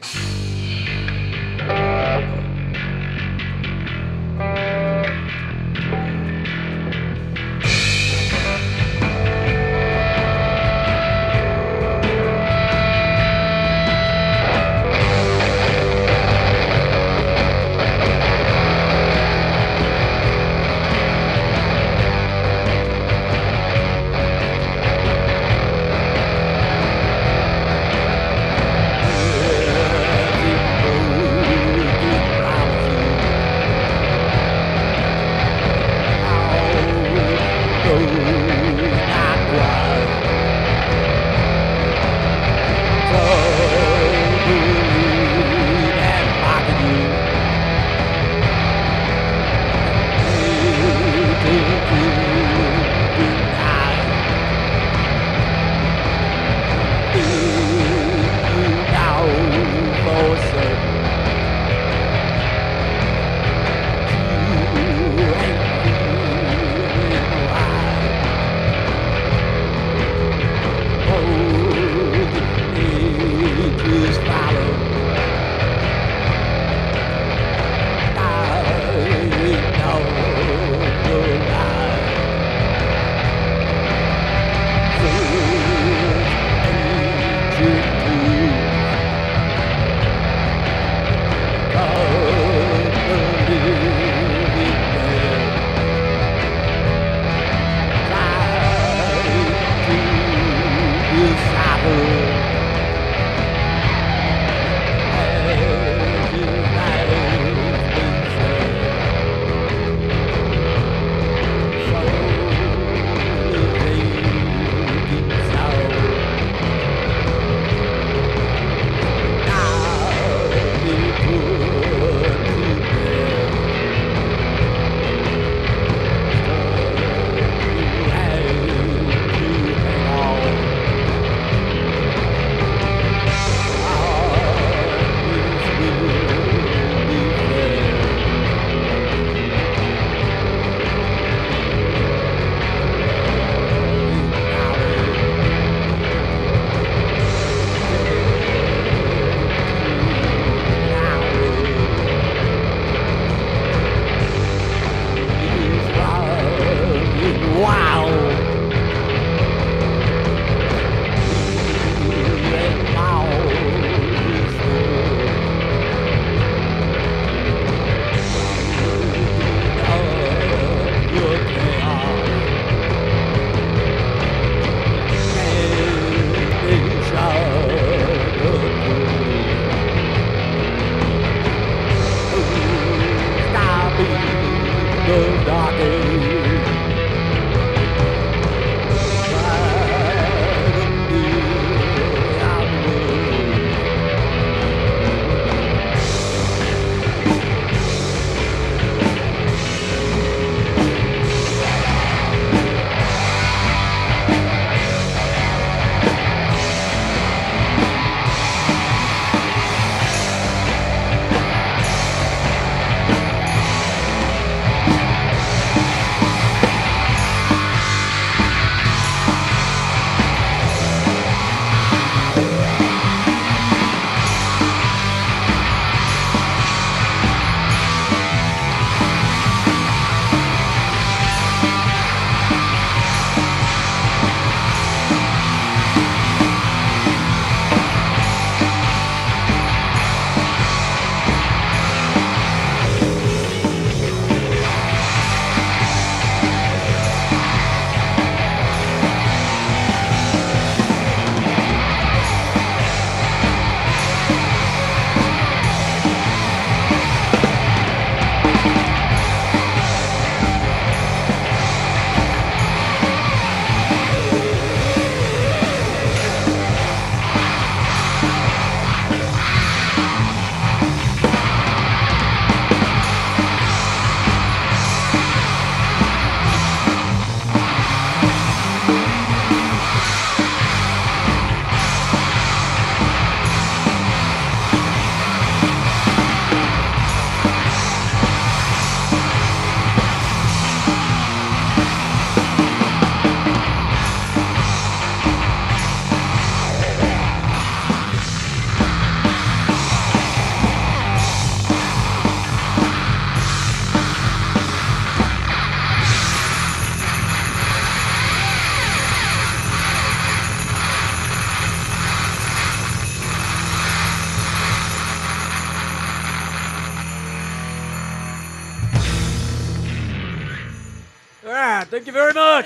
Thank you very much.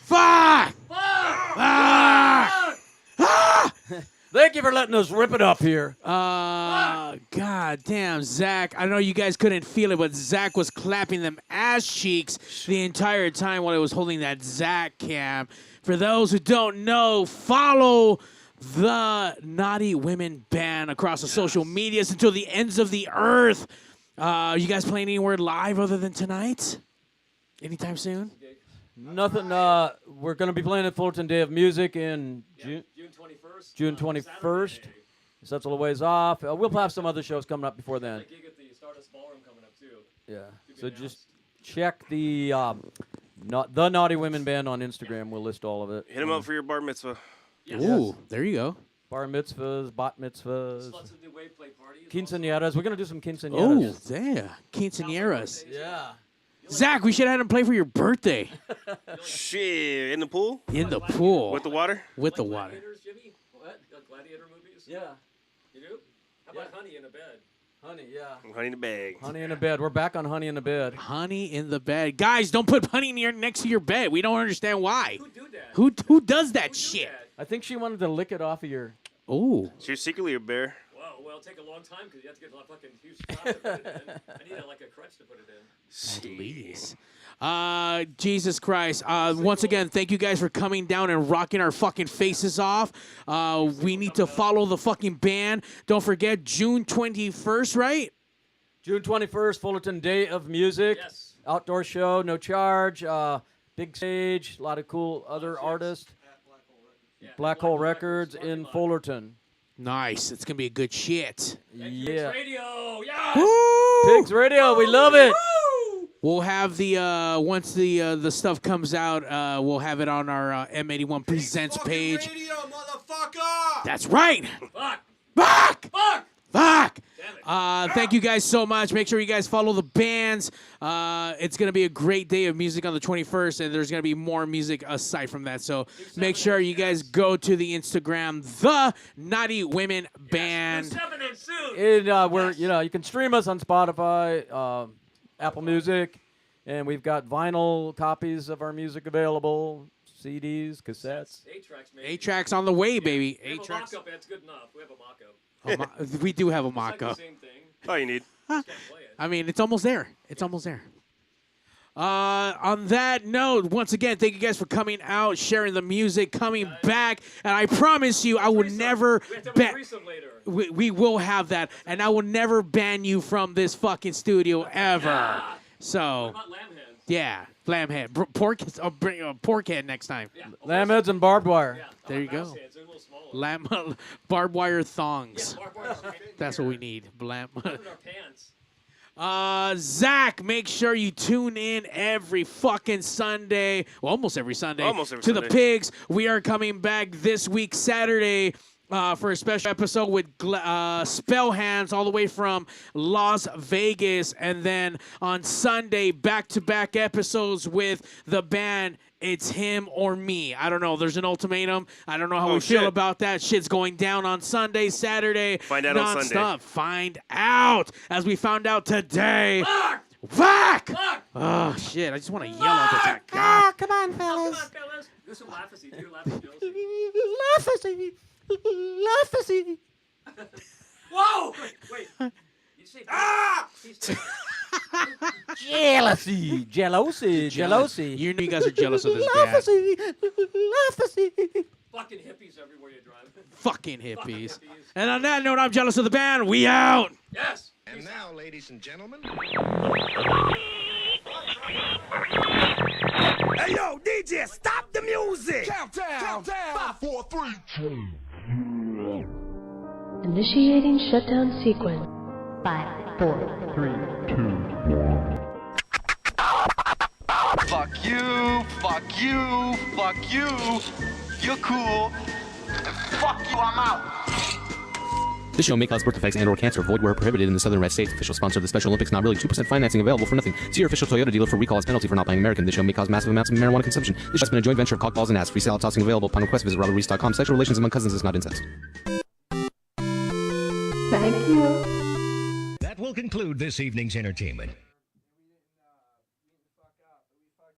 Fuck! Thank you for letting us rip it up here. God damn, Zach. I know you guys couldn't feel it, but Zach was clapping them ass cheeks the entire time while I was holding that Zach cam. For those who don't know, follow the Naughty Women Band across the social medias until the ends of the earth. You guys playing anywhere live other than tonight? Anytime soon? Nothing. We're going to be playing at Fullerton Day of Music in June 21st. June 21st. So that's a little ways off. We'll have some other shows coming up before then. A gig at the Stardust Ballroom coming up too. Yeah. So just check the the Naughty Women Band on Instagram. We'll list all of it. Hit him up for your bar mitzvah. Ooh, there you go. Bar mitzvahs, bat mitzvahs, Lots of new wave play parties. quinceañeras. We're going to do some Oh, quinceañeras. yeah. Quinceañeras. Yeah. Zach, we should have had him play for your birthday. Shit, in the pool? In the pool. With the water? With the water. Gladiators, Jimmy? What? Like gladiator movies? Yeah. You do? How about Honey in a Bed? Honey, yeah. Honey in the bag. Honey in the Bed. We're back on Honey in the Bed. Honey in the bed. Guys, don't put honey next to your bed. We don't understand why. Who do that? Who does that shit? I think she wanted to lick it off of your... Ooh. So you're secretly a bear? Well, it'll take a long time because you have to get a fucking huge spot to put it in. I need like a crutch to put it in. Please. Jesus Christ. Once again, thank you guys for coming down and rocking our fucking faces off. We need to follow the fucking band. Don't forget, June 21st, right? June 21st, Fullerton Day of Music. Yes. Outdoor show, no charge. Big stage, a lot of cool other artists. Black Hole Records in Fullerton. Nice. It's going to be a good shit. Yeah. Radio, yeah. Pigs Radio, we love it. We'll have the once the stuff comes out, we'll have it on our M81 Presents page. Radio, motherfucker! That's right. Fuck. Fuck. Fuck. Fuck. Damn it. Thank you guys so much. Make sure you guys follow the bands. It's going to be a great day of music on the 21st, and there's going to be more music aside from that. So make sure you guys go to the Instagram, The Naughty Women Band. And we're, you can stream us on Spotify, Apple Music, and we've got vinyl copies of our music available, CDs, cassettes. 8-tracks, maybe. 8-tracks on the way, baby. We have a 8-tracks. mock-up, that's good enough. We have a mock-up. We do have a It's like mock-up. the same thing. All you need. Just can't play it. I mean, it's almost there. It's almost there. On that note, once again, thank you guys for coming out, sharing the music, coming back. And I promise you, I will never We have to have a ban. threesome later. We will have that, and I will never ban you from this fucking studio ever. So, What about lamb heads? yeah, lamb head, pork, bring pork head next time. Yeah. Lamb heads and barbed wire. Yeah. There you mouse go. heads, they're a little smaller. Lamb, barbed wire thongs. Yeah, barbed wire. That's what we need. Lamb. Put it in our pants. Zach, make sure you tune in every fucking Sunday, well, almost every Sunday, Almost every to the Sunday. Pigs. We are coming back this week, Saturday, for a special episode with Spell Hands all the way from Las Vegas. And then on Sunday, back-to-back episodes with the band It's Him or Me. I don't know. There's an ultimatum. I don't know how Oh, we feel shit. about that. Shit's going down on Sunday, Saturday. Find out on Sunday. nonstop. Find out. As we found out today. Fuck! Fuck! Fuck! Oh, shit. I just want to yell at that guy. Come on, Come on, fellas. Do some laugh-a-see. Do laugh-a-see. Laugh-a-see. Whoa! Wait. You say Jealousy. Jealousy. You know you guys are jealous of this band. Laugh-a-see. fucking hippies everywhere you drive. Fucking hippies. And on that note, I'm jealous of the band. We out. Yes. And now, ladies and gentlemen. Hey, yo, DJ, stop the music! Countdown! 5, 4, 3, 2. Initiating shutdown sequence. 5, 4, 3, 2, 1. Fuck you, fuck you, fuck you. You're cool. Fuck you, I'm out. This show may cause birth defects and/or cancer. Void where prohibited in the Southern United States. Official sponsor of the Special Olympics. Not really. 2% financing available for nothing. See your official Toyota dealer for recall as penalty for not buying American. This show may cause massive amounts of marijuana consumption. This show has been a joint venture of cock balls and ass. Free salad tossing available upon request. Visit RobertReese.com. Sexual relations among cousins is not incest. Thank you. That will conclude this evening's entertainment.